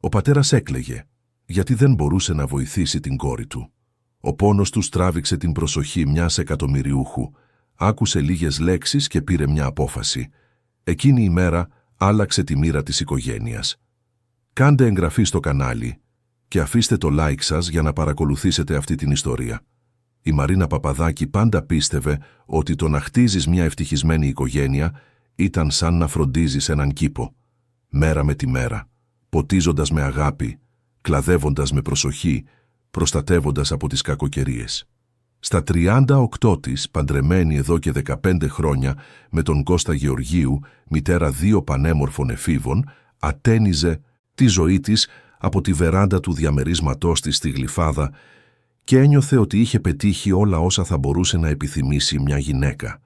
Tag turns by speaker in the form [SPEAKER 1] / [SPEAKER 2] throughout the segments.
[SPEAKER 1] Ο πατέρας έκλαιγε, γιατί δεν μπορούσε να βοηθήσει την κόρη του. Ο πόνος του τράβηξε την προσοχή μιας εκατομμυριούχου. Άκουσε λίγες λέξεις και πήρε μια απόφαση. Εκείνη η μέρα άλλαξε τη μοίρα της οικογένειας. Κάντε εγγραφή στο κανάλι και αφήστε το like σας για να παρακολουθήσετε αυτή την ιστορία. Η Μαρίνα Παπαδάκη πάντα πίστευε ότι το να χτίζεις μια ευτυχισμένη οικογένεια ήταν σαν να φροντίζεις έναν κήπο. Μέρα με τη μέρα, ποτίζοντας με αγάπη, κλαδεύοντας με προσοχή, προστατεύοντας από τις κακοκαιρίες. Στα 38 της, παντρεμένη εδώ και 15 χρόνια με τον Κώστα Γεωργίου, μητέρα 2 πανέμορφων εφήβων, ατένιζε τη ζωή της από τη βεράντα του διαμερίσματός της στη Γλυφάδα και ένιωθε ότι είχε πετύχει όλα όσα θα μπορούσε να επιθυμήσει μια γυναίκα.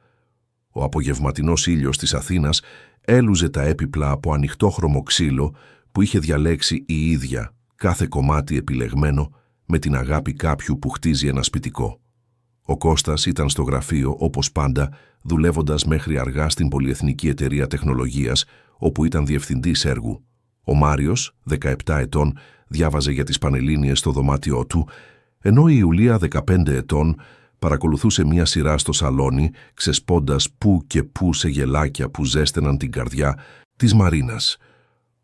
[SPEAKER 1] Ο απογευματινός ήλιος της Αθήνας έλουζε τα έπιπλα από ανοιχτόχρωμο ξύλο που είχε διαλέξει η ίδια, κάθε κομμάτι επιλεγμένο με την αγάπη κάποιου που χτίζει ένα σπιτικό. Ο Κώστας ήταν στο γραφείο, όπως πάντα, δουλεύοντας μέχρι αργά στην πολυεθνική εταιρεία τεχνολογίας, όπου ήταν διευθυντής έργου. Ο Μάριος, 17 ετών, διάβαζε για τις Πανελλήνιες στο δωμάτιό του, ενώ η Ιουλία, 15 ετών, παρακολουθούσε μια σειρά στο σαλόνι, ξεσπώντας που και που σε γελάκια που ζέστεναν την καρδιά της Μαρίνας.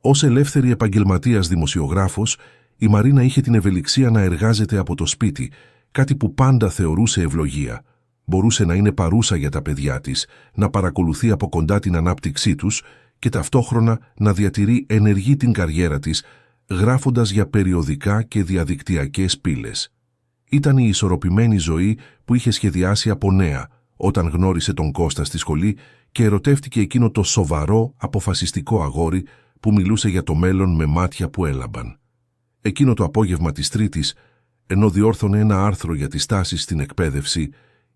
[SPEAKER 1] Ως ελεύθερη επαγγελματίας δημοσιογράφος, η Μαρίνα είχε την ευελιξία να εργάζεται από το σπίτι, κάτι που πάντα θεωρούσε ευλογία. Μπορούσε να είναι παρούσα για τα παιδιά της, να παρακολουθεί από κοντά την ανάπτυξή τους και ταυτόχρονα να διατηρεί ενεργή την καριέρα της, γράφοντας για περιοδικά και διαδικτυακές πύλες. Ήταν η ισορροπημένη ζωή που είχε σχεδιάσει από νέα, όταν γνώρισε τον Κώστα στη σχολή και ερωτεύτηκε εκείνο το σοβαρό, αποφασιστικό αγόρι που μιλούσε για το μέλλον με μάτια που έλαμπαν. Εκείνο το απόγευμα της Τρίτης, ενώ διόρθωνε ένα άρθρο για τις τάσεις στην εκπαίδευση,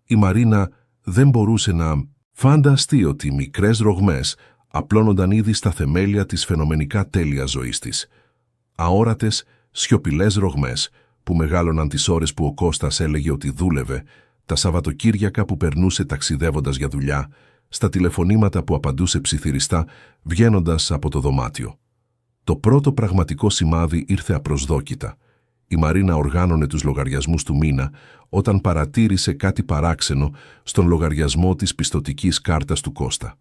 [SPEAKER 1] η Μαρίνα δεν μπορούσε να φανταστεί ότι μικρές ρογμές απλώνονταν ήδη στα θεμέλια της φαινομενικά τέλειας ζωής της. Αόρατες, σιωπηλές ρογμές που μεγάλωναν τις ώρες που ο Κώστας έλεγε ότι δούλευε, τα Σαββατοκύριακα που περνούσε ταξιδεύοντας για δουλειά, στα τηλεφωνήματα που απαντούσε ψιθυριστά βγαίνοντας από το δωμάτιο. Το πρώτο πραγματικό σημάδι ήρθε απροσδόκητα. Η Μαρίνα οργάνωνε τους λογαριασμούς του μήνα όταν παρατήρησε κάτι παράξενο στον λογαριασμό της πιστωτικής κάρτας του Κώστα.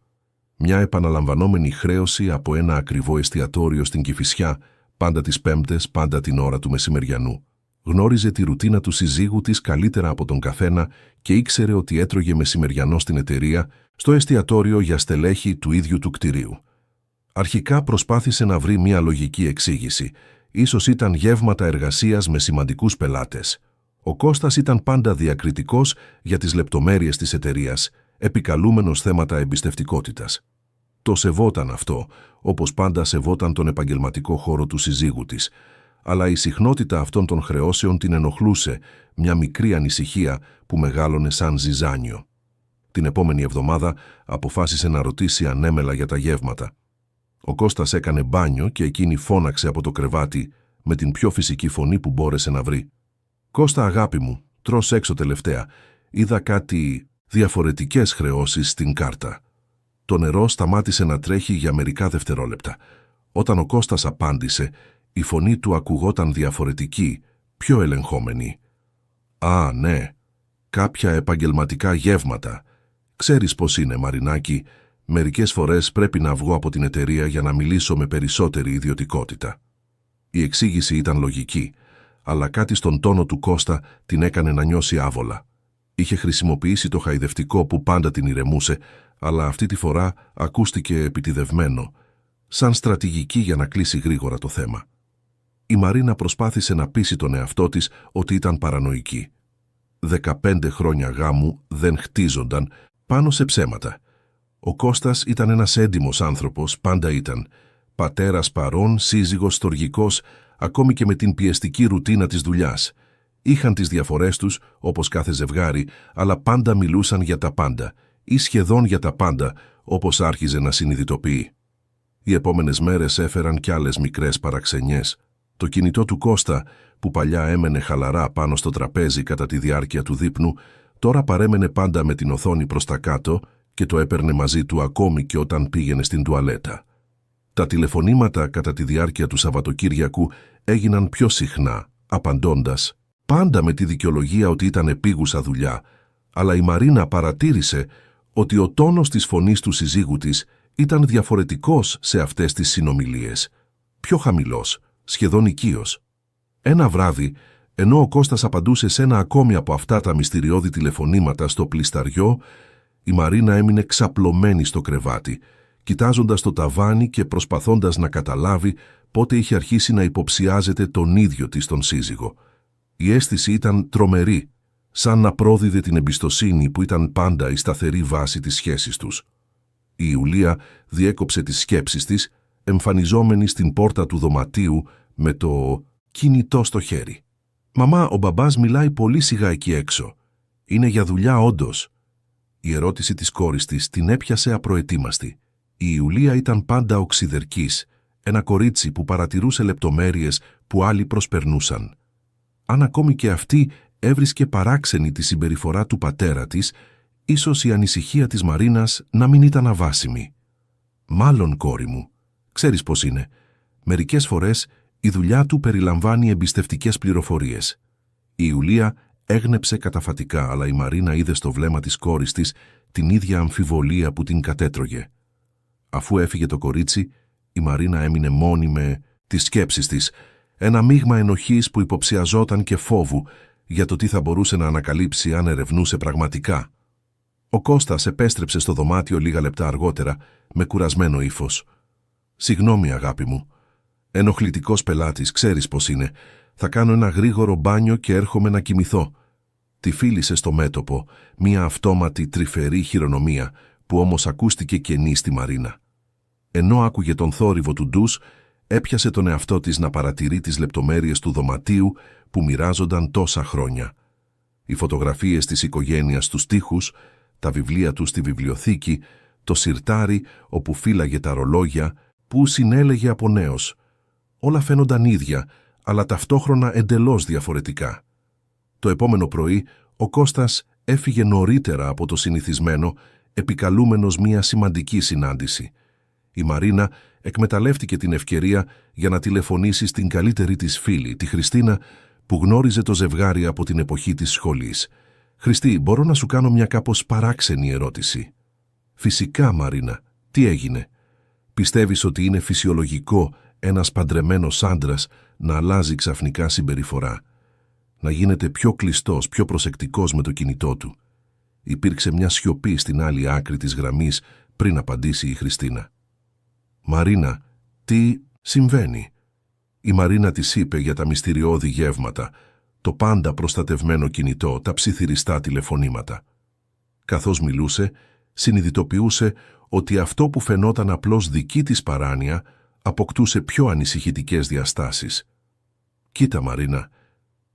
[SPEAKER 1] Μια επαναλαμβανόμενη χρέωση από ένα ακριβό εστιατόριο στην Κηφισιά, πάντα τις Πέμπτες, πάντα την ώρα του μεσημεριανού. Γνώριζε τη ρουτίνα του συζύγου της καλύτερα από τον καθένα και ήξερε ότι έτρωγε μεσημεριανό στην εταιρεία, στο εστιατόριο για στελέχη του ίδιου του κτηρίου. Αρχικά προσπάθησε να βρει μια λογική εξήγηση. Ίσως ήταν γεύματα εργασίας με σημαντικούς πελάτες. Ο Κώστας ήταν πάντα διακριτικός για τις λεπτομέρειες της εταιρείας, επικαλούμενος θέματα εμπιστευτικότητας. Το σεβόταν αυτό, όπως πάντα σεβόταν τον επαγγελματικό χώρο του συζύγου της, αλλά η συχνότητα αυτών των χρεώσεων την ενοχλούσε, μια μικρή ανησυχία που μεγάλωνε σαν ζυζάνιο. Την επόμενη εβδομάδα αποφάσισε να ρωτήσει ανέμελα για τα γεύματα. Ο Κώστας έκανε μπάνιο και εκείνη φώναξε από το κρεβάτι με την πιο φυσική φωνή που μπόρεσε να βρει. «Κώστα, αγάπη μου, τρως έξω τελευταία. Είδα κάτι διαφορετικές χρεώσεις στην κάρτα». Το νερό σταμάτησε να τρέχει για μερικά δευτερόλεπτα. Όταν ο Κώστας απάντησε, η φωνή του ακουγόταν διαφορετική, πιο ελεγχόμενη. «Α, ναι, κάποια επαγγελματικά γεύματα. Ξέρεις πώς είναι, Μαρινάκη, μερικές φορές πρέπει να βγω από την εταιρεία για να μιλήσω με περισσότερη ιδιωτικότητα». Η εξήγηση ήταν λογική, αλλά κάτι στον τόνο του Κώστα την έκανε να νιώσει άβολα. Είχε χρησιμοποιήσει το χαϊδευτικό που πάντα την ηρεμούσε, αλλά αυτή τη φορά ακούστηκε επιτηδευμένο, σαν στρατηγική για να κλείσει γρήγορα το θέμα. Η Μαρίνα προσπάθησε να πείσει τον εαυτό της ότι ήταν παρανοϊκή. 15 χρόνια γάμου δεν χτίζονταν πάνω σε ψέματα. Ο Κώστας ήταν ένας έντιμος άνθρωπος, πάντα ήταν. Πατέρας παρών, σύζυγος στοργικός, ακόμη και με την πιεστική ρουτίνα της δουλειάς. Είχαν τις διαφορές τους, όπως κάθε ζευγάρι, αλλά πάντα μιλούσαν για τα πάντα, ή σχεδόν για τα πάντα, όπως άρχιζε να συνειδητοποιεί. Οι επόμενες μέρες έφεραν κι άλλες μικρές παραξενιές. Το κινητό του Κώστα, που παλιά έμενε χαλαρά πάνω στο τραπέζι κατά τη διάρκεια του δείπνου, τώρα παρέμενε πάντα με την οθόνη προς τα κάτω και το έπαιρνε μαζί του ακόμη και όταν πήγαινε στην τουαλέτα. Τα τηλεφωνήματα κατά τη διάρκεια του Σαββατοκύριακου έγιναν πιο συχνά, απαντώντας, πάντα με τη δικαιολογία ότι ήταν επίγουσα δουλειά, αλλά η Μαρίνα παρατήρησε ότι ο τόνος της φωνής του συζύγου της ήταν διαφορετικός σε αυτές τις συνομιλίες, πιο χαμηλός, σχεδόν οικείος. Ένα βράδυ, ενώ ο Κώστας απαντούσε σε ένα ακόμη από αυτά τα μυστηριώδη τηλεφωνήματα στο πλισταριό, η Μαρίνα έμεινε ξαπλωμένη στο κρεβάτι, κοιτάζοντας το ταβάνι και προσπαθώντας να καταλάβει πότε είχε αρχίσει να υποψιάζεται τον ίδιο της τον σύζυγο. Η αίσθηση ήταν τρομερή, σαν να πρόδιδε την εμπιστοσύνη που ήταν πάντα η σταθερή βάση της σχέσης τους. Η Ιουλία διέκοψε τις σκέψεις της, εμφανιζόμενη στην πόρτα του δωματίου με το κινητό στο χέρι. «Μαμά, ο μπαμπάς μιλάει πολύ σιγά εκεί έξω. Είναι για δουλειά όντως?» Η ερώτηση της κόρης της την έπιασε απροετοίμαστη. Η Ιουλία ήταν πάντα οξυδερκής, ένα κορίτσι που παρατηρούσε λεπτομέρειες που άλλοι προσπερνούσαν. Αν ακόμη και αυτή έβρισκε παράξενη τη συμπεριφορά του πατέρα της, ίσως η ανησυχία της Μαρίνας να μην ήταν αβάσιμη. «Μάλλον, κόρη μου, ξέρεις πώς είναι. Μερικές φορές η δουλειά του περιλαμβάνει εμπιστευτικές πληροφορίες». Η Ιουλία έγνεψε καταφατικά, αλλά η Μαρίνα είδε στο βλέμμα της κόρης της την ίδια αμφιβολία που την κατέτρωγε. Αφού έφυγε το κορίτσι, η Μαρίνα έμεινε μόνη με τις σκέψεις της, ένα μείγμα ενοχής που υποψιαζόταν και φόβου για το τι θα μπορούσε να ανακαλύψει αν ερευνούσε πραγματικά. Ο Κώστας επέστρεψε στο δωμάτιο λίγα λεπτά αργότερα με κουρασμένο ύφος. «Συγγνώμη, αγάπη μου. Ενοχλητικός πελάτης, ξέρεις πώς είναι. Θα κάνω ένα γρήγορο μπάνιο και έρχομαι να κοιμηθώ». Τη φίλησε στο μέτωπο μία αυτόματη τρυφερή χειρονομία που όμως ακούστηκε κενή στη Μαρίνα. Ενώ άκουγε τον θόρυβο του ντους, έπιασε τον εαυτό της να παρατηρεί τις λεπτομέρειες του δωματίου που μοιράζονταν τόσα χρόνια. Οι φωτογραφίες της οικογένειας στους τοίχους, τα βιβλία του στη βιβλιοθήκη, το σιρτάρι όπου φύλαγε τα ρολόγια που συνέλεγε από νέος. Όλα φαίνονταν ίδια, αλλά ταυτόχρονα εντελώς διαφορετικά. Το επόμενο πρωί, ο Κώστας έφυγε νωρίτερα από το συνηθισμένο, επικαλούμενος μία σημαντική συνάντηση. Η Μαρίνα εκμεταλλεύτηκε την ευκαιρία για να τηλεφωνήσει στην καλύτερη της φίλη, τη Χριστίνα, που γνώριζε το ζευγάρι από την εποχή της σχολής. «Χριστί, μπορώ να σου κάνω μια κάπως παράξενη ερώτηση?» «Φυσικά, Μαρίνα. Τι έγινε?» «Πιστεύεις ότι είναι φυσιολογικό ένας παντρεμένος άντρας να αλλάζει ξαφνικά συμπεριφορά, να γίνεται πιο κλειστός, πιο προσεκτικός με το κινητό του?» Υπήρξε μια σιωπή στην άλλη άκρη της γραμμής πριν απαντήσει η Χριστίνα. «Μαρίνα, τι συμβαίνει?» Η Μαρίνα της είπε για τα μυστηριώδη γεύματα, το πάντα προστατευμένο κινητό, τα ψιθυριστά τηλεφωνήματα. Καθώς μιλούσε, συνειδητοποιούσε ότι αυτό που φαινόταν απλώς δική της παράνοια αποκτούσε πιο ανησυχητικές διαστάσεις. «Κοίτα, Μαρίνα,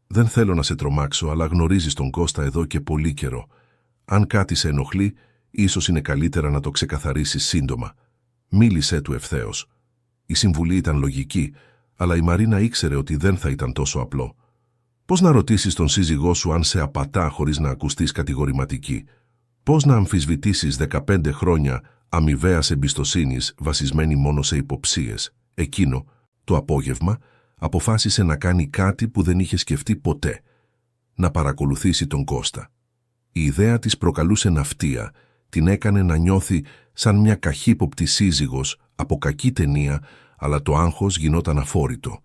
[SPEAKER 1] δεν θέλω να σε τρομάξω, αλλά γνωρίζεις τον Κώστα εδώ και πολύ καιρό. Αν κάτι σε ενοχλεί, ίσως είναι καλύτερα να το ξεκαθαρίσεις σύντομα. Μίλησέ του ευθέως». Η συμβουλή ήταν λογική, αλλά η Μαρίνα ήξερε ότι δεν θα ήταν τόσο απλό. Πώς να ρωτήσεις τον σύζυγό σου αν σε απατά χωρίς να ακουστείς κατηγορηματική? Πώς να αμφισβητήσεις 15 χρόνια αμοιβαίας εμπιστοσύνης βασισμένη μόνο σε υποψίες? Εκείνο, το απόγευμα, αποφάσισε να κάνει κάτι που δεν είχε σκεφτεί ποτέ. Να παρακολουθήσει τον Κώστα. Η ιδέα της προκαλούσε ναυτία, την έκανε να νιώθει σαν μια καχύποπτη σύζυγος από κακή ταινία, αλλά το άγχος γινόταν αφόρητο.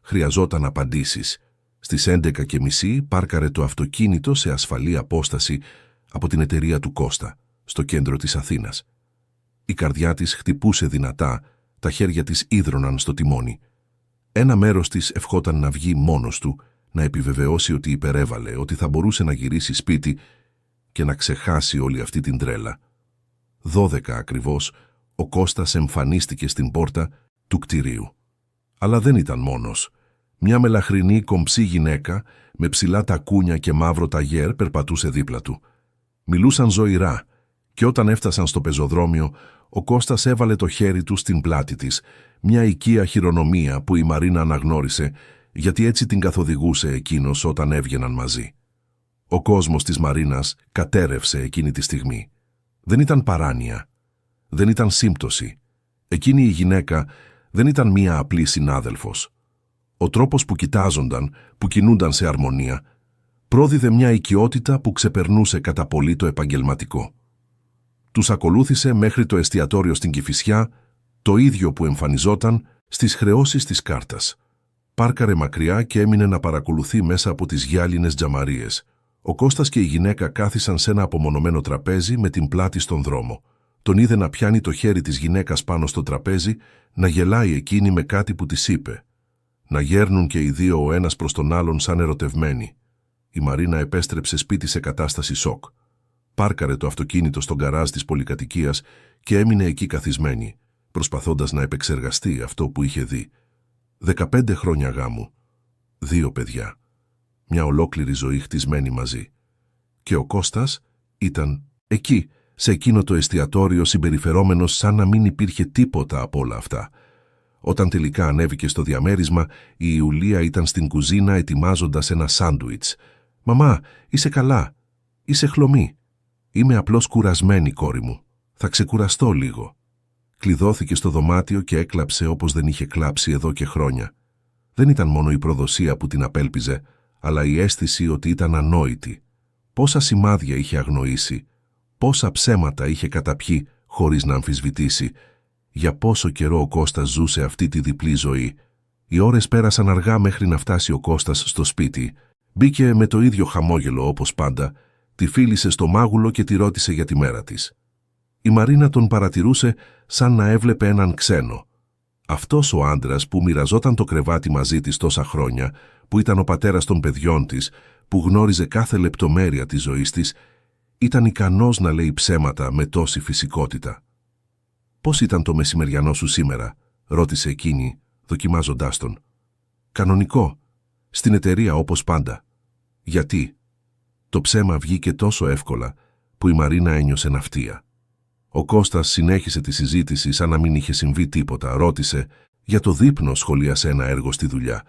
[SPEAKER 1] Χρειαζόταν απαντήσεις. Στις 11:30 πάρκαρε το αυτοκίνητο σε ασφαλή απόσταση από την εταιρεία του Κώστα, στο κέντρο της Αθήνας. Η καρδιά της χτυπούσε δυνατά, τα χέρια της ίδρωναν στο τιμόνι. Ένα μέρος της ευχόταν να βγει μόνος του, να επιβεβαιώσει ότι υπερέβαλε, ότι θα μπορούσε να γυρίσει σπίτι και να ξεχάσει όλη αυτή την τρέλα. 12 ακριβώς, ο Κώστας εμφανίστηκε στην πόρτα του κτηρίου. Αλλά δεν ήταν μόνος. Μια μελαχρινή κομψή γυναίκα με ψηλά τακούνια και μαύρο ταγέρ περπατούσε δίπλα του. Μιλούσαν ζωηρά και όταν έφτασαν στο πεζοδρόμιο, ο Κώστας έβαλε το χέρι του στην πλάτη της, μια οικία χειρονομία που η Μαρίνα αναγνώρισε, γιατί έτσι την καθοδηγούσε εκείνος όταν έβγαιναν μαζί. Ο κόσμος της Μαρίνας κατέρευσε εκείνη τη στιγμή. Δεν ήταν παράνοια. Δεν ήταν σύμπτωση. Εκείνη η γυναίκα δεν ήταν μία απλή συνάδελφος. Ο τρόπος που κοιτάζονταν, που κινούνταν σε αρμονία, πρόδιδε μια οικειότητα που ξεπερνούσε κατά πολύ το επαγγελματικό. Τους ακολούθησε μέχρι το εστιατόριο στην Κηφισιά, το ίδιο που εμφανιζόταν στις χρεώσεις της κάρτας. Πάρκαρε μακριά και έμεινε να παρακολουθεί μέσα από τις γυάλινες τζαμαρίες. Ο Κώστας και η γυναίκα κάθισαν σε ένα απομονωμένο τραπέζι με την πλάτη στον δρόμο. Τον είδε να πιάνει το χέρι της γυναίκας πάνω στο τραπέζι, να γελάει εκείνη με κάτι που της είπε. Να γέρνουν και οι δύο ο ένας προς τον άλλον σαν ερωτευμένοι. Η Μαρίνα επέστρεψε σπίτι σε κατάσταση σοκ. Πάρκαρε το αυτοκίνητο στον γκαράζ της πολυκατοικίας και έμεινε εκεί καθισμένη, προσπαθώντας να επεξεργαστεί αυτό που είχε δει. 15 χρόνια γάμου, 2 παιδιά, μια ολόκληρη ζωή χτισμένη μαζί. Και ο Κώστας ήταν εκεί, σε εκείνο το εστιατόριο, συμπεριφερόμενος σαν να μην υπήρχε τίποτα από όλα αυτά. Όταν τελικά ανέβηκε στο διαμέρισμα, η Ιουλία ήταν στην κουζίνα ετοιμάζοντας ένα σάντουιτς. «Μαμά, είσαι καλά. Είσαι χλωμή». «Είμαι απλώς κουρασμένη, κόρη μου. Θα ξεκουραστώ λίγο». Κλειδώθηκε στο δωμάτιο και έκλαψε όπως δεν είχε κλάψει εδώ και χρόνια. Δεν ήταν μόνο η προδοσία που την απέλπιζε, αλλά η αίσθηση ότι ήταν ανόητη. Πόσα σημάδια είχε αγνοήσει, πόσα ψέματα είχε καταπιεί χωρίς να αμφισβητήσει. Για πόσο καιρό ο Κώστας ζούσε αυτή τη διπλή ζωή. Οι ώρες πέρασαν αργά μέχρι να φτάσει ο Κώστας στο σπίτι. Μπήκε με το ίδιο χαμόγελο όπως πάντα, τη φίλησε στο μάγουλο και τη ρώτησε για τη μέρα της. Η Μαρίνα τον παρατηρούσε σαν να έβλεπε έναν ξένο. Αυτός ο άντρας που μοιραζόταν το κρεβάτι μαζί της τόσα χρόνια, που ήταν ο πατέρας των παιδιών της, που γνώριζε κάθε λεπτομέρεια της ζωής της, ήταν ικανός να λέει ψέματα με τόση φυσικότητα. «Πώς ήταν το μεσημεριανό σου σήμερα?» ρώτησε εκείνη, δοκιμάζοντάς τον. «Κανονικό. Στην εταιρεία όπως πάντα». «Γιατί?» Το ψέμα βγήκε τόσο εύκολα που η Μαρίνα ένιωσε ναυτία. Ο Κώστας συνέχισε τη συζήτηση σαν να μην είχε συμβεί τίποτα. Ρώτησε για το δείπνο, σχολίασε ένα έργο στη δουλειά.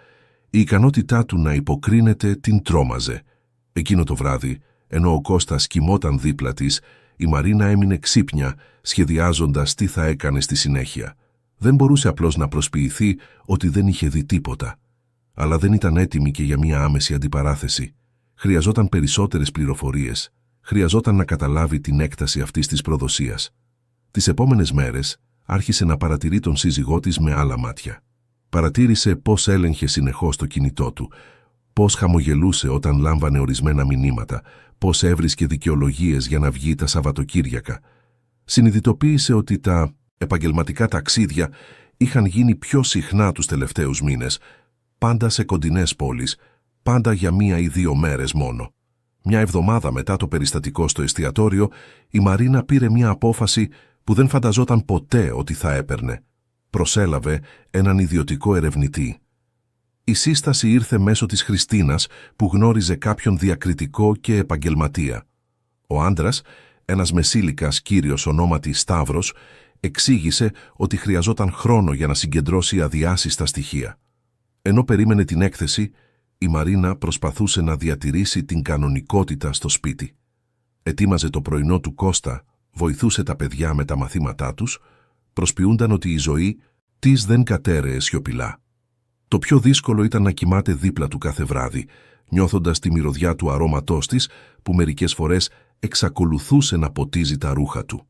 [SPEAKER 1] Η ικανότητά του να υποκρίνεται την τρόμαζε. Εκείνο το βράδυ, ενώ ο Κώστας κοιμόταν δίπλα της, η Μαρίνα έμεινε ξύπνια, σχεδιάζοντας τι θα έκανε στη συνέχεια. Δεν μπορούσε απλώς να προσποιηθεί ότι δεν είχε δει τίποτα. Αλλά δεν ήταν έτοιμη και για μια άμεση αντιπαράθεση. Χρειαζόταν περισσότερες πληροφορίες. Χρειαζόταν να καταλάβει την έκταση αυτής της προδοσίας. Τις επόμενες μέρες άρχισε να παρατηρεί τον σύζυγό της με άλλα μάτια. Παρατήρησε πώς έλεγχε συνεχώς το κινητό του, πώς χαμογελούσε όταν λάμβανε ορισμένα μηνύματα, πώς έβρισκε δικαιολογίες για να βγει τα Σαββατοκύριακα. Συνειδητοποίησε ότι τα επαγγελματικά ταξίδια είχαν γίνει πιο συχνά τους τελευταίους μήνες, πάντα σε κοντινές πόλεις, πάντα για 1 ή 2 μέρες μόνο. Μια εβδομάδα μετά το περιστατικό στο εστιατόριο, η Μαρίνα πήρε μια απόφαση που δεν φανταζόταν ποτέ ότι θα έπαιρνε. Προσέλαβε έναν ιδιωτικό ερευνητή. Η σύσταση ήρθε μέσω της Χριστίνας, που γνώριζε κάποιον διακριτικό και επαγγελματία. Ο άντρας, ένας μεσήλικας κύριος ονόματι Σταύρος, εξήγησε ότι χρειαζόταν χρόνο για να συγκεντρώσει αδιάσυστα στοιχεία. Ενώ περίμενε την έκθεση, η Μαρίνα προσπαθούσε να διατηρήσει την κανονικότητα στο σπίτι. Ετοίμαζε το πρωινό του Κώστα, βοηθούσε τα παιδιά με τα μαθήματά τους, προσποιούνταν ότι η ζωή της δεν κατέρεε σιωπηλά. Το πιο δύσκολο ήταν να κοιμάται δίπλα του κάθε βράδυ, νιώθοντας τη μυρωδιά του αρώματός της, που μερικές φορές εξακολουθούσε να ποτίζει τα ρούχα του.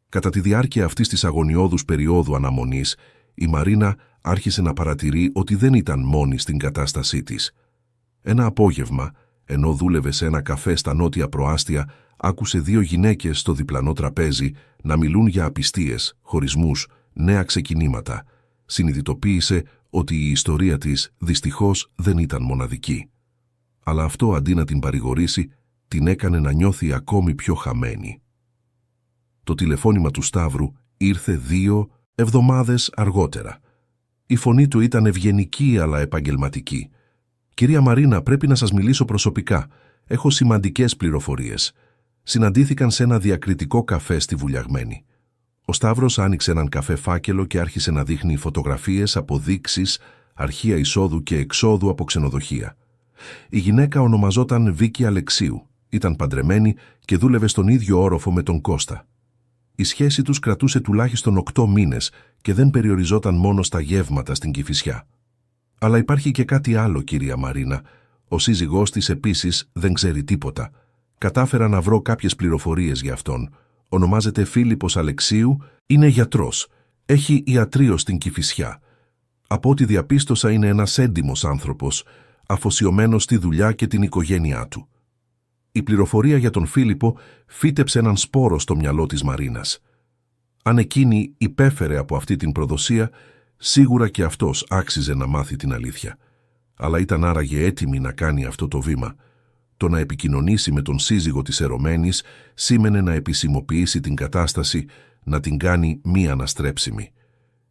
[SPEAKER 1] Κατά τη διάρκεια αυτής της αγωνιώδους περίοδου αναμονής, η Μαρίνα άρχισε να παρατηρεί ότι δεν ήταν μόνη στην κατάστασή της. Ένα απόγευμα, ενώ δούλευε σε ένα καφέ στα νότια προάστια, άκουσε 2 γυναίκες στο διπλανό τραπέζι να μιλούν για απιστίες, χωρισμούς, νέα ξεκινήματα. Συνειδητοποίησε ότι η ιστορία της δυστυχώς δεν ήταν μοναδική. Αλλά αυτό, αντί να την παρηγορήσει, την έκανε να νιώθει ακόμη πιο χαμένη. Το τηλεφώνημα του Σταύρου ήρθε 2 εβδομάδες αργότερα. Η φωνή του ήταν ευγενική αλλά επαγγελματική. «Κυρία Μαρίνα, πρέπει να σας μιλήσω προσωπικά. Έχω σημαντικές πληροφορίες». Συναντήθηκαν σε ένα διακριτικό καφέ στη Βουλιαγμένη. Ο Σταύρος άνοιξε έναν καφέ φάκελο και άρχισε να δείχνει φωτογραφίες, αποδείξεις, αρχεία εισόδου και εξόδου από ξενοδοχεία. Η γυναίκα ονομαζόταν Βίκη Αλεξίου, ήταν παντρεμένη και δούλευε στον ίδιο όροφο με τον Κώστα. Η σχέση τους κρατούσε τουλάχιστον 8 μήνες και δεν περιοριζόταν μόνο στα γεύματα στην Κηφισιά. Αλλά υπάρχει και κάτι άλλο, κυρία Μαρίνα. Ο σύζυγός της επίσης δεν ξέρει τίποτα. Κατάφερα να βρω κάποιες πληροφορίες για αυτόν. Ονομάζεται Φίλιππος Αλεξίου, είναι γιατρός. Έχει ιατρείο στην Κηφισιά. Από ό,τι διαπίστωσα είναι ένας έντιμος άνθρωπος, αφοσιωμένος στη δουλειά και την οικογένειά του. Η πληροφορία για τον Φίλιππο φύτεψε έναν σπόρο στο μυαλό της Μαρίνας. Αν εκείνη υπέφερε από αυτή την προδοσία, σίγουρα και αυτός άξιζε να μάθει την αλήθεια. Αλλά ήταν άραγε έτοιμη να κάνει αυτό το βήμα. Το να επικοινωνήσει με τον σύζυγο της ερωμένης σήμαινε να επισημοποιήσει την κατάσταση, να την κάνει μη αναστρέψιμη.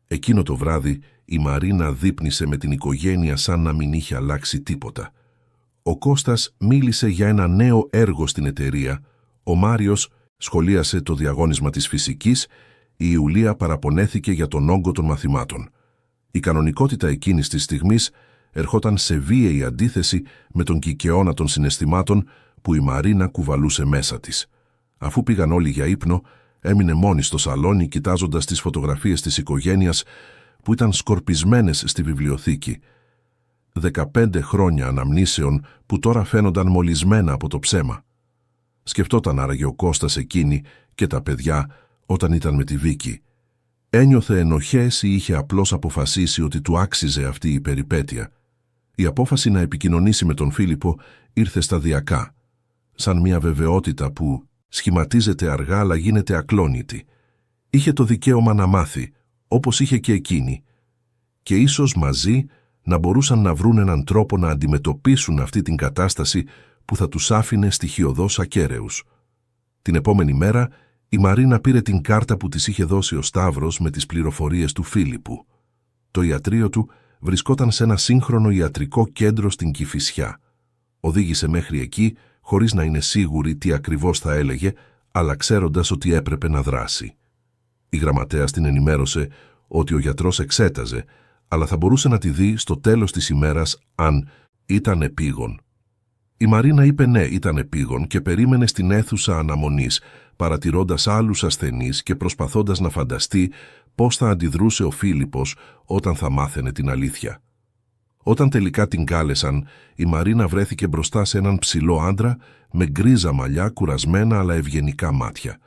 [SPEAKER 1] Εκείνο το βράδυ η Μαρίνα δείπνησε με την οικογένεια σαν να μην είχε αλλάξει τίποτα. Ο Κώστας μίλησε για ένα νέο έργο στην εταιρεία, ο Μάριος σχολίασε το διαγώνισμα της φυσικής, η Ιουλία παραπονέθηκε για τον όγκο των μαθημάτων. Η κανονικότητα εκείνης της στιγμής ερχόταν σε βίαιη αντίθεση με τον κικαιώνα των συναισθημάτων που η Μαρίνα κουβαλούσε μέσα της. Αφού πήγαν όλοι για ύπνο, έμεινε μόνη στο σαλόνι κοιτάζοντας τις φωτογραφίες της οικογένειας που ήταν σκορπισμένες στη βιβλιοθήκη. 15 χρόνια αναμνήσεων που τώρα φαίνονταν μολυσμένα από το ψέμα. Σκεφτόταν άραγε ο Κώστας εκείνη και τα παιδιά όταν ήταν με τη Βίκη. Ένιωθε ενοχές ή είχε απλώς αποφασίσει ότι του άξιζε αυτή η περιπέτεια. Η απόφαση να επικοινωνήσει με τον Φίλιππο ήρθε σταδιακά, σαν μια βεβαιότητα που σχηματίζεται αργά αλλά γίνεται ακλόνητη. Είχε το δικαίωμα να μάθει, όπως είχε και εκείνη, και ίσως μαζί να μπορούσαν να βρουν έναν τρόπο να αντιμετωπίσουν αυτή την κατάσταση που θα τους άφηνε στοιχειωδώς ακέραιους. Την επόμενη μέρα η Μαρίνα πήρε την κάρτα που της είχε δώσει ο Σταύρος με τις πληροφορίες του Φίλιππου. Το ιατρείο του βρισκόταν σε ένα σύγχρονο ιατρικό κέντρο στην Κηφισιά. Οδήγησε μέχρι εκεί χωρίς να είναι σίγουρη τι ακριβώς θα έλεγε, αλλά ξέροντας ότι έπρεπε να δράσει. Η γραμματέας την ενημέρωσε ότι ο γιατρός εξέταζε, αλλά θα μπορούσε να τη δει στο τέλος της ημέρας αν ήταν επίγον. Η Μαρίνα είπε ναι, ήταν επίγον και περίμενε στην αίθουσα αναμονής, παρατηρώντας άλλους ασθενείς και προσπαθώντας να φανταστεί πώς θα αντιδρούσε ο Φίλιππος όταν θα μάθαινε την αλήθεια. Όταν τελικά την κάλεσαν, η Μαρίνα βρέθηκε μπροστά σε έναν ψηλό άντρα με γκρίζα μαλλιά, κουρασμένα αλλά ευγενικά μάτια.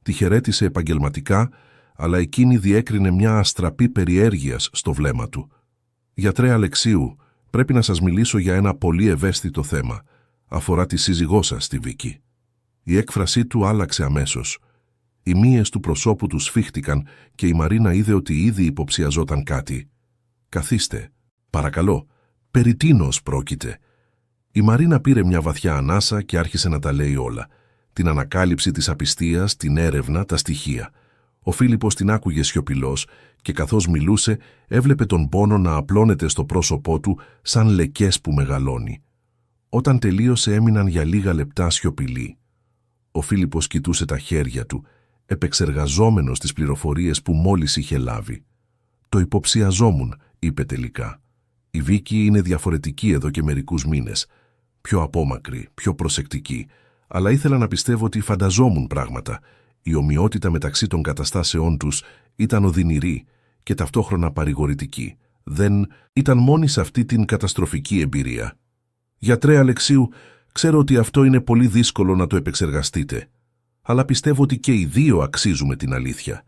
[SPEAKER 1] Τη χαιρέτησε επαγγελματικά, αλλά εκείνη διέκρινε μια αστραπή περιέργειας στο βλέμμα του. «Γιατρέ Αλεξίου, πρέπει να σας μιλήσω για ένα πολύ ευαίσθητο θέμα. Αφορά τη σύζυγό σας, τη Βίκη». Η έκφρασή του άλλαξε αμέσως. Οι μύες του προσώπου του σφίχτηκαν και η Μαρίνα είδε ότι ήδη υποψιαζόταν κάτι. «Καθίστε. Παρακαλώ. Περί τίνος πρόκειται?» Η Μαρίνα πήρε μια βαθιά ανάσα και άρχισε να τα λέει όλα. Την ανακάλυψη της απιστίας, την έρευνα, τα στοιχεία. Ο Φίλιππος την άκουγε σιωπηλός και καθώς μιλούσε έβλεπε τον πόνο να απλώνεται στο πρόσωπό του σαν λεκές που μεγαλώνει. Όταν τελείωσε έμειναν για λίγα λεπτά σιωπηλοί. Ο Φίλιππος κοιτούσε τα χέρια του, επεξεργαζόμενος τις πληροφορίες που μόλις είχε λάβει. «Το υποψιαζόμουν», είπε τελικά. «Η Βίκη είναι διαφορετική εδώ και μερικούς μήνες. Πιο απόμακρη, πιο προσεκτική. Αλλά ήθελα να πιστεύω ότι φανταζόμουν πράγματα. Η ομοιότητα μεταξύ των καταστάσεών τους ήταν οδυνηρή και ταυτόχρονα παρηγορητική. Δεν ήταν μόνη σε αυτή την καταστροφική εμπειρία. Γιατρέ Αλεξίου, ξέρω ότι αυτό είναι πολύ δύσκολο να το επεξεργαστείτε. Αλλά πιστεύω ότι και οι δύο αξίζουμε την αλήθεια.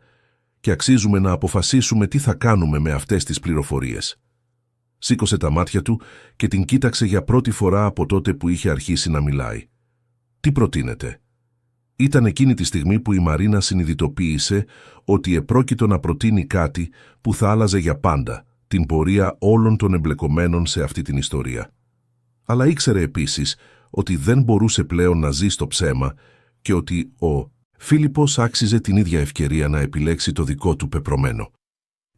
[SPEAKER 1] Και αξίζουμε να αποφασίσουμε τι θα κάνουμε με αυτές τις πληροφορίες». Σήκωσε τα μάτια του και την κοίταξε για πρώτη φορά από τότε που είχε αρχίσει να μιλάει. «Τι προτείνετε?» Ήταν εκείνη τη στιγμή που η Μαρίνα συνειδητοποίησε ότι επρόκειτο να προτείνει κάτι που θα άλλαζε για πάντα την πορεία όλων των εμπλεκομένων σε αυτή την ιστορία. Αλλά ήξερε επίσης ότι δεν μπορούσε πλέον να ζει στο ψέμα και ότι ο Φίλιππος άξιζε την ίδια ευκαιρία να επιλέξει το δικό του πεπρωμένο.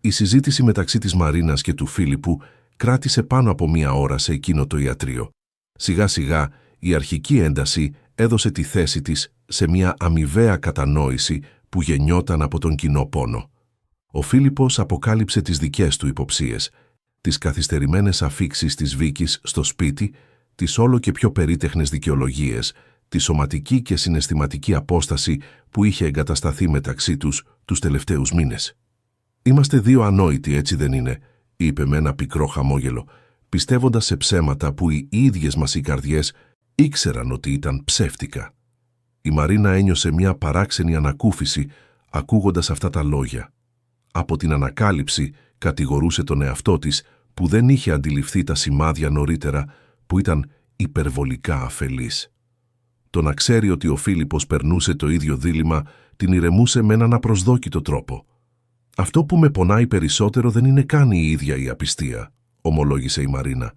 [SPEAKER 1] Η συζήτηση μεταξύ της Μαρίνας και του Φίλιππου κράτησε πάνω από 1 ώρα σε εκείνο το ιατρείο. Σιγά σιγά η αρχική ένταση έδωσε τη θέση της σε μια αμοιβαία κατανόηση που γεννιόταν από τον κοινό πόνο. Ο Φίλιππος αποκάλυψε τις δικές του υποψίες, τις καθυστερημένες αφίξεις της Βίκης στο σπίτι, τις όλο και πιο περίτεχνες δικαιολογίες, τη σωματική και συναισθηματική απόσταση που είχε εγκατασταθεί μεταξύ τους τελευταίους μήνες. «Είμαστε δύο ανόητοι, έτσι δεν είναι», είπε με ένα πικρό χαμόγελο, πιστεύοντας σε ψέματα που οι ίδιες μας οι καρδιές ήξεραν ότι ήταν ψεύτικα. Η Μαρίνα ένιωσε μια παράξενη ανακούφιση ακούγοντας αυτά τα λόγια. Από την ανακάλυψη κατηγορούσε τον εαυτό της που δεν είχε αντιληφθεί τα σημάδια νωρίτερα, που ήταν υπερβολικά αφελής. Το να ξέρει ότι ο Φίλιππος περνούσε το ίδιο δίλημμα την ηρεμούσε με έναν απροσδόκητο τρόπο. «Αυτό που με πονάει περισσότερο δεν είναι καν η ίδια η απιστία», ομολόγησε η Μαρίνα.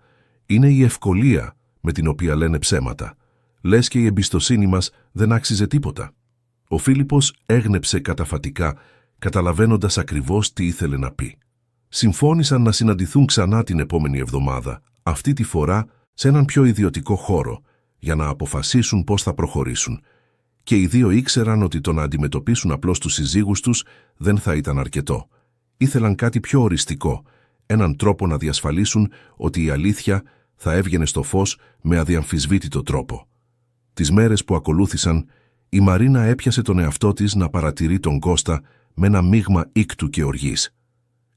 [SPEAKER 1] «Είναι η ευκολία με την οποία λένε ψέματα. Λες και η εμπιστοσύνη μας δεν άξιζε τίποτα». Ο Φίλιππος έγνεψε καταφατικά, καταλαβαίνοντας ακριβώς τι ήθελε να πει. Συμφώνησαν να συναντηθούν ξανά την επόμενη εβδομάδα, αυτή τη φορά σε έναν πιο ιδιωτικό χώρο, για να αποφασίσουν πώς θα προχωρήσουν. Και οι δύο ήξεραν ότι το να αντιμετωπίσουν απλώς τους συζύγους τους δεν θα ήταν αρκετό. Ήθελαν κάτι πιο οριστικό, έναν τρόπο να διασφαλίσουν ότι η αλήθεια θα έβγαινε στο φως με αδιαμφισβήτητο τρόπο. Τις μέρες που ακολούθησαν, η Μαρίνα έπιασε τον εαυτό της να παρατηρεί τον Κώστα με ένα μείγμα ήκτου και οργής.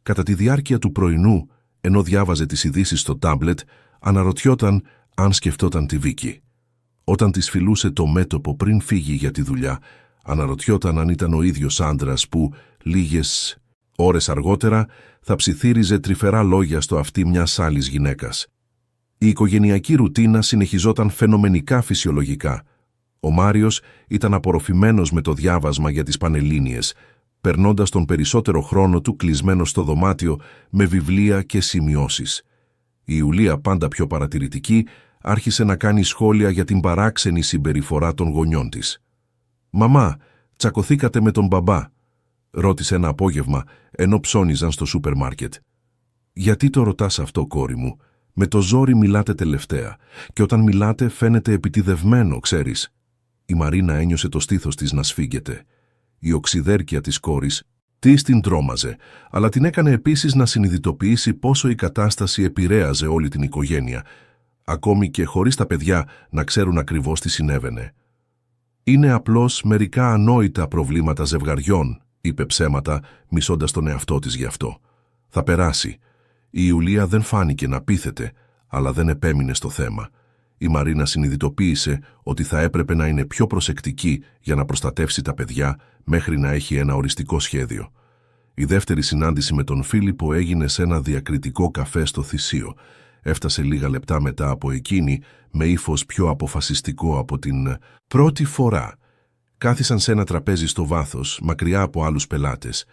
[SPEAKER 1] Κατά τη διάρκεια του πρωινού, ενώ διάβαζε τις ειδήσεις στο τάμπλετ, αναρωτιόταν αν σκεφτόταν τη Βίκη. Όταν της φιλούσε το μέτωπο πριν φύγει για τη δουλειά, αναρωτιόταν αν ήταν ο ίδιος άντρας που, λίγες ώρες αργότερα, θα ψιθύριζε τρυφερά λόγια στο αυτί μιας άλλης γυναίκας. Η οικογενειακή ρουτίνα συνεχιζόταν φαινομενικά φυσιολογικά. Ο Μάριος ήταν απορροφημένος με το διάβασμα για τις Πανελλήνιες, περνώντας τον περισσότερο χρόνο του κλεισμένο στο δωμάτιο με βιβλία και σημειώσεις. Η Ιουλία, πάντα πιο παρατηρητική, άρχισε να κάνει σχόλια για την παράξενη συμπεριφορά των γονιών της. «Μαμά, τσακωθήκατε με τον μπαμπά?» ρώτησε ένα απόγευμα, ενώ ψώνιζαν στο σούπερ μάρκετ. «Γιατί το ρωτάς αυτό, κόρη μου? Με το ζόρι μιλάτε τελευταία, και όταν μιλάτε φαίνεται επιτιδευμένο, ξέρεις». Η Μαρίνα ένιωσε το στήθος της να σφίγγεται. Η οξυδέρκεια της κόρης την τρόμαζε, αλλά την έκανε επίσης να συνειδητοποιήσει πόσο η κατάσταση επηρέαζε όλη την οικογένεια, ακόμη και χωρίς τα παιδιά να ξέρουν ακριβώς τι συνέβαινε. «Είναι απλώς μερικά ανόητα προβλήματα ζευγαριών», είπε ψέματα, μισώντας τον εαυτό της γι' αυτό. «Θα περάσει». Η Ιουλία δεν φάνηκε να πείθεται, αλλά δεν επέμεινε στο θέμα. Η Μαρίνα συνειδητοποίησε ότι θα έπρεπε να είναι πιο προσεκτική για να προστατεύσει τα παιδιά μέχρι να έχει ένα οριστικό σχέδιο. Η δεύτερη συνάντηση με τον Φίλιππο έγινε σε ένα διακριτικό καφέ στο Θησίο. Έφτασε λίγα λεπτά μετά από εκείνη, με ύφος πιο αποφασιστικό από την πρώτη φορά. Κάθισαν σε ένα τραπέζι στο βάθος, μακριά από άλλους πελάτες.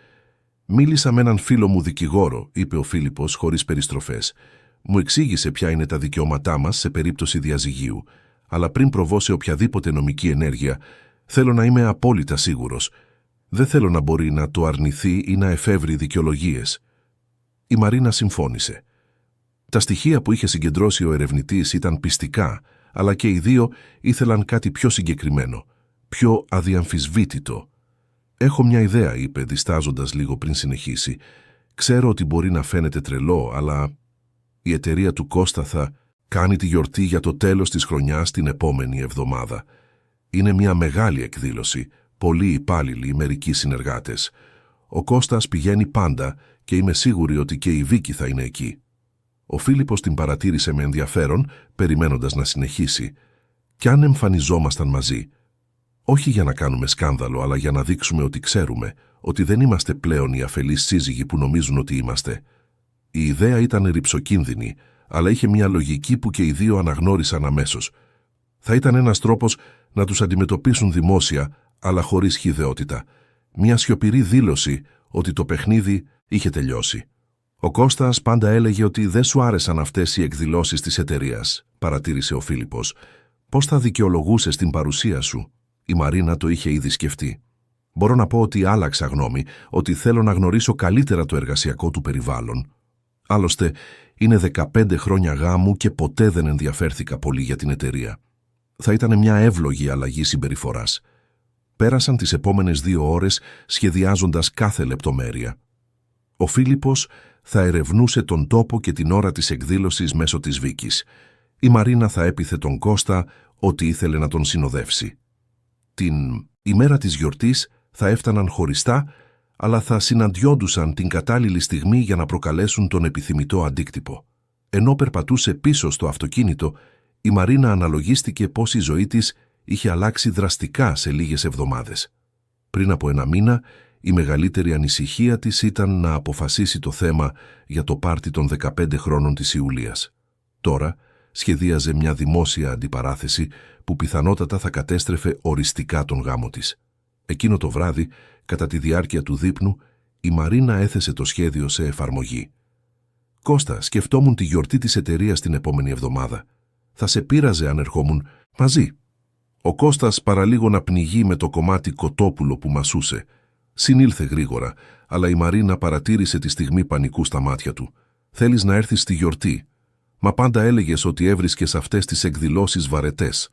[SPEAKER 1] «Μίλησα με έναν φίλο μου δικηγόρο», είπε ο Φίλιππος χωρίς περιστροφές. «Μου εξήγησε ποια είναι τα δικαιώματά μας σε περίπτωση διαζυγίου, αλλά πριν προβώ σε οποιαδήποτε νομική ενέργεια, θέλω να είμαι απόλυτα σίγουρος. Δεν θέλω να μπορεί να το αρνηθεί ή να εφεύρει δικαιολογίες». Η Μαρίνα συμφώνησε. Τα στοιχεία που είχε συγκεντρώσει ο ερευνητής ήταν πιστικά, αλλά και οι δύο ήθελαν κάτι πιο συγκεκριμένο, πιο αδιαμφισβήτητο. «Έχω μια ιδέα», είπε, διστάζοντας λίγο πριν συνεχίσει. «Ξέρω ότι μπορεί να φαίνεται τρελό, αλλά η εταιρεία του Κώστα θα κάνει τη γιορτή για το τέλος της χρονιάς την επόμενη εβδομάδα. Είναι μια μεγάλη εκδήλωση, πολλοί υπάλληλοι, μερικοί συνεργάτες. Ο Κώστας πηγαίνει πάντα και είμαι σίγουρη ότι και η Βίκη θα είναι εκεί». Ο Φίλιππος την παρατήρησε με ενδιαφέρον, περιμένοντας να συνεχίσει. «Κι αν εμφανιζόμασταν μαζί, όχι για να κάνουμε σκάνδαλο, αλλά για να δείξουμε ότι ξέρουμε, ότι δεν είμαστε πλέον οι αφελείς σύζυγοι που νομίζουν ότι είμαστε». Η ιδέα ήταν ρυψοκίνδυνη, αλλά είχε μια λογική που και οι δύο αναγνώρισαν αμέσως. Θα ήταν ένας τρόπος να τους αντιμετωπίσουν δημόσια, αλλά χωρίς χυδαιότητα. Μια σιωπηρή δήλωση ότι το παιχνίδι είχε τελειώσει. «Ο Κώστας πάντα έλεγε ότι δεν σου άρεσαν αυτές οι εκδηλώσεις της εταιρείας», παρατήρησε ο Φίλιππος. «Πώς θα δικαιολογούσες την παρουσία σου?» Η Μαρίνα το είχε ήδη σκεφτεί. «Μπορώ να πω ότι άλλαξα γνώμη, ότι θέλω να γνωρίσω καλύτερα το εργασιακό του περιβάλλον. Άλλωστε, είναι 15 χρόνια γάμου και ποτέ δεν ενδιαφέρθηκα πολύ για την εταιρεία. Θα ήταν μια εύλογη αλλαγή συμπεριφοράς». Πέρασαν τις επόμενες 2 ώρες σχεδιάζοντας κάθε λεπτομέρεια. Ο Φίλιππος θα ερευνούσε τον τόπο και την ώρα της εκδήλωσης μέσω της Βίκης. Η Μαρίνα θα έπιθε τον Κώστα ότι ήθελε να τον συνοδεύσει. Την ημέρα της γιορτής θα έφταναν χωριστά, αλλά θα συναντιόντουσαν την κατάλληλη στιγμή για να προκαλέσουν τον επιθυμητό αντίκτυπο. Ενώ περπατούσε πίσω στο αυτοκίνητο, η Μαρίνα αναλογίστηκε πως η ζωή της είχε αλλάξει δραστικά σε λίγες εβδομάδες. Πριν από 1 μήνα, η μεγαλύτερη ανησυχία της ήταν να αποφασίσει το θέμα για το πάρτι των 15 χρόνων της Ιουλίας. Τώρα σχεδίαζε μια δημόσια αντιπαράθεση που πιθανότατα θα κατέστρεφε οριστικά τον γάμο της. Εκείνο το βράδυ, κατά τη διάρκεια του δείπνου, η Μαρίνα έθεσε το σχέδιο σε εφαρμογή. «Κώστα, σκεφτόμουν τη γιορτή της εταιρείας την επόμενη εβδομάδα. Θα σε πείραζε αν ερχόμουν μαζί». Ο Κώστας παραλίγο να πνιγεί με το κομμάτι κοτόπουλο που μασούσε. Συνήλθε γρήγορα, αλλά η Μαρίνα παρατήρησε τη στιγμή πανικού στα μάτια του. «Θέλεις να έρθεις στη γιορτή? Μα πάντα έλεγες ότι έβρισκες αυτές τις εκδηλώσεις βαρετές».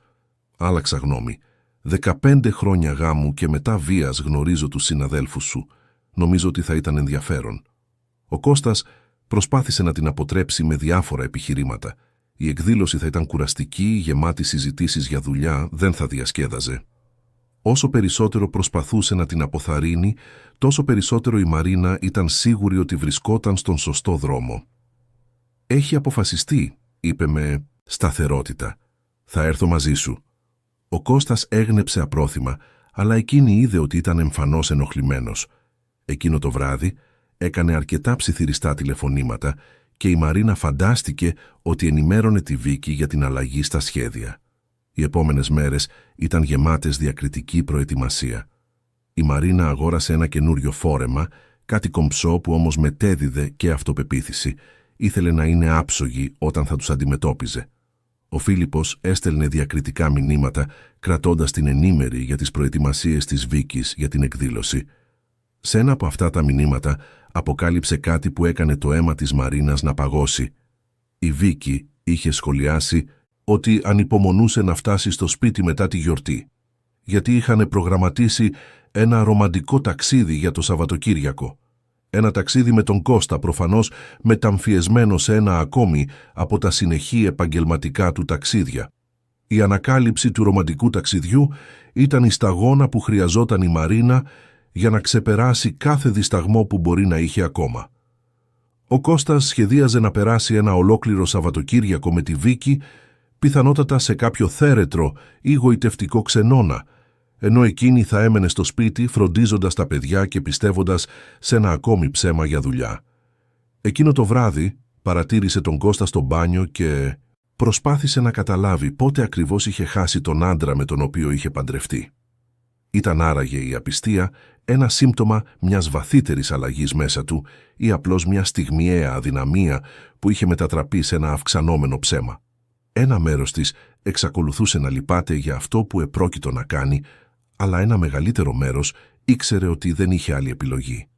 [SPEAKER 1] «Άλλαξα γνώμη. 15 χρόνια γάμου και μετά βίας γνωρίζω τους συναδέλφους σου. Νομίζω ότι θα ήταν ενδιαφέρον». Ο Κώστας προσπάθησε να την αποτρέψει με διάφορα επιχειρήματα. Η εκδήλωση θα ήταν κουραστική, γεμάτη συζητήσεις για δουλειά, δεν θα διασκέδαζε. Όσο περισσότερο προσπαθούσε να την αποθαρρύνει, τόσο περισσότερο η Μαρίνα ήταν σίγουρη ότι βρισκόταν στον σωστό δρόμο. «Έχει αποφασιστεί», είπε με σταθερότητα. «Θα έρθω μαζί σου». Ο Κώστας έγνεψε απρόθυμα, αλλά εκείνη είδε ότι ήταν εμφανώς ενοχλημένος. Εκείνο το βράδυ έκανε αρκετά ψιθυριστά τηλεφωνήματα και η Μαρίνα φαντάστηκε ότι ενημέρωνε τη Βίκη για την αλλαγή στα σχέδια. Οι επόμενες μέρες ήταν γεμάτες διακριτική προετοιμασία. Η Μαρίνα αγόρασε ένα καινούριο φόρεμα, κάτι κομψό που όμως μετέδιδε και αυτοπεποίθηση. Ήθελε να είναι άψογη όταν θα τους αντιμετώπιζε. Ο Φίλιππος έστελνε διακριτικά μηνύματα, κρατώντας την ενήμερη για τις προετοιμασίες της Βίκης για την εκδήλωση. Σε ένα από αυτά τα μηνύματα αποκάλυψε κάτι που έκανε το αίμα της Μαρίνας να παγώσει. Η Βίκη είχε σχολιάσει ότι ανυπομονούσε να φτάσει στο σπίτι μετά τη γιορτή, γιατί είχαν προγραμματίσει ένα ρομαντικό ταξίδι για το Σαββατοκύριακο. Ένα ταξίδι με τον Κώστα, προφανώς μεταμφιεσμένο σε ένα ακόμη από τα συνεχή επαγγελματικά του ταξίδια. Η ανακάλυψη του ρομαντικού ταξιδιού ήταν η σταγόνα που χρειαζόταν η Μαρίνα για να ξεπεράσει κάθε δισταγμό που μπορεί να είχε ακόμα. Ο Κώστας σχεδίαζε να περάσει ένα ολόκληρο Σαββατοκύριακο με τη Βίκη, πιθανότατα σε κάποιο θέρετρο ή γοητευτικό ξενώνα, ενώ εκείνη θα έμενε στο σπίτι φροντίζοντας τα παιδιά και πιστεύοντας σε ένα ακόμη ψέμα για δουλειά. Εκείνο το βράδυ παρατήρησε τον Κώστα στο μπάνιο και προσπάθησε να καταλάβει πότε ακριβώς είχε χάσει τον άντρα με τον οποίο είχε παντρευτεί. Ήταν άραγε η απιστία ένα σύμπτωμα μιας βαθύτερης αλλαγής μέσα του ή απλώς μια στιγμιαία αδυναμία που είχε μετατραπεί σε ένα αυξανόμενο ψέμα. Ένα μέρος της εξακολουθούσε να λυπάται για αυτό που επρόκειτο να κάνει, αλλά ένα μεγαλύτερο μέρος ήξερε ότι δεν είχε άλλη επιλογή.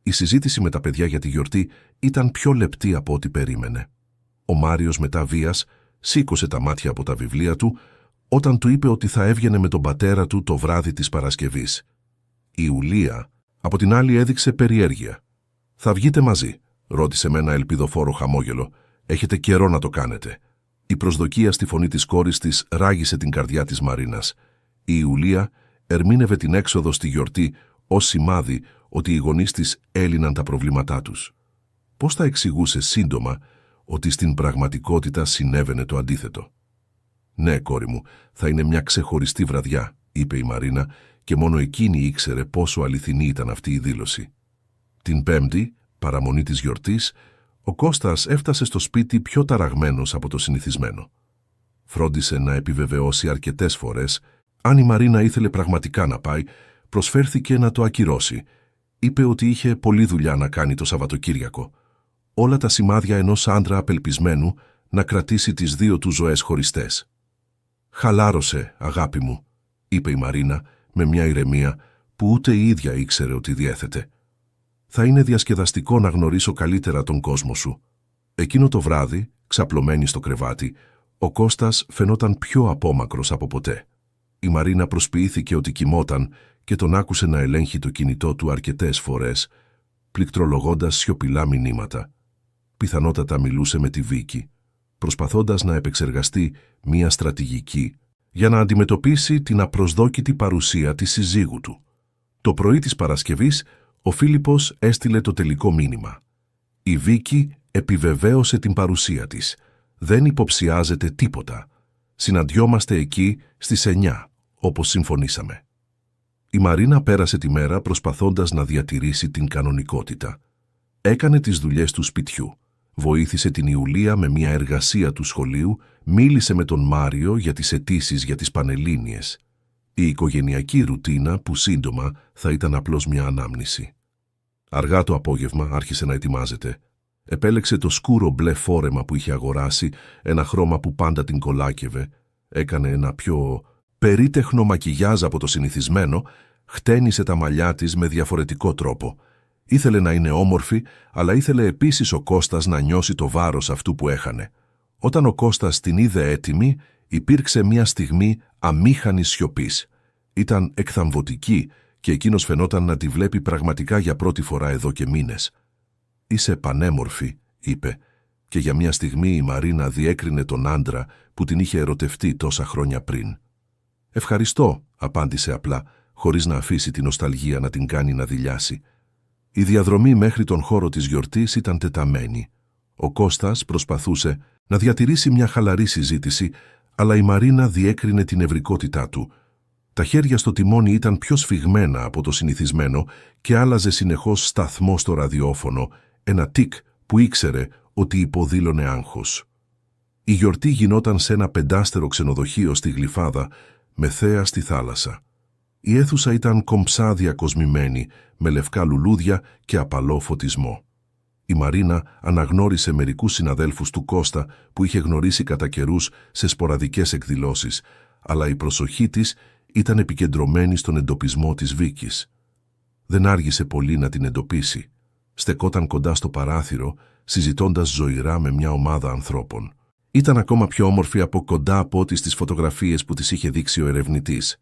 [SPEAKER 1] Η συζήτηση με τα παιδιά για τη γιορτή ήταν πιο λεπτή από ό,τι περίμενε. Ο Μάριος μετά βίας σήκωσε τα μάτια από τα βιβλία του όταν του είπε ότι θα έβγαινε με τον πατέρα του το βράδυ της Παρασκευής. Η Ιουλία, από την άλλη, έδειξε περιέργεια. «Θα βγείτε μαζί?» ρώτησε με ένα ελπιδοφόρο χαμόγελο. «Έχετε καιρό να το κάνετε». Η προσδοκία στη φωνή της κόρης της ράγισε την καρδιά της Μαρίνας. Η Ιουλία ερμήνευε την έξοδο στη γιορτή ως σημάδι ότι οι γονείς της έλυναν τα προβλήματά τους. Πώς θα εξηγούσε σύντομα ότι στην πραγματικότητα συνέβαινε το αντίθετο? «Ναι, κόρη μου, θα είναι μια ξεχωριστή βραδιά», είπε η Μαρίνα, και μόνο εκείνη ήξερε πόσο αληθινή ήταν αυτή η δήλωση. Την Πέμπτη, παραμονή της γιορτής, ο Κώστας έφτασε στο σπίτι πιο ταραγμένος από το συνηθισμένο. Φρόντισε να επιβεβαιώσει αρκετές φορές. Αν η Μαρίνα ήθελε πραγματικά να πάει, προσφέρθηκε να το ακυρώσει. Είπε ότι είχε πολλή δουλειά να κάνει το Σαββατοκύριακο. Όλα τα σημάδια ενός άντρα απελπισμένου να κρατήσει τις δύο του ζωές χωριστές. «Χαλάρωσε, αγάπη μου», είπε η Μαρίνα με μια ηρεμία που ούτε η ίδια ήξερε ότι διέθετε. «Θα είναι διασκεδαστικό να γνωρίσω καλύτερα τον κόσμο σου». Εκείνο το βράδυ, ξαπλωμένη στο κρεβάτι, ο Κώστας φαινόταν πιο απόμακρος από ποτέ. Η Μαρίνα προσποιήθηκε ότι κοιμόταν και τον άκουσε να ελέγχει το κινητό του αρκετές φορές, πληκτρολογώντας σιωπηλά μηνύματα. Πιθανότατα μιλούσε με τη Βίκη, προσπαθώντας να επεξεργαστεί μία στρατηγική για να αντιμετωπίσει την απροσδόκητη παρουσία της συζύγου του. Το πρωί της Παρασκευής, ο Φίλιππος έστειλε το τελικό μήνυμα. Η Βίκη επιβεβαίωσε την παρουσία της. Δεν υποψιάζεται τίποτα. Συναντιόμαστε εκεί στις 9, όπως συμφωνήσαμε. Η Μαρίνα πέρασε τη μέρα προσπαθώντας να διατηρήσει την κανονικότητα. Έκανε τις δουλειές του σπιτιού. Βοήθησε την Ιουλία με μια εργασία του σχολείου, μίλησε με τον Μάριο για τις αιτήσεις για τις Πανελλήνιες. Η οικογενειακή ρουτίνα που σύντομα θα ήταν απλώς μια ανάμνηση. Αργά το απόγευμα άρχισε να ετοιμάζεται. Επέλεξε το σκούρο μπλε φόρεμα που είχε αγοράσει, ένα χρώμα που πάντα την κολάκευε. Έκανε ένα πιο περίτεχνο μακιγιάζ από το συνηθισμένο, χτένισε τα μαλλιά της με διαφορετικό τρόπο. Ήθελε να είναι όμορφη, αλλά ήθελε επίσης ο Κώστας να νιώσει το βάρος αυτού που έχανε. Όταν ο Κώστας την είδε έτοιμη, υπήρξε μια στιγμή αμήχανης σιωπής. Ήταν εκθαμβωτική και εκείνος φαινόταν να τη βλέπει πραγματικά για πρώτη φορά εδώ και μήνες. «Είσαι πανέμορφη», είπε, και για μια στιγμή η Μαρίνα διέκρινε τον άντρα που την είχε ερωτευτεί τόσα χρόνια πριν. «Ευχαριστώ», απάντησε απλά, χωρίς να αφήσει την νοσταλγία να την κάνει να δειλιάσει. Η διαδρομή μέχρι τον χώρο της γιορτής ήταν τεταμένη. Ο Κώστας προσπαθούσε να διατηρήσει μια χαλαρή συζήτηση, αλλά η Μαρίνα διέκρινε την ευρικότητά του. Τα χέρια στο τιμόνι ήταν πιο σφιγμένα από το συνηθισμένο και άλλαζε συνεχώς σταθμό στο ραδιόφωνο, ένα τικ που ήξερε ότι υποδήλωνε άγχος. Η γιορτή γινόταν σε ένα πεντάστερο ξενοδοχείο στη Γλυφάδα, με θέα στη θάλασσα. Η αίθουσα ήταν κομψά διακοσμημένη, με λευκά λουλούδια και απαλό φωτισμό. Η Μαρίνα αναγνώρισε μερικούς συναδέλφους του Κώστα που είχε γνωρίσει κατά καιρούς σε σποραδικές εκδηλώσεις, αλλά η προσοχή της ήταν επικεντρωμένη στον εντοπισμό της Βίκης. Δεν άργησε πολύ να την εντοπίσει. Στεκόταν κοντά στο παράθυρο, συζητώντας ζωηρά με μια ομάδα ανθρώπων. Ήταν ακόμα πιο όμορφη από κοντά από ό,τι στις φωτογραφίες που της είχε δείξει ο ερευνητής.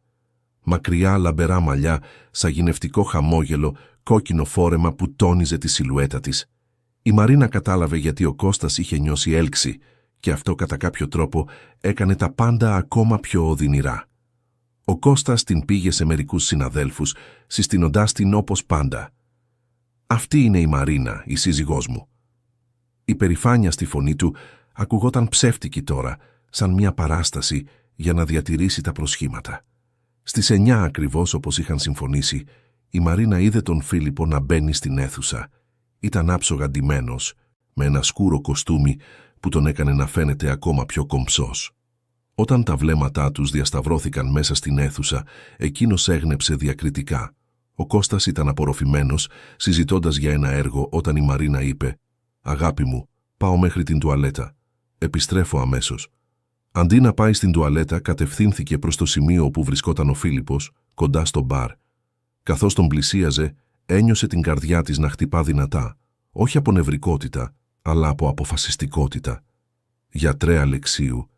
[SPEAKER 1] Μακριά λαμπερά μαλλιά, σαγηνευτικό χαμόγελο, κόκκινο φόρεμα που τόνιζε τη σιλουέτα της. Η Μαρίνα κατάλαβε γιατί ο Κώστας είχε νιώσει έλξη και αυτό κατά κάποιο τρόπο έκανε τα πάντα ακόμα πιο οδυνηρά. Ο Κώστας την πήγε σε μερικούς συναδέλφους, συστηνοντάς την όπως πάντα. «Αυτή είναι η Μαρίνα, η σύζυγός μου». Η περηφάνεια στη φωνή του ακουγόταν ψεύτικη τώρα, σαν μια παράσταση για να διατηρήσει τα προσχήματα. Στις 9 ακριβώς, όπως είχαν συμφωνήσει, η Μαρίνα είδε τον Φίλιππο να μπαίνει στην αίθουσα. Ήταν άψογα ντυμένος, με ένα σκούρο κοστούμι που τον έκανε να φαίνεται ακόμα πιο κομψός. Όταν τα βλέμματά τους διασταυρώθηκαν μέσα στην αίθουσα, εκείνος έγνεψε διακριτικά. Ο Κώστας ήταν απορροφημένος, συζητώντας για ένα έργο, όταν η Μαρίνα είπε «Αγάπη μου, πάω μέχρι την τουαλέτα. Επιστρέφω αμέσως». Αντί να πάει στην τουαλέτα, κατευθύνθηκε προς το σημείο όπου βρισκόταν ο Φίλιππος, κοντά στο μπαρ. Καθώς τον πλησίαζε, ένιωσε την καρδιά της να χτυπά δυνατά, όχι από νευρικότητα, αλλά από αποφασιστικότητα. «Γιατρέ Αλεξίου,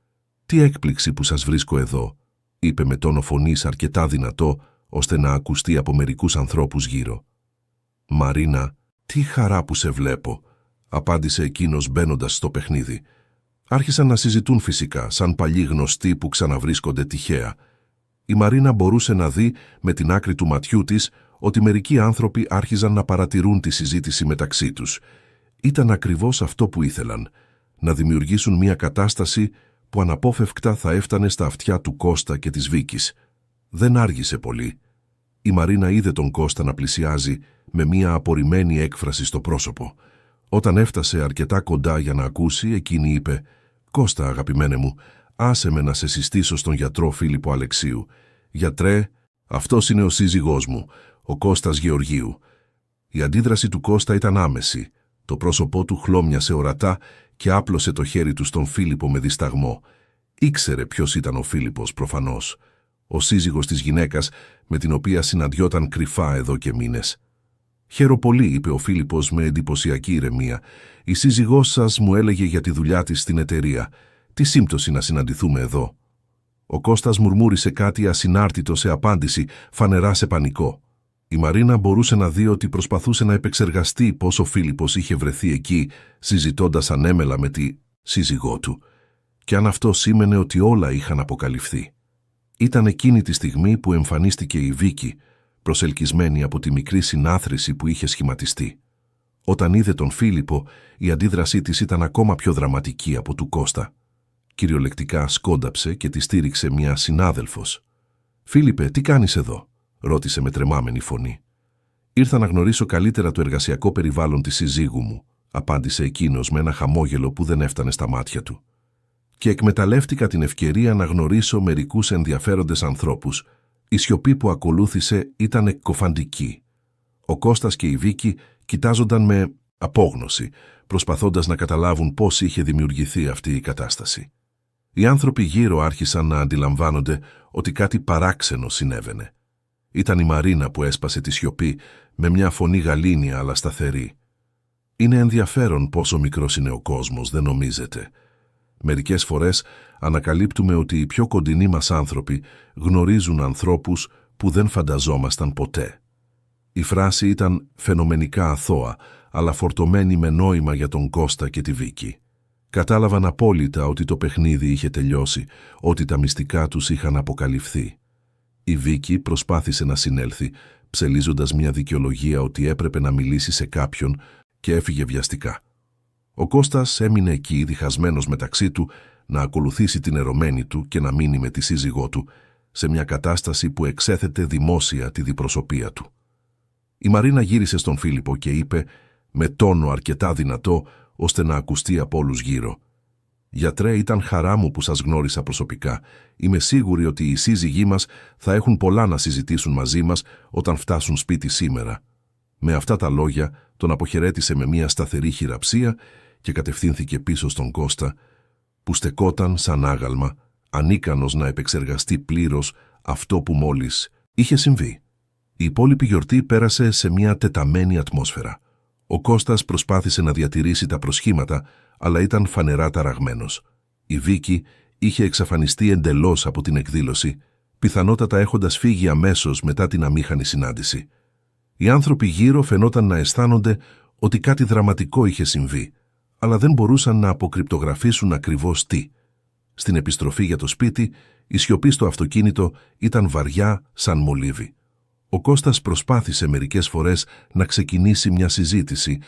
[SPEAKER 1] τι έκπληξη που σας βρίσκω εδώ», είπε με τόνο φωνής αρκετά δυνατό, ώστε να ακουστεί από μερικούς ανθρώπους γύρω. «Μαρίνα, τι χαρά που σε βλέπω», απάντησε εκείνος μπαίνοντας στο παιχνίδι. Άρχισαν να συζητούν φυσικά, σαν παλιοί γνωστοί που ξαναβρίσκονται τυχαία. Η Μαρίνα μπορούσε να δει με την άκρη του ματιού της ότι μερικοί άνθρωποι άρχιζαν να παρατηρούν τη συζήτηση μεταξύ τους. Ήταν ακριβώς αυτό που ήθελαν, να δημιουργήσουν μια κατάσταση που αναπόφευκτα θα έφτανε στα αυτιά του Κώστα και της Βίκης. Δεν άργησε πολύ. Η Μαρίνα είδε τον Κώστα να πλησιάζει με μια απορριμμένη έκφραση στο πρόσωπο. Όταν έφτασε αρκετά κοντά για να ακούσει, εκείνη είπε «Κώστα, αγαπημένε μου, άσε με να σε συστήσω στον γιατρό Φίλιππο Αλεξίου. Γιατρέ, αυτός είναι ο σύζυγός μου, ο Κώστας Γεωργίου». Η αντίδραση του Κώστα ήταν άμεση. Το πρόσωπό του χλώμιασε ορατά και άπλωσε το χέρι του στον Φίλιππο με δισταγμό. Ήξερε ποιος ήταν ο Φίλιππος, προφανώς. Ο σύζυγος της γυναίκας με την οποία συναντιόταν κρυφά εδώ και μήνες. «Χαίρο πολύ», είπε ο Φίλιππος με εντυπωσιακή ηρεμία. «Η σύζυγός σας μου έλεγε για τη δουλειά της στην εταιρεία. Τι σύμπτωση να συναντηθούμε εδώ». Ο Κώστας μουρμούρισε κάτι ασυνάρτητο σε απάντηση, φανερά σε πανικό. Η Μαρίνα μπορούσε να δει ότι προσπαθούσε να επεξεργαστεί πώς ο Φίλιππος είχε βρεθεί εκεί, συζητώντας ανέμελα με τη σύζυγό του. Και αν αυτό σήμαινε ότι όλα είχαν αποκαλυφθεί. Ήταν εκείνη τη στιγμή που εμφανίστηκε η Βίκη, προσελκυσμένη από τη μικρή συνάθρηση που είχε σχηματιστεί. Όταν είδε τον Φίλιππο, η αντίδρασή της ήταν ακόμα πιο δραματική από του Κώστα. Κυριολεκτικά σκόνταψε και τη στήριξε μια συνάδελφος. «Φίλιππε, τι κάνεις εδώ?» ρώτησε με τρεμάμενη φωνή. «Ήρθα να γνωρίσω καλύτερα το εργασιακό περιβάλλον της συζύγου μου», απάντησε εκείνος με ένα χαμόγελο που δεν έφτανε στα μάτια του. «Και εκμεταλλεύτηκα την ευκαιρία να γνωρίσω μερικούς ενδιαφέροντες ανθρώπους». Η σιωπή που ακολούθησε ήταν εκκοφαντική. Ο Κώστας και η Βίκη κοιτάζονταν με απόγνωση, προσπαθώντας να καταλάβουν πώς είχε δημιουργηθεί αυτή η κατάσταση. Οι άνθρωποι γύρω άρχισαν να αντιλαμβάνονται ότι κάτι παράξενο συνέβαινε. Ήταν η Μαρίνα που έσπασε τη σιωπή με μια φωνή γαλήνια αλλά σταθερή. «Είναι ενδιαφέρον πόσο μικρός είναι ο κόσμος, δεν νομίζετε? Μερικές φορές ανακαλύπτουμε ότι οι πιο κοντινοί μας άνθρωποι γνωρίζουν ανθρώπους που δεν φανταζόμασταν ποτέ». Η φράση ήταν φαινομενικά αθώα, αλλά φορτωμένη με νόημα για τον Κώστα και τη Βίκη. Κατάλαβαν απόλυτα ότι το παιχνίδι είχε τελειώσει, ότι τα μυστικά τους είχαν αποκαλυφθεί. Η Βίκη προσπάθησε να συνέλθει, ψελίζοντας μια δικαιολογία ότι έπρεπε να μιλήσει σε κάποιον και έφυγε βιαστικά. Ο Κώστας έμεινε εκεί διχασμένος μεταξύ του να ακολουθήσει την ερωμένη του και να μείνει με τη σύζυγό του, σε μια κατάσταση που εξέθετε δημόσια τη διπροσωπεία του. Η Μαρίνα γύρισε στον Φίλιππο και είπε με τόνο αρκετά δυνατό ώστε να ακουστεί από όλους γύρω: «Γιατρέ, ήταν χαρά μου που σας γνώρισα προσωπικά. Είμαι σίγουρη ότι οι σύζυγοί μας θα έχουν πολλά να συζητήσουν μαζί μας όταν φτάσουν σπίτι σήμερα». Με αυτά τα λόγια τον αποχαιρέτησε με μια σταθερή χειραψία και κατευθύνθηκε πίσω στον Κώστα, που στεκόταν σαν άγαλμα, ανίκανος να επεξεργαστεί πλήρως αυτό που μόλις είχε συμβεί. Η υπόλοιπη γιορτή πέρασε σε μια τεταμένη ατμόσφαιρα. Ο Κώστας προσπάθησε να διατηρήσει τα προσχήματα, αλλά ήταν φανερά ταραγμένος. Η Βίκη είχε εξαφανιστεί εντελώς από την εκδήλωση, πιθανότατα έχοντας φύγει αμέσως μετά την αμήχανη συνάντηση. Οι άνθρωποι γύρω φαινόταν να αισθάνονται ότι κάτι δραματικό είχε συμβεί, αλλά δεν μπορούσαν να αποκρυπτογραφήσουν ακριβώς τι. Στην επιστροφή για το σπίτι, η σιωπή στο αυτοκίνητο ήταν βαριά σαν μολύβι. Ο Κώστας προσπάθησε μερικές φορές να ξεκινήσει μια συζήτηση,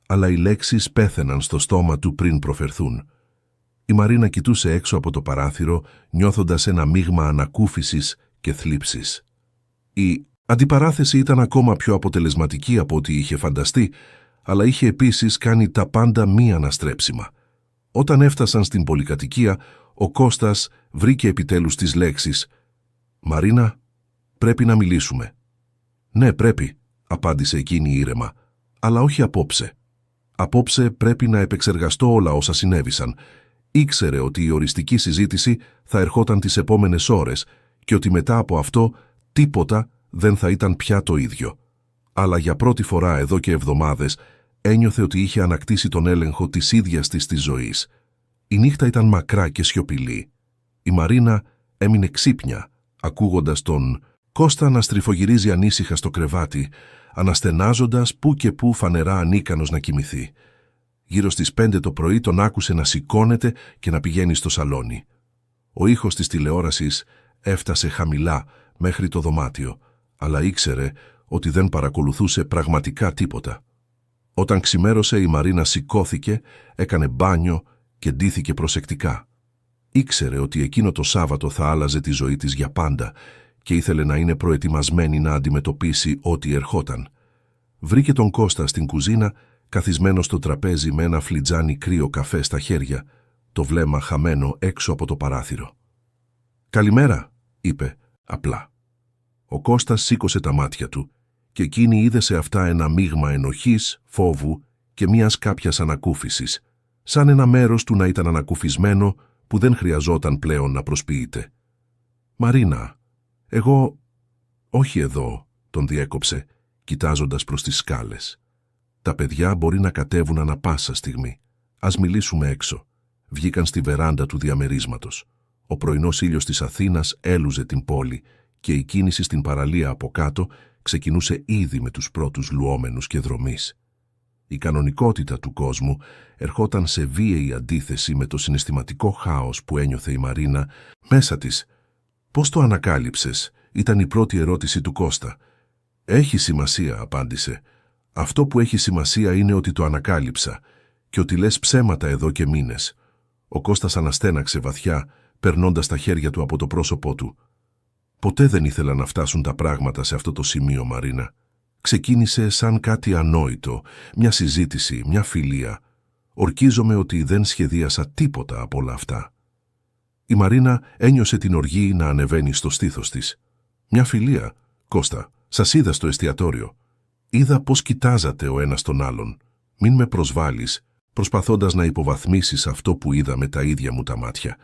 [SPEAKER 1] αλλά οι λέξεις πέθαιναν στο στόμα του πριν προφερθούν. Η Μαρίνα κοιτούσε έξω από το παράθυρο, νιώθοντας ένα μείγμα ανακούφισης και θλίψης. Η αντιπαράθεση ήταν ακόμα πιο αποτελεσματική από ό,τι είχε φανταστεί, αλλά είχε επίσης κάνει τα πάντα μη αναστρέψιμα. Όταν έφτασαν στην πολυκατοικία, ο Κώστας βρήκε επιτέλους τις λέξεις «Μαρίνα, πρέπει να μιλήσουμε». «Ναι, πρέπει», απάντησε εκείνη ήρεμα, «αλλά όχι απόψε. Απόψε πρέπει να επεξεργαστώ όλα όσα συνέβησαν». Ήξερε ότι η οριστική συζήτηση θα ερχόταν τις επόμενες ώρες και ότι μετά από αυτό τίποτα δεν θα ήταν πια το ίδιο. Αλλά για πρώτη φορά εδώ και εβδομάδες ένιωθε ότι είχε ανακτήσει τον έλεγχο της ίδιας της ζωής. Η νύχτα ήταν μακρά και σιωπηλή. Η Μαρίνα έμεινε ξύπνια, ακούγοντας τον Κώστα να στριφογυρίζει ανήσυχα στο κρεβάτι, αναστενάζοντας που και που φανερά ανίκανος να κοιμηθεί. Γύρω στις 5 το πρωί τον άκουσε να σηκώνεται και να πηγαίνει στο σαλόνι. Ο ήχος της τηλεόρασης έφτασε χαμηλά μέχρι το δωμάτιο, αλλά ήξερε ότι δεν παρακολουθούσε πραγματικά τίποτα. Όταν ξημέρωσε, η Μαρίνα σηκώθηκε, έκανε μπάνιο και ντύθηκε προσεκτικά. Ήξερε ότι εκείνο το Σάββατο θα άλλαζε τη ζωή της για πάντα και ήθελε να είναι προετοιμασμένη να αντιμετωπίσει ό,τι ερχόταν. Βρήκε τον Κώστα στην κουζίνα, καθισμένο στο τραπέζι με ένα φλιτζάνι κρύο καφέ στα χέρια, το βλέμμα χαμένο έξω από το παράθυρο. «Καλημέρα», είπε απλά. Ο Κώστας σήκωσε τα μάτια του και εκείνη είδε σε αυτά ένα μείγμα ενοχής, φόβου και μιας κάποιας ανακούφισης, σαν ένα μέρος του να ήταν ανακουφισμένο που δεν χρειαζόταν πλέον να προσποιείται. «Μαρίνα, εγώ...» «Όχι εδώ», τον διέκοψε, κοιτάζοντας προς τις σκάλες. «Τα παιδιά μπορεί να κατέβουν ανα πάσα στιγμή. Ας μιλήσουμε έξω». Βγήκαν στη βεράντα του διαμερίσματος. Ο πρωινός ήλιος της Αθήνας έλουζε την πόλη και η κίνηση στην παραλία από κάτω ξεκινούσε ήδη με τους πρώτους λουόμενους και δρομείς. Η κανονικότητα του κόσμου ερχόταν σε βίαιη αντίθεση με το συναισθηματικό χάος που ένιωθε η Μαρίνα μέσα της. «Πώς το ανακάλυψες?» ήταν η πρώτη ερώτηση του Κώστα. «Έχει σημασία», απάντησε. «Αυτό που έχει σημασία είναι ότι το ανακάλυψα και ότι λες ψέματα εδώ και μήνες». Ο Κώστας αναστέναξε βαθιά, περνώντας τα χέρια του από το πρόσωπό του. «Ποτέ δεν ήθελα να φτάσουν τα πράγματα σε αυτό το σημείο, Μαρίνα. Ξεκίνησε σαν κάτι ανόητο, μια συζήτηση, μια φιλία. Ορκίζομαι ότι δεν σχεδίασα τίποτα από όλα αυτά». Η Μαρίνα ένιωσε την οργή να ανεβαίνει στο στήθος της. «Μια φιλία, Κώστα, σας είδα στο εστιατόριο. Είδα πώς κοιτάζατε ο ένας τον άλλον. Μην με προσβάλλεις», προσπαθώντας να υποβαθμίσεις αυτό που είδα με τα ίδια μου τα μάτια.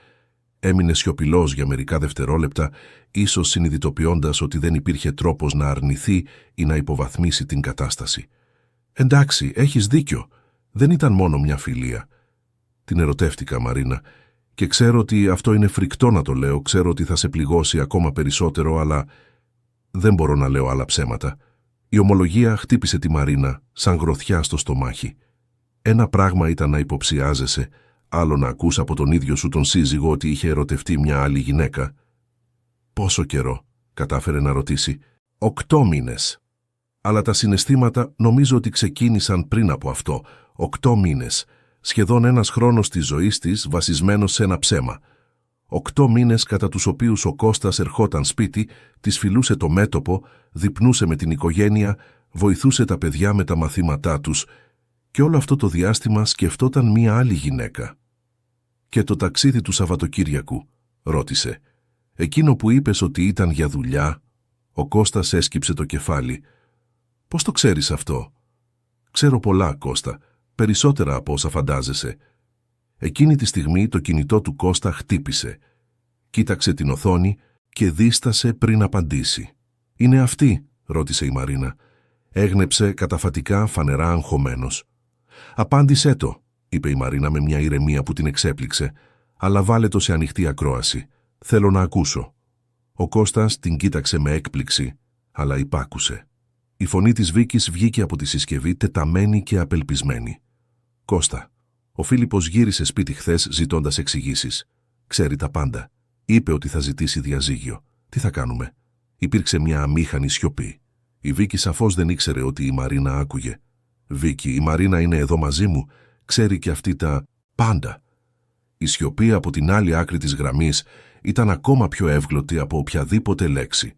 [SPEAKER 1] Έμεινε σιωπηλός για μερικά δευτερόλεπτα, ίσως συνειδητοποιώντας ότι δεν υπήρχε τρόπος να αρνηθεί ή να υποβαθμίσει την κατάσταση. «Εντάξει, έχεις δίκιο. Δεν ήταν μόνο μια φιλία». Την ερωτεύτηκα, Μαρίνα, και ξέρω ότι αυτό είναι φρικτό να το λέω, ξέρω ότι θα σε πληγώσει ακόμα περισσότερο, αλλά δεν μπορώ να λέω άλλα ψέματα. Η ομολογία χτύπησε τη Μαρίνα σαν γροθιά στο στομάχι. Ένα πράγμα ήταν να υποψιάζεσαι, άλλο να ακούς από τον ίδιο σου τον σύζυγο ότι είχε ερωτευτεί μια άλλη γυναίκα. «Πόσο καιρό?» κατάφερε να ρωτήσει. «8 μήνες. Αλλά τα συναισθήματα νομίζω ότι ξεκίνησαν πριν από αυτό. 8 μήνες. Σχεδόν ένας χρόνος της ζωής της βασισμένος σε ένα ψέμα. 8 μήνες κατά τους οποίους ο Κώστας ερχόταν σπίτι, της φιλούσε το μέτωπο, διπνούσε με την οικογένεια, βοηθούσε τα παιδιά με τα μαθήματά τους και όλο αυτό το διάστημα σκεφτόταν μία άλλη γυναίκα». «Και το ταξίδι του Σαββατοκύριακου?» ρώτησε. «Εκείνο που είπες ότι ήταν για δουλειά?» Ο Κώστας έσκυψε το κεφάλι. «Πώς το ξέρεις αυτό?» «Ξέρω πολλά, Κώστα, περισσότερα από όσα φαντάζεσαι». Εκείνη τη στιγμή το κινητό του Κώστα χτύπησε. Κοίταξε την οθόνη και δίστασε πριν απαντήσει. «Είναι αυτή?» ρώτησε η Μαρίνα. Έγνεψε καταφατικά, φανερά αγχωμένος. «Απάντησέ το», είπε η Μαρίνα με μια ηρεμία που την εξέπληξε, «αλλά βάλε το σε ανοιχτή ακρόαση. Θέλω να ακούσω». Ο Κώστας την κοίταξε με έκπληξη, αλλά υπάκουσε. Η φωνή της Βίκης βγήκε από τη συσκευή τεταμένη και απελπισμένη. «Κώστα, ο Φίλιππος γύρισε σπίτι χθες ζητώντας εξηγήσεις. Ξέρει τα πάντα. Είπε ότι θα ζητήσει διαζύγιο. Τι θα κάνουμε?» Υπήρξε μια αμήχανη σιωπή. Η Βίκη σαφώς δεν ήξερε ότι η Μαρίνα άκουγε. «Βίκη, η Μαρίνα είναι εδώ μαζί μου. Ξέρει και αυτή τα πάντα». Η σιωπή από την άλλη άκρη της γραμμής ήταν ακόμα πιο εύγλωτη από οποιαδήποτε λέξη.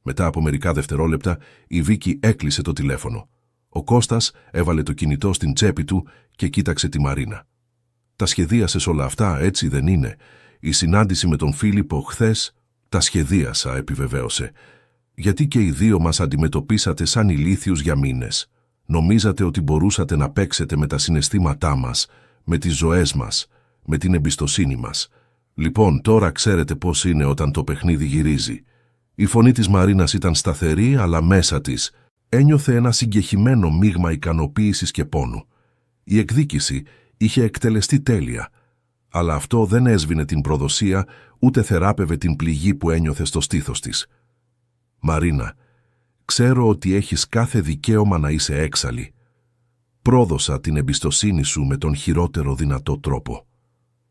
[SPEAKER 1] Μετά από μερικά δευτερόλεπτα, η Βίκη έκλεισε το τηλέφωνο. Ο Κώστας έβαλε το κινητό στην τσέπη του και κοίταξε τη Μαρίνα. «Τα σχεδίασες όλα αυτά, έτσι δεν είναι? Η συνάντηση με τον Φίλιππο χθες?» «Τα σχεδίασα», επιβεβαίωσε. «Γιατί και οι δύο μας αντιμετωπίσατε σαν ηλίθιους για μήνες. Νομίζατε ότι μπορούσατε να παίξετε με τα συναισθήματά μας, με τις ζωές μας, με την εμπιστοσύνη μας. Λοιπόν, τώρα ξέρετε πώς είναι όταν το παιχνίδι γυρίζει». Η φωνή της Μαρίνας ήταν σταθερή, αλλά μέσα της ένιωθε ένα συγκεχημένο μείγμα ικανοποίησης και πόνου. Η εκδίκηση είχε εκτελεστεί τέλεια, αλλά αυτό δεν έσβηνε την προδοσία, ούτε θεράπευε την πληγή που ένιωθε στο στήθος της. «Μαρίνα, ξέρω ότι έχεις κάθε δικαίωμα να είσαι έξαλλη. Πρόδωσα την εμπιστοσύνη σου με τον χειρότερο δυνατό τρόπο.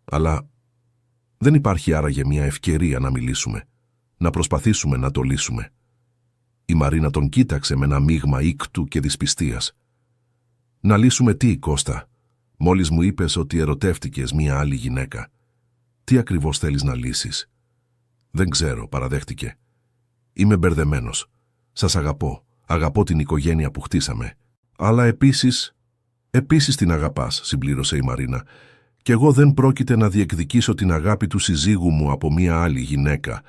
[SPEAKER 1] Αλλά δεν υπάρχει άραγε μια ευκαιρία να μιλήσουμε, να προσπαθήσουμε να το λύσουμε?» Η Μαρίνα τον κοίταξε με ένα μείγμα ήκτου και δυσπιστίας. «Να λύσουμε τι, Κώστα? Μόλις μου είπες ότι ερωτεύτηκες μια άλλη γυναίκα. Τι ακριβώς θέλεις να λύσεις?» «Δεν ξέρω», παραδέχτηκε. «Είμαι μπερδεμένος. Σας αγαπώ. Αγαπώ την οικογένεια που χτίσαμε. Αλλά επίσης την αγαπάς», συμπλήρωσε η Μαρίνα. «Κι εγώ δεν πρόκειται να διεκδικήσω την αγάπη του συζύγου μου από μια άλλη γυναίκα.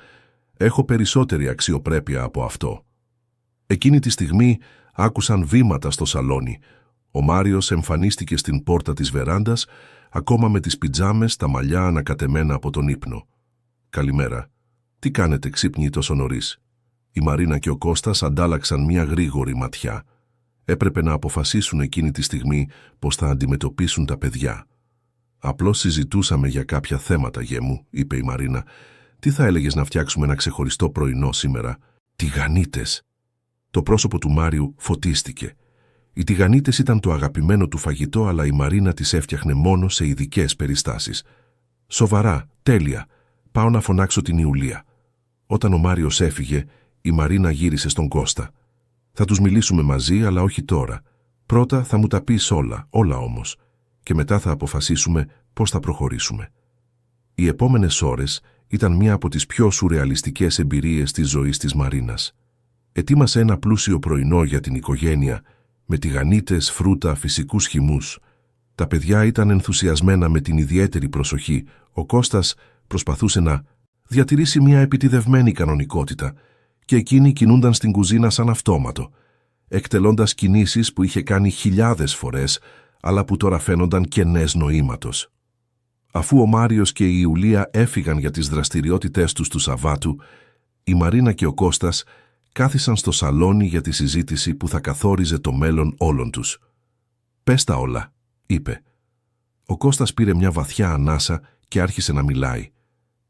[SPEAKER 1] Έχω περισσότερη αξιοπρέπεια από αυτό». Εκείνη τη στιγμή άκουσαν βήματα στο σαλόνι. Ο Μάριος εμφανίστηκε στην πόρτα της βεράντας, ακόμα με τις πιτζάμες, τα μαλλιά ανακατεμένα από τον ύπνο. «Καλημέρα. Τι κάνετε ξύπνοι τόσο νωρίς?» Η Μαρίνα και ο Κώστας αντάλλαξαν μια γρήγορη ματιά. Έπρεπε να αποφασίσουν εκείνη τη στιγμή πώς θα αντιμετωπίσουν τα παιδιά. «Απλώς συζητούσαμε για κάποια θέματα, γέ μου», είπε η Μαρίνα. «Τι θα έλεγες να φτιάξουμε ένα ξεχωριστό πρωινό σήμερα?» «Τηγανίτες». Το πρόσωπο του Μάριου φωτίστηκε. Οι τηγανίτες ήταν το αγαπημένο του φαγητό, αλλά η Μαρίνα τις έφτιαχνε μόνο σε ειδικές περιστάσεις. «Σοβαρά, τέλεια. Πάω να φωνάξω την Ιουλία». Όταν ο Μάριος έφυγε, η Μαρίνα γύρισε στον Κώστα. «Θα τους μιλήσουμε μαζί, αλλά όχι τώρα. Πρώτα θα μου τα πεις όλα όμως, και μετά θα αποφασίσουμε πώς θα προχωρήσουμε». Οι επόμενες ώρες ήταν μία από τις πιο σουρεαλιστικές εμπειρίες της ζωής της Μαρίνας. Ετοίμασε ένα πλούσιο πρωινό για την οικογένεια, με τηγανίτες, φρούτα, φυσικούς χυμούς. Τα παιδιά ήταν ενθουσιασμένα με την ιδιαίτερη προσοχή. Ο Κώστας προσπαθούσε να διατηρήσει μια επιτηδευμένη κανονικότητα και εκείνοι κινούνταν στην κουζίνα σαν αυτόματο, εκτελώντας κινήσεις που είχε κάνει χιλιάδες φορές, αλλά που τώρα φαίνονταν κενές νοήματος. Αφού ο Μάριος και η Ιουλία έφυγαν για τις δραστηριότητές τους του Σαββάτου, η Μαρίνα και ο Κώστας κάθισαν στο σαλόνι για τη συζήτηση που θα καθόριζε το μέλλον όλων τους. «Πες τα όλα», είπε. Ο Κώστας πήρε μια βαθιά ανάσα και άρχισε να μιλάει.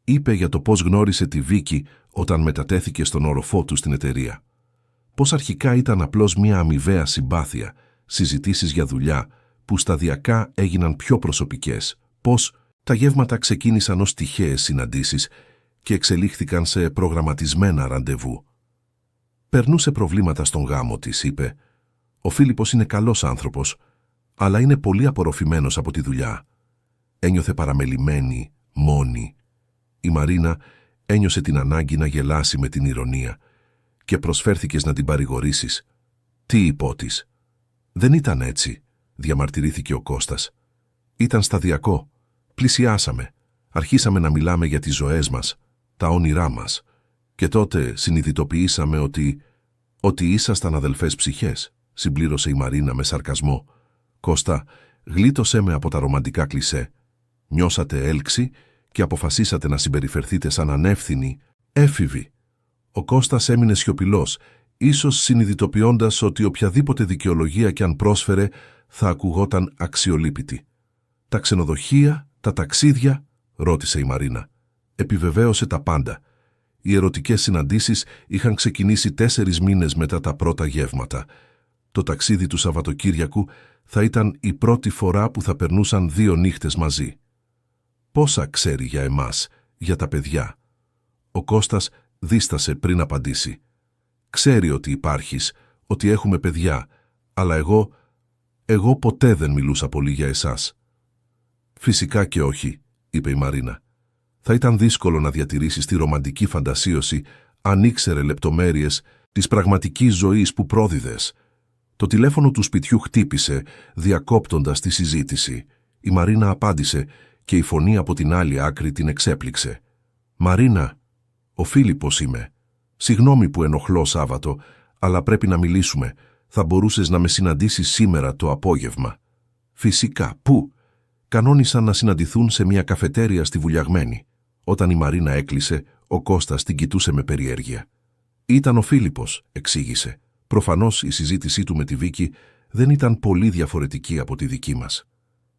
[SPEAKER 1] Είπε για το πώς γνώρισε τη Βίκη όταν μετατέθηκε στον όροφό του στην εταιρεία. Πώς αρχικά ήταν απλώς μια αμοιβαία συμπάθεια, συζητήσεις για δουλειά, που σταδιακά έγιναν πιο προσωπικές. Πώς τα γεύματα ξεκίνησαν ως τυχαίες συναντήσεις και εξελίχθηκαν σε προγραμματισμένα ραντεβού. «Περνούσε προβλήματα στον γάμο της», είπε. «Ο Φίλιππος είναι καλός άνθρωπος, αλλά είναι πολύ απορροφημένος από τη δουλειά. Ένιωθε παραμελημένη, μόνη». Η Μαρίνα ένιωσε την ανάγκη να γελάσει με την ηρωνία και προσφέρθηκες να την παρηγορήσεις. «Τι είπω της?» «Δεν ήταν έτσι», διαμαρτυρήθηκε ο Κώστας. «Ήταν σταδιακό. Πλησιάσαμε. Αρχίσαμε να μιλάμε για τις ζωές μας, τα όνειρά μας. Και τότε συνειδητοποιήσαμε ότι ήσασταν αδελφές ψυχές», συμπλήρωσε η Μαρίνα με σαρκασμό. «Κώστα, γλίτωσέ με από τα ρομαντικά κλισέ. Νιώσατε έλξη και αποφασίσατε να συμπεριφερθείτε σαν ανεύθυνοι έφηβοι». Ο Κώστας έμεινε σιωπηλός, ίσως συνειδητοποιώντας ότι οποιαδήποτε δικαιολογία κι αν πρόσφερε θα ακουγόταν αξιολύπητη. «Τα ξενοδοχεία, τα ταξίδια?» ρώτησε η Μαρίνα. Επιβεβαίωσε τα πάντα. Οι ερωτικές συναντήσεις είχαν ξεκινήσει 4 μήνες μετά τα πρώτα γεύματα. Το ταξίδι του Σαββατοκύριακου θα ήταν η πρώτη φορά που θα περνούσαν 2 νύχτες μαζί. «Πόσα ξέρει για εμάς, για τα παιδιά?» Ο Κώστας δίστασε πριν απαντήσει. «Ξέρει ότι υπάρχεις, ότι έχουμε παιδιά, αλλά εγώ ποτέ δεν μιλούσα πολύ για εσάς». «Φυσικά και όχι», είπε η Μαρίνα. «Θα ήταν δύσκολο να διατηρήσεις τη ρομαντική φαντασίωση αν ήξερε λεπτομέρειες της πραγματικής ζωής που πρόδιδες». Το τηλέφωνο του σπιτιού χτύπησε, διακόπτοντας τη συζήτηση. Η Μαρίνα απάντησε και η φωνή από την άλλη άκρη την εξέπληξε. «Μαρίνα, ο Φίλιππος είμαι. Συγγνώμη που ενοχλώ Σάββατο, αλλά πρέπει να μιλήσουμε. Θα μπορούσες να με συναντήσεις σήμερα το απόγευμα?» «Φυσικά. Πού?» Κανόνισαν να συναντηθούν σε μια καφετέρια στη Βουλιαγμένη. Όταν η Μαρίνα έκλεισε, ο Κώστας την κοιτούσε με περιέργεια. «Ήταν ο Φίλιππος», εξήγησε. Προφανώς η συζήτησή του με τη Βίκη δεν ήταν πολύ διαφορετική από τη δική μας.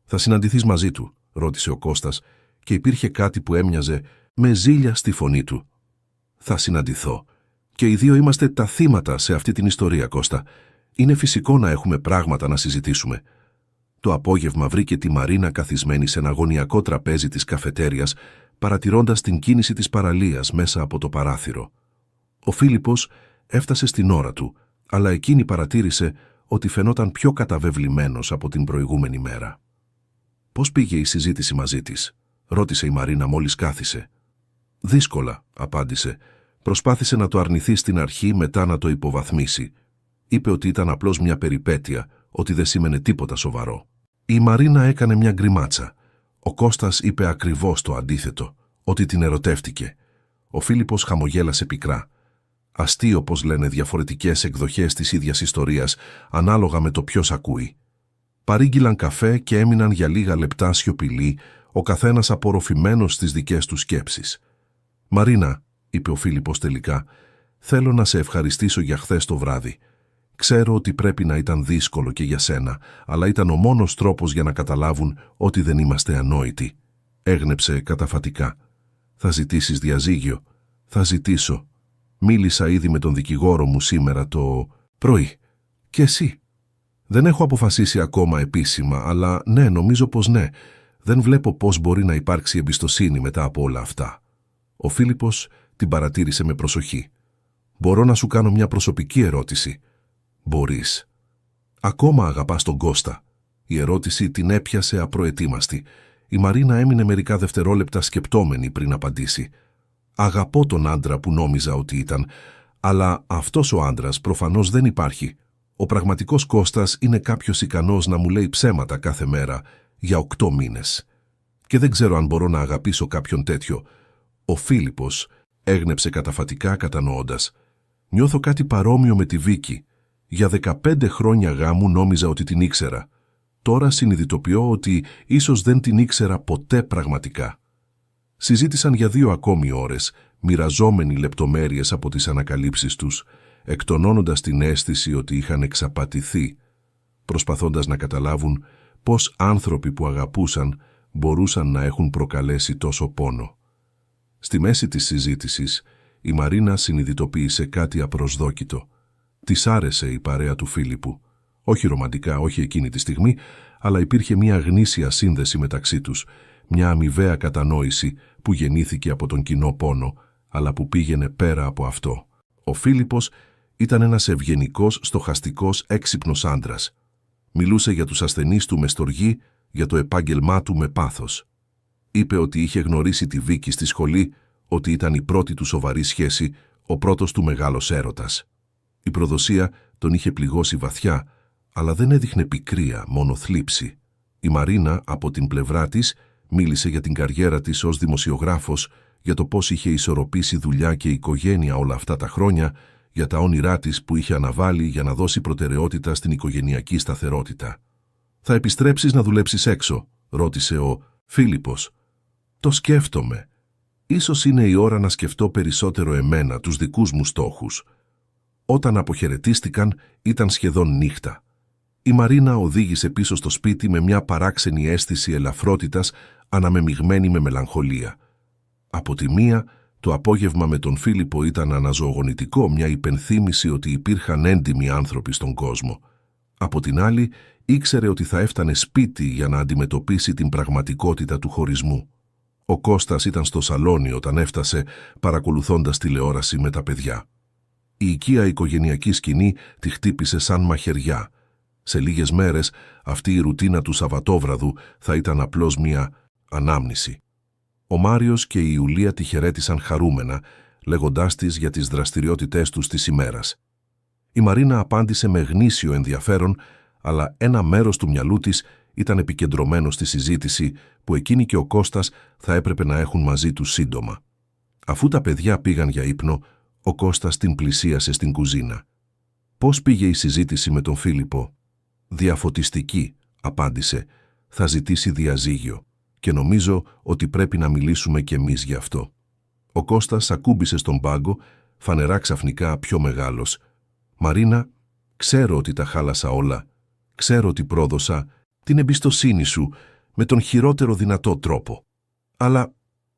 [SPEAKER 1] «Θα συναντηθείς μαζί του?» ρώτησε ο Κώστας και υπήρχε κάτι που έμοιαζε με ζήλια στη φωνή του. «Θα συναντηθώ. Και οι δύο είμαστε τα θύματα σε αυτή την ιστορία, Κώστα. Είναι φυσικό να έχουμε πράγματα να συζητήσουμε». Το απόγευμα βρήκε τη Μαρίνα καθισμένη σε ένα γωνιακό τραπέζι της καφετέριας, παρατηρώντας την κίνηση της παραλίας μέσα από το παράθυρο. Ο Φίλιππος έφτασε στην ώρα του, αλλά εκείνη παρατήρησε ότι φαινόταν πιο καταβεβλημένος από την προηγούμενη μέρα. «Πώς πήγε η συζήτηση μαζί της?» ρώτησε η Μαρίνα μόλις κάθισε. «Δύσκολα», απάντησε. «Προσπάθησε να το αρνηθεί στην αρχή, μετά να το υποβαθμίσει. Είπε ότι ήταν απλώς μια περιπέτεια, ότι δεν σήμαινε τίποτα σοβαρό». Η Μαρίνα έκανε μια γκριμάτσα. Ο Κώστας είπε ακριβώς το αντίθετο, ότι την ερωτεύτηκε. Ο Φίλιππος χαμογέλασε πικρά. Αστείο πως λένε διαφορετικές εκδοχές της ίδιας ιστορίας, ανάλογα με το ποιος ακούει. Παρήγγειλαν καφέ και έμειναν για λίγα λεπτά σιωπηλοί, ο καθένας απορροφημένος στις δικές του σκέψεις. «Μαρίνα», είπε ο Φίλιππος τελικά, «θέλω να σε ευχαριστήσω για χθες το βράδυ. Ξέρω ότι πρέπει να ήταν δύσκολο και για σένα, αλλά ήταν ο μόνος τρόπος για να καταλάβουν ότι δεν είμαστε ανόητοι». Έγνεψε καταφατικά. «Θα ζητήσεις διαζύγιο?» «Θα ζητήσω. Μίλησα ήδη με τον δικηγόρο μου σήμερα το πρωί. Και εσύ?» «Δεν έχω αποφασίσει ακόμα επίσημα, αλλά ναι, νομίζω πως ναι. Δεν βλέπω πώς μπορεί να υπάρξει εμπιστοσύνη μετά από όλα αυτά». Ο Φίλιππος Την παρατήρησε με προσοχή. «Μπορώ να σου κάνω μια προσωπική ερώτηση?» «Μπορείς». «Ακόμα αγαπάς τον Κώστα?» Η ερώτηση την έπιασε απροετοίμαστη. Η Μαρίνα έμεινε μερικά δευτερόλεπτα σκεπτόμενη πριν απαντήσει. «Αγαπώ τον άντρα που νόμιζα ότι ήταν, αλλά αυτός ο άντρας προφανώς δεν υπάρχει. Ο πραγματικός Κώστας είναι κάποιος ικανός να μου λέει ψέματα κάθε μέρα για 8 μήνες. Και δεν ξέρω αν μπορώ να αγαπήσω κάποιον τέτοιο». Ο Φίλιππος έγνεψε καταφατικά κατανοώντας. «Νιώθω κάτι παρόμοιο με τη Βίκη. Για 15 χρόνια γάμου νόμιζα ότι την ήξερα. Τώρα συνειδητοποιώ ότι ίσως δεν την ήξερα ποτέ πραγματικά». Συζήτησαν για 2 ακόμη ώρες, μοιραζόμενοι λεπτομέρειες από τις ανακαλύψεις τους, εκτονώνοντας την αίσθηση ότι είχαν εξαπατηθεί, προσπαθώντας να καταλάβουν πώς άνθρωποι που αγαπούσαν μπορούσαν να έχουν προκαλέσει τόσο πόνο. Στη μέση της συζήτησης, η Μαρίνα συνειδητοποίησε κάτι απροσδόκητο. Της άρεσε η παρέα του Φίλιππου. Όχι ρομαντικά, όχι εκείνη τη στιγμή, αλλά υπήρχε μια γνήσια σύνδεση μεταξύ τους, μια αμοιβαία κατανόηση που γεννήθηκε από τον κοινό πόνο, αλλά που πήγαινε πέρα από αυτό. Ο Φίλιππος ήταν ένας ευγενικός, στοχαστικός, έξυπνος άντρας. Μιλούσε για τους ασθενείς του με στοργή, για το επάγγελμά του με πάθος. Είπε ότι είχε γνωρίσει τη Βίκη στη σχολή, ότι ήταν η πρώτη του σοβαρή σχέση, ο πρώτος του μεγάλος έρωτας. Η προδοσία τον είχε πληγώσει βαθιά, αλλά δεν έδειχνε πικρία, μόνο θλίψη. Η Μαρίνα, από την πλευρά της, μίλησε για την καριέρα της ως δημοσιογράφος, για το πώς είχε ισορροπήσει δουλειά και οικογένεια όλα αυτά τα χρόνια, για τα όνειρά της που είχε αναβάλει για να δώσει προτεραιότητα στην οικογενειακή σταθερότητα. «Θα επιστρέψεις να δουλέψεις έξω?» ρώτησε ο Φίλιππος. «Το σκέφτομαι. Ίσως είναι η ώρα να σκεφτώ περισσότερο εμένα, τους δικούς μου στόχους». Όταν αποχαιρετίστηκαν, ήταν σχεδόν νύχτα. Η Μαρίνα οδήγησε πίσω στο σπίτι με μια παράξενη αίσθηση ελαφρότητας, αναμεμειγμένη με μελαγχολία. Από τη μία, το απόγευμα με τον Φίλιππο ήταν αναζωογονητικό, μια υπενθύμηση ότι υπήρχαν έντιμοι άνθρωποι στον κόσμο. Από την άλλη, ήξερε ότι θα έφτανε σπίτι για να αντιμετωπίσει την πραγματικότητα του χωρισμού. Ο Κώστας ήταν στο σαλόνι όταν έφτασε, παρακολουθώντας τηλεόραση με τα παιδιά. Η οικία οικογενειακή σκηνή τη χτύπησε σαν μαχαιριά. Σε λίγες μέρες, αυτή η ρουτίνα του Σαββατόβραδου θα ήταν απλώς μια ανάμνηση. Ο Μάριος και η Ιουλία τη χαιρέτησαν χαρούμενα, λέγοντάς της για τις δραστηριότητές τους της ημέρας. Η Μαρίνα απάντησε με γνήσιο ενδιαφέρον, αλλά ένα μέρος του μυαλού της ήταν επικεντρωμένο στη συζήτηση που εκείνη και ο Κώστας θα έπρεπε να έχουν μαζί τους σύντομα. Αφού τα παιδιά πήγαν για ύπνο, ο Κώστας την πλησίασε στην κουζίνα. «Πώς πήγε η συζήτηση με τον Φίλιππο?» «Διαφωτιστική», απάντησε. «Θα ζητήσει διαζύγιο και νομίζω ότι πρέπει να μιλήσουμε κι εμείς γι' αυτό». Ο Κώστας ακούμπησε στον πάγκο, φανερά ξαφνικά πιο μεγάλος. «Μαρίνα, ξέρω ότι τα χάλασα όλα. Ξέρω ότι πρόδωσα την εμπιστοσύνη σου με τον χειρότερο δυνατό τρόπο. Αλλά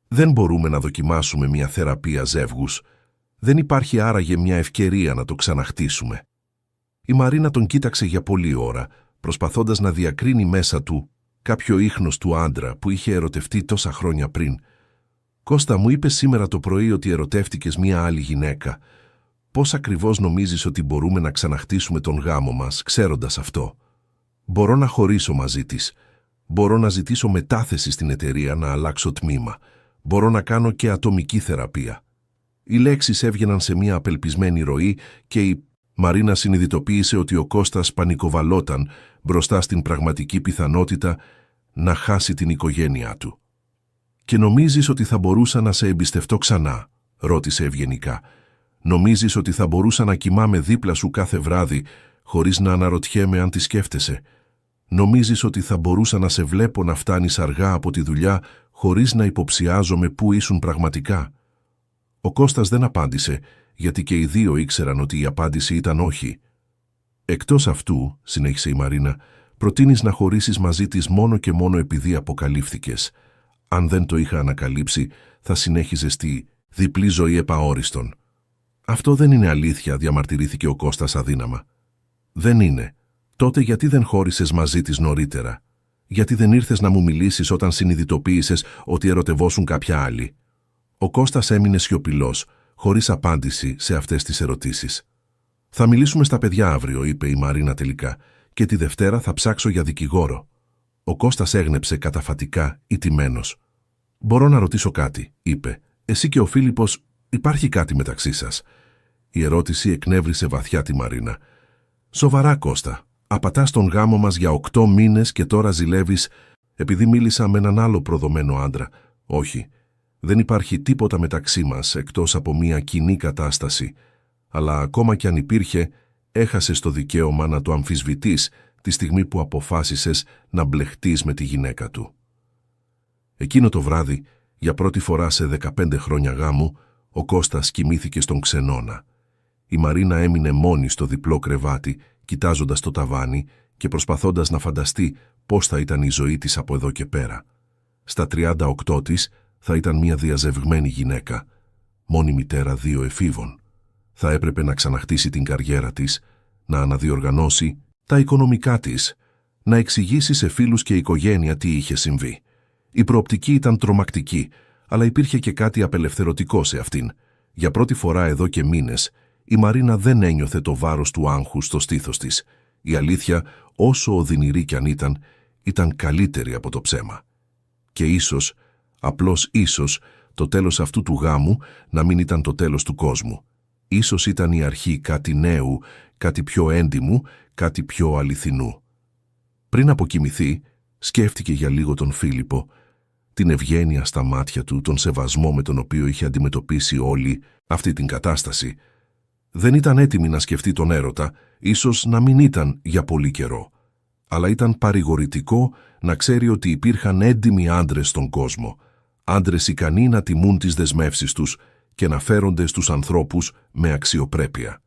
[SPEAKER 1] δεν μπορούμε να δοκιμάσουμε μια θεραπεία ζεύγους. Δεν υπάρχει άραγε μια ευκαιρία να το ξαναχτίσουμε». Η Μαρίνα τον κοίταξε για πολλή ώρα, προσπαθώντας να διακρίνει μέσα του κάποιο ίχνος του άντρα που είχε ερωτευτεί τόσα χρόνια πριν. «Κώστα, μου είπες σήμερα το πρωί ότι ερωτεύτηκες μια άλλη γυναίκα. Πώς ακριβώς νομίζεις ότι μπορούμε να ξαναχτίσουμε τον γάμο μας, ξέροντας αυτό?» «Μπορώ να χωρίσω μαζί της. Μπορώ να ζητήσω μετάθεση στην εταιρεία, να αλλάξω τμήμα. Μπορώ να κάνω και ατομική θεραπεία». Οι λέξεις έβγαιναν σε μια απελπισμένη ροή και η Μαρίνα συνειδητοποίησε ότι ο Κώστας πανικοβαλόταν μπροστά στην πραγματική πιθανότητα να χάσει την οικογένειά του. «Και νομίζεις ότι θα μπορούσα να σε εμπιστευτώ ξανά?» ρώτησε ευγενικά. «Νομίζεις ότι θα μπορούσα να κοιμάμαι δίπλα σου κάθε βράδυ χωρίς να αναρωτιέμαι αν τη σκέφτεσαι? Νομίζεις ότι θα μπορούσα να σε βλέπω να φτάνεις αργά από τη δουλειά χωρίς να υποψιάζομαι πού ήσουν πραγματικά?» Ο Κώστας δεν απάντησε, γιατί και οι δύο ήξεραν ότι η απάντηση ήταν όχι. «Εκτός αυτού», συνέχισε η Μαρίνα, «προτείνεις να χωρίσεις μαζί της μόνο και μόνο επειδή αποκαλύφθηκες. Αν δεν το είχα ανακαλύψει, θα συνέχιζες τη διπλή ζωή επαόριστον». «Αυτό δεν είναι αλήθεια», διαμαρτυρήθηκε ο Κώστας αδύναμα. «Δεν είναι. Τότε γιατί δεν χώρισες μαζί της νωρίτερα? Γιατί δεν ήρθες να μου μιλήσεις όταν συνειδητοποίησες ότι ερωτευόσουν κάποια άλλη?» Ο Κώστας έμεινε σιωπηλός, χωρίς απάντηση σε αυτές τις ερωτήσεις. «Θα μιλήσουμε στα παιδιά αύριο», είπε η Μαρίνα τελικά, «και τη Δευτέρα θα ψάξω για δικηγόρο». Ο Κώστας έγνεψε καταφατικά, ηττημένος. «Μπορώ να ρωτήσω κάτι», είπε. «Εσύ και ο Φίλιππος, υπάρχει κάτι μεταξύ σας?» Η ερώτηση εκνεύρισε βαθιά τη Μαρίνα. «Σοβαρά, Κώστα, απατάς τον γάμο μας για 8 μήνες και τώρα ζηλεύεις επειδή μίλησα με έναν άλλο προδομένο άντρα?» «Όχι, δεν υπάρχει τίποτα μεταξύ μας εκτός από μια κοινή κατάσταση. Αλλά ακόμα κι αν υπήρχε, έχασες το δικαίωμα να το αμφισβητείς τη στιγμή που αποφάσισες να μπλεχτείς με τη γυναίκα του». Εκείνο το βράδυ, για πρώτη φορά σε 15 χρόνια γάμου, ο Κώστας κοιμήθηκε στον ξενώνα. Η Μαρίνα έμεινε μόνη στο διπλό κρεβάτι, κοιτάζοντας το ταβάνι και προσπαθώντας να φανταστεί πώς θα ήταν η ζωή της από εδώ και πέρα. Στα 38 της θα ήταν μια διαζευγμένη γυναίκα, μόνη μητέρα 2 εφήβων. Θα έπρεπε να ξαναχτίσει την καριέρα της, να αναδιοργανώσει τα οικονομικά της, να εξηγήσει σε φίλους και οικογένεια τι είχε συμβεί. Η προοπτική ήταν τρομακτική, αλλά υπήρχε και κάτι απελευθερωτικό σε αυτήν. Για πρώτη φορά εδώ και μήνες, η Μαρίνα δεν ένιωθε το βάρος του άγχους στο στήθος της. Η αλήθεια, όσο οδυνηρή κι αν ήταν καλύτερη από το ψέμα. Και ίσως, απλώς ίσως, το τέλος αυτού του γάμου να μην ήταν το τέλος του κόσμου. Ίσως ήταν η αρχή κάτι νέου, κάτι πιο έντιμου, κάτι πιο αληθινού. Πριν αποκοιμηθεί, σκέφτηκε για λίγο τον Φίλιππο, την ευγένεια στα μάτια του, τον σεβασμό με τον οποίο είχε αντιμετωπίσει όλη αυτή την κατάσταση. Δεν ήταν έτοιμη να σκεφτεί τον έρωτα, ίσως να μην ήταν για πολύ καιρό. Αλλά ήταν παρηγορητικό να ξέρει ότι υπήρχαν έντιμοι άντρες στον κόσμο, άντρες ικανοί να τιμούν τις δεσμεύσεις τους και να φέρονται στους ανθρώπους με αξιοπρέπεια.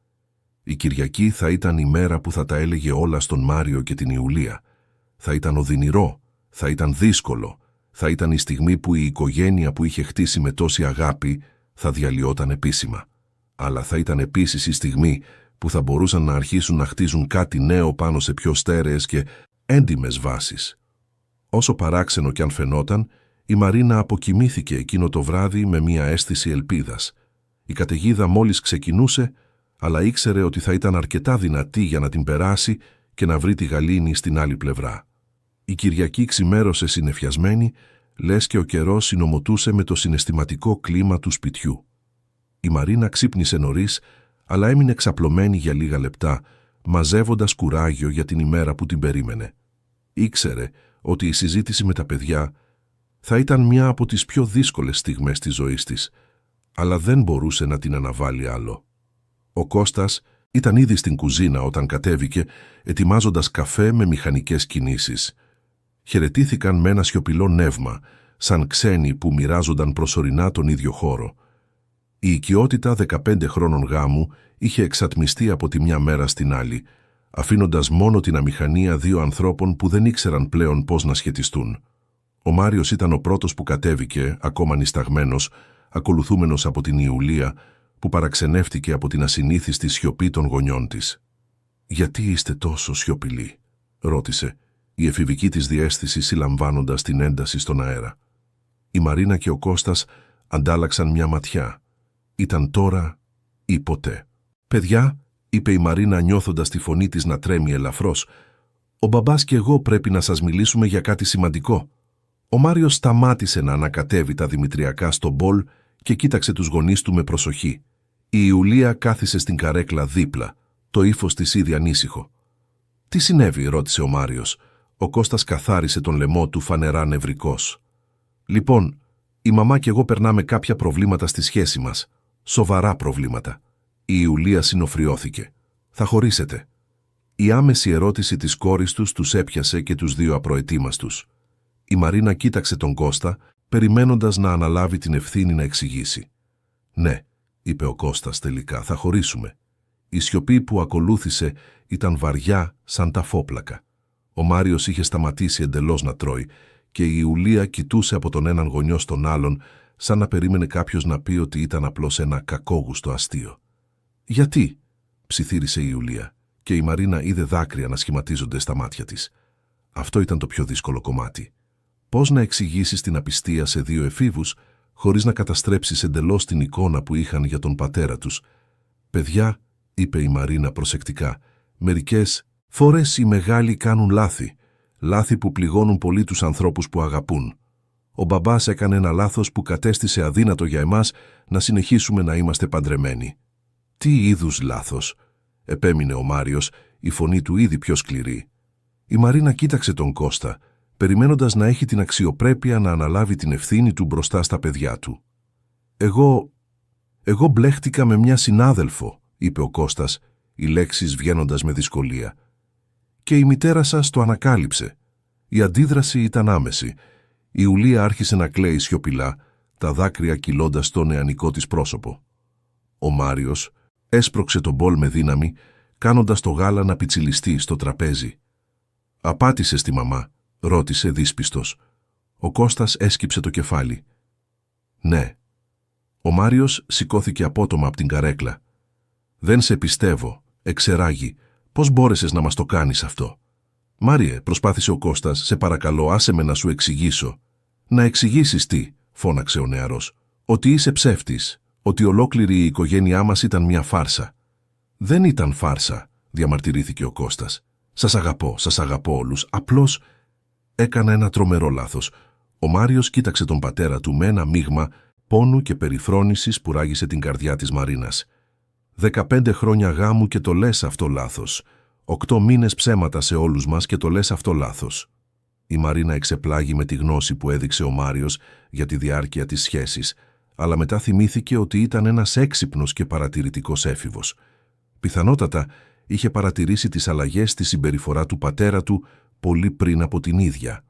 [SPEAKER 1] Η Κυριακή θα ήταν η μέρα που θα τα έλεγε όλα στον Μάριο και την Ιουλία. Θα ήταν οδυνηρό, θα ήταν δύσκολο, θα ήταν η στιγμή που η οικογένεια που είχε χτίσει με τόση αγάπη θα διαλυόταν επίσημα. Αλλά θα ήταν επίσης η στιγμή που θα μπορούσαν να αρχίσουν να χτίζουν κάτι νέο πάνω σε πιο στέρεες και έντιμες βάσεις. Όσο παράξενο κι αν φαινόταν, η Μαρίνα αποκοιμήθηκε εκείνο το βράδυ με μια αίσθηση ελπίδας. Η καταιγίδα μόλις ξεκινούσε, αλλά ήξερε ότι θα ήταν αρκετά δυνατή για να την περάσει και να βρει τη γαλήνη στην άλλη πλευρά. Η Κυριακή ξημέρωσε συννεφιασμένη, λες και ο καιρός συνομωτούσε με το συναισθηματικό κλίμα του σπιτιού. Η Μαρίνα ξύπνησε νωρίς, αλλά έμεινε ξαπλωμένη για λίγα λεπτά, μαζεύοντας κουράγιο για την ημέρα που την περίμενε. Ήξερε ότι η συζήτηση με τα παιδιά θα ήταν μια από τις πιο δύσκολες στιγμές της ζωής της, αλλά δεν μπορούσε να την αναβάλει άλλο. Ο Κώστας ήταν ήδη στην κουζίνα όταν κατέβηκε, ετοιμάζοντας καφέ με μηχανικές κινήσεις. Χαιρετήθηκαν με ένα σιωπηλό νεύμα, σαν ξένοι που μοιράζονταν προσωρινά τον ίδιο χώρο. Η οικειότητα 15 χρόνων γάμου είχε εξατμιστεί από τη μια μέρα στην άλλη, αφήνοντας μόνο την αμηχανία 2 ανθρώπων που δεν ήξεραν πλέον πώς να σχετιστούν. Ο Μάριος ήταν ο πρώτος που κατέβηκε, ακόμα νησταγμένος, ακολουθούμενος από την Ιουλία, που παραξενεύτηκε από την ασυνήθιστη σιωπή των γονιών της. «Γιατί είστε τόσο σιωπηλοί?» ρώτησε, η εφηβική της διαίσθηση συλλαμβάνοντας την ένταση στον αέρα. Η Μαρίνα και ο Κώστας αντάλλαξαν μια ματιά. Ήταν τώρα ή ποτέ. «Παιδιά», είπε η Μαρίνα νιώθοντας τη φωνή της να τρέμει ελαφρώς, «ο μπαμπάς και εγώ πρέπει να σας μιλήσουμε για κάτι σημαντικό». Ο Μάριος σταμάτησε να ανακατεύει τα δημητριακά στο μπολ και κοίταξε τους γονείς του με προσοχή. Η Ιουλία κάθισε στην καρέκλα δίπλα, το ύφος της ήδη ανήσυχο. «Τι συνέβη?» ρώτησε ο Μάριος. Ο Κώστας καθάρισε τον λαιμό του φανερά νευρικός. «Λοιπόν, η μαμά και εγώ περνάμε κάποια προβλήματα στη σχέση μας. Σοβαρά προβλήματα». Η Ιουλία συνοφριώθηκε. «Θα χωρίσετε». Η άμεση ερώτηση της κόρης τους έπιασε και τους 2 απροετοίμαστους. Η Μαρίνα κοίταξε τον Κώστα, περιμένοντας να αναλάβει την ευθύνη να εξηγήσει. «Ναι», είπε ο Κώστας τελικά, «θα χωρίσουμε». Η σιωπή που ακολούθησε ήταν βαριά σαν τα φόπλακα. Ο Μάριος είχε σταματήσει εντελώς να τρώει και η Ιουλία κοιτούσε από τον έναν γονιό στον άλλον, σαν να περίμενε κάποιος να πει ότι ήταν απλώς ένα κακόγουστο αστείο. «Γιατί?» ψιθύρισε η Ιουλία και η Μαρίνα είδε δάκρυα να σχηματίζονται στα μάτια της. Αυτό ήταν το πιο δύσκολο κομμάτι. Πώς να εξηγήσεις την απιστία σε 2 εφήβους χωρίς να καταστρέψεις εντελώς την εικόνα που είχαν για τον πατέρα τους. «Παιδιά», είπε η Μαρίνα προσεκτικά, «μερικές φορές οι μεγάλοι κάνουν λάθη, λάθη που πληγώνουν πολύ τους ανθρώπους που αγαπούν. Ο μπαμπάς έκανε ένα λάθος που κατέστησε αδύνατο για εμάς να συνεχίσουμε να είμαστε παντρεμένοι». «Τι είδους λάθος?» επέμεινε ο Μάριος, η φωνή του ήδη πιο σκληρή. Η Μαρίνα κοίταξε τον Κώστα, περιμένοντας να έχει την αξιοπρέπεια να αναλάβει την ευθύνη του μπροστά στα παιδιά του. «Εγώ μπλέχτηκα με μια συνάδελφο», είπε ο Κώστας, οι λέξεις βγαίνοντας με δυσκολία. «Και η μητέρα σας το ανακάλυψε». Η αντίδραση ήταν άμεση. Η Ιουλία άρχισε να κλαίει σιωπηλά, τα δάκρυα κυλώντας το νεανικό της πρόσωπο. Ο Μάριος έσπρωξε τον μπολ με δύναμη, κάνοντας το γάλα να πιτσιλιστεί στο τραπέζι. «Απάτησες τη μαμά?» ρώτησε δύσπιστος. Ο Κώστας έσκυψε το κεφάλι. «Ναι». Ο Μάριος σηκώθηκε απότομα από την καρέκλα. «Δεν σε πιστεύω, εξεράγει. Πώς μπόρεσες να μας το κάνεις αυτό?» «Μάριε», προσπάθησε ο Κώστας, «σε παρακαλώ, άσε με να σου εξηγήσω». «Να εξηγήσεις τι?» φώναξε ο νεαρός. «Ότι είσαι ψεύτης, ότι ολόκληρη η οικογένειά μας ήταν μια φάρσα». «Δεν ήταν φάρσα», διαμαρτυρήθηκε ο Κώστας. Σας αγαπώ όλους, απλώς έκανα ένα τρομερό λάθος». Ο Μάριος κοίταξε τον πατέρα του με ένα μείγμα πόνου και περιφρόνησης που ράγισε την καρδιά της Μαρίνας. 15 χρόνια γάμου και το λες αυτό λάθος. 8 μήνες ψέματα σε όλους μας και το λες αυτό λάθος. Η Μαρίνα εξεπλάγει με τη γνώση που έδειξε ο Μάριος για τη διάρκεια της σχέσης, αλλά μετά θυμήθηκε ότι ήταν ένας έξυπνος και παρατηρητικός έφηβος. Πιθανότατα είχε παρατηρήσει τις αλλαγές στη συμπεριφορά του πατέρα του πολύ πριν από την ίδια.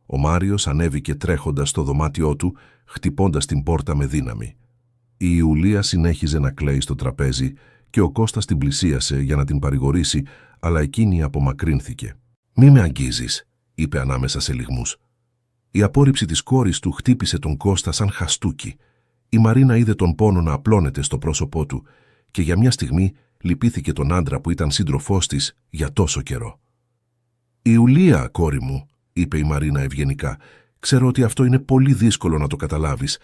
[SPEAKER 1] Ο Μάριος ανέβηκε τρέχοντας στο δωμάτιό του, χτυπώντας την πόρτα με δύναμη. Η Ιουλία συνέχιζε να κλαίει στο τραπέζι και ο Κώστας την πλησίασε για να την παρηγορήσει, αλλά εκείνη απομακρύνθηκε. «Μη με αγγίζεις», είπε ανάμεσα σε λυγμούς. Η απόρριψη της κόρης του χτύπησε τον Κώστα σαν χαστούκι. Η Μαρίνα είδε τον πόνο να απλώνεται στο πρόσωπό του και για μια στιγμή λυπήθηκε τον άντρα που ήταν σύντροφός της για τόσο καιρό. «Ιουλία, κόρη μου», είπε η Μαρίνα ευγενικά, «ξέρω ότι αυτό είναι πολύ δύσκολο να το καταλάβεις,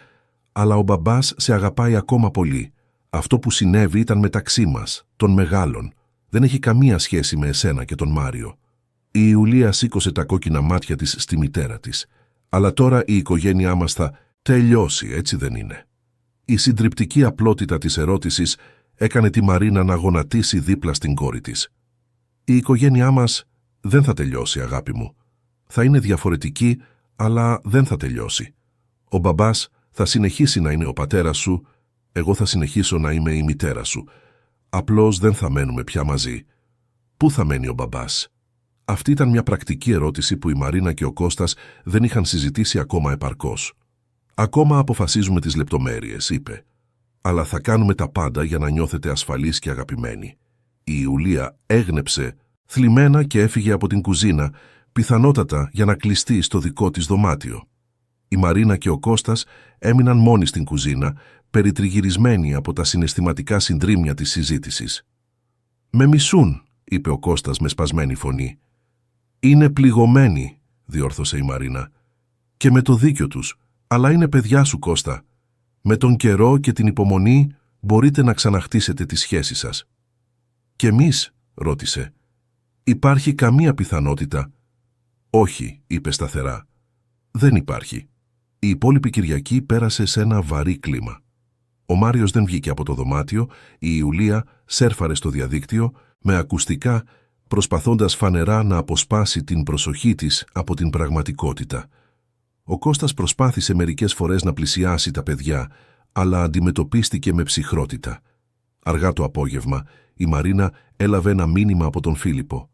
[SPEAKER 1] αλλά ο μπαμπάς σε αγαπάει ακόμα πολύ. Αυτό που συνέβη ήταν μεταξύ μας, των μεγάλων. Δεν έχει καμία σχέση με εσένα και τον Μάριο». Η Ιουλία σήκωσε τα κόκκινα μάτια της στη μητέρα της. «Αλλά τώρα η οικογένειά μας θα τελειώσει, έτσι δεν είναι?» Η συντριπτική απλότητα της ερώτησης έκανε τη Μαρίνα να γονατίσει δίπλα στην κόρη της. «Η οικογένειά μας δεν θα τελειώσει, αγάπη μου. Θα είναι διαφορετική, αλλά δεν θα τελειώσει. Ο μπαμπάς θα συνεχίσει να είναι ο πατέρας σου, εγώ θα συνεχίσω να είμαι η μητέρα σου. Απλώς δεν θα μένουμε πια μαζί. Πού θα μένει ο μπαμπάς?» Αυτή ήταν μια πρακτική ερώτηση που η Μαρίνα και ο Κώστας δεν είχαν συζητήσει ακόμα επαρκώς. «Ακόμα αποφασίζουμε τις λεπτομέρειες», είπε. «Αλλά θα κάνουμε τα πάντα για να νιώθετε ασφαλείς και αγαπημένοι». Η Ιουλία έγνεψε θλιμμένα και έφυγε από την κουζίνα, πιθανότατα για να κλειστεί στο δικό της δωμάτιο. Η Μαρίνα και ο Κώστας έμειναν μόνοι στην κουζίνα, περιτριγυρισμένοι από τα συναισθηματικά συντρίμμια της συζήτησης. «Με μισούν», είπε ο Κώστας με σπασμένη φωνή. «Είναι πληγωμένοι», διόρθωσε η Μαρίνα. «Και με το δίκιο τους, αλλά είναι παιδιά σου, Κώστα. Με τον καιρό και την υπομονή μπορείτε να ξαναχτίσετε τη σχέση σας». «Και εμείς?» ρώτησε. «Υπάρχει καμία πιθανότητα?» «Όχι», είπε σταθερά. «Δεν υπάρχει». Η υπόλοιπη Κυριακή πέρασε σε ένα βαρύ κλίμα. Ο Μάριος δεν βγήκε από το δωμάτιο, η Ιουλία σέρφαρε στο διαδίκτυο με ακουστικά, προσπαθώντας φανερά να αποσπάσει την προσοχή της από την πραγματικότητα. Ο Κώστας προσπάθησε μερικές φορές να πλησιάσει τα παιδιά, αλλά αντιμετωπίστηκε με ψυχρότητα. Αργά το απόγευμα, η Μαρίνα έλαβε ένα μήνυμα από τον Φίλιππο.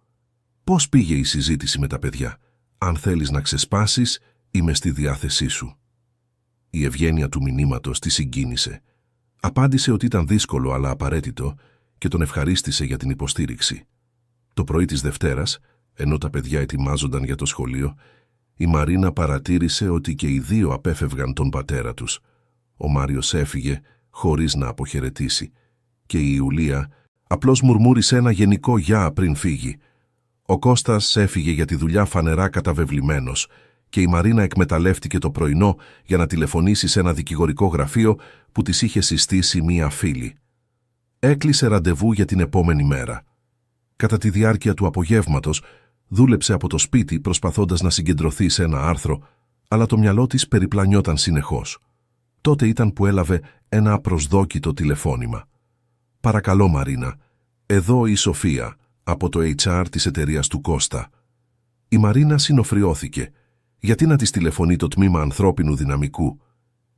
[SPEAKER 1] «Πώς πήγε η συζήτηση με τα παιδιά? Αν θέλεις να ξεσπάσεις, είμαι στη διάθεσή σου». Η ευγένεια του μηνύματος τη συγκίνησε. Απάντησε ότι ήταν δύσκολο αλλά απαραίτητο και τον ευχαρίστησε για την υποστήριξη. Το πρωί της Δευτέρας, ενώ τα παιδιά ετοιμάζονταν για το σχολείο, η Μαρίνα παρατήρησε ότι και οι δύο απέφευγαν τον πατέρα τους. Ο Μάριος έφυγε χωρίς να αποχαιρετήσει και η Ιουλία απλώς μουρμούρισε ένα γενικό «γεια» πριν φύγει. Ο Κώστας έφυγε για τη δουλειά φανερά καταβεβλημένος και η Μαρίνα εκμεταλλεύτηκε το πρωινό για να τηλεφωνήσει σε ένα δικηγορικό γραφείο που της είχε συστήσει μία φίλη. Έκλεισε ραντεβού για την επόμενη μέρα. Κατά τη διάρκεια του απογεύματος, δούλεψε από το σπίτι προσπαθώντας να συγκεντρωθεί σε ένα άρθρο, αλλά το μυαλό της περιπλανιόταν συνεχώς. Τότε ήταν που έλαβε ένα απροσδόκητο τηλεφώνημα. «Παρακαλώ, Μαρίνα, εδώ η Σοφία, από το HR της εταιρείας του Κώστα». Η Μαρίνα συνοφριώθηκε. Γιατί να της τηλεφωνεί το τμήμα ανθρώπινου δυναμικού?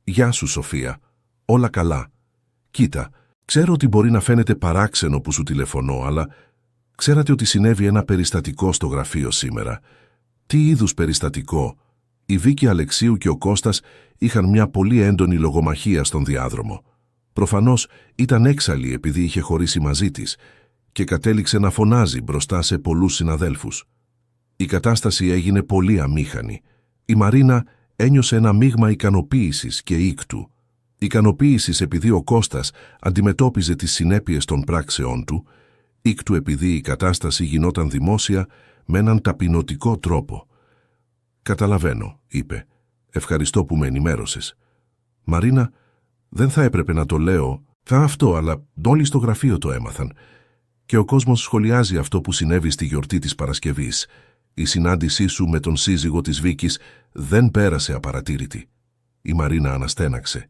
[SPEAKER 1] «Γεια σου, Σοφία. Όλα καλά. Κοίτα, ξέρω ότι μπορεί να φαίνεται παράξενο που σου τηλεφωνώ, αλλά ξέρατε ότι συνέβη ένα περιστατικό στο γραφείο σήμερα?» «Τι είδους περιστατικό?» Η Βίκη Αλεξίου και ο Κώστας είχαν μια πολύ έντονη λογομαχία στον διάδρομο. Προφανώς ήταν έξαλλη επειδή είχε χωρίσει μαζί της και κατέληξε να φωνάζει μπροστά σε πολλούς συναδέλφους. Η κατάσταση έγινε πολύ αμήχανη. Η Μαρίνα ένιωσε ένα μείγμα ικανοποίησης και ήκτου. Ικανοποίησης επειδή ο Κώστας αντιμετώπιζε τις συνέπειες των πράξεών του, ήκτου επειδή η κατάσταση γινόταν δημόσια με έναν ταπεινωτικό τρόπο. «Καταλαβαίνω», είπε. «Ευχαριστώ που με ενημέρωσες». «Μαρίνα, δεν θα έπρεπε να το λέω, αλλά όλοι στο γραφείο το έμαθαν. Και ο κόσμος σχολιάζει αυτό που συνέβη στη γιορτή της Παρασκευής. Η συνάντησή σου με τον σύζυγο της Βίκης δεν πέρασε απαρατήρητη». Η Μαρίνα αναστέναξε.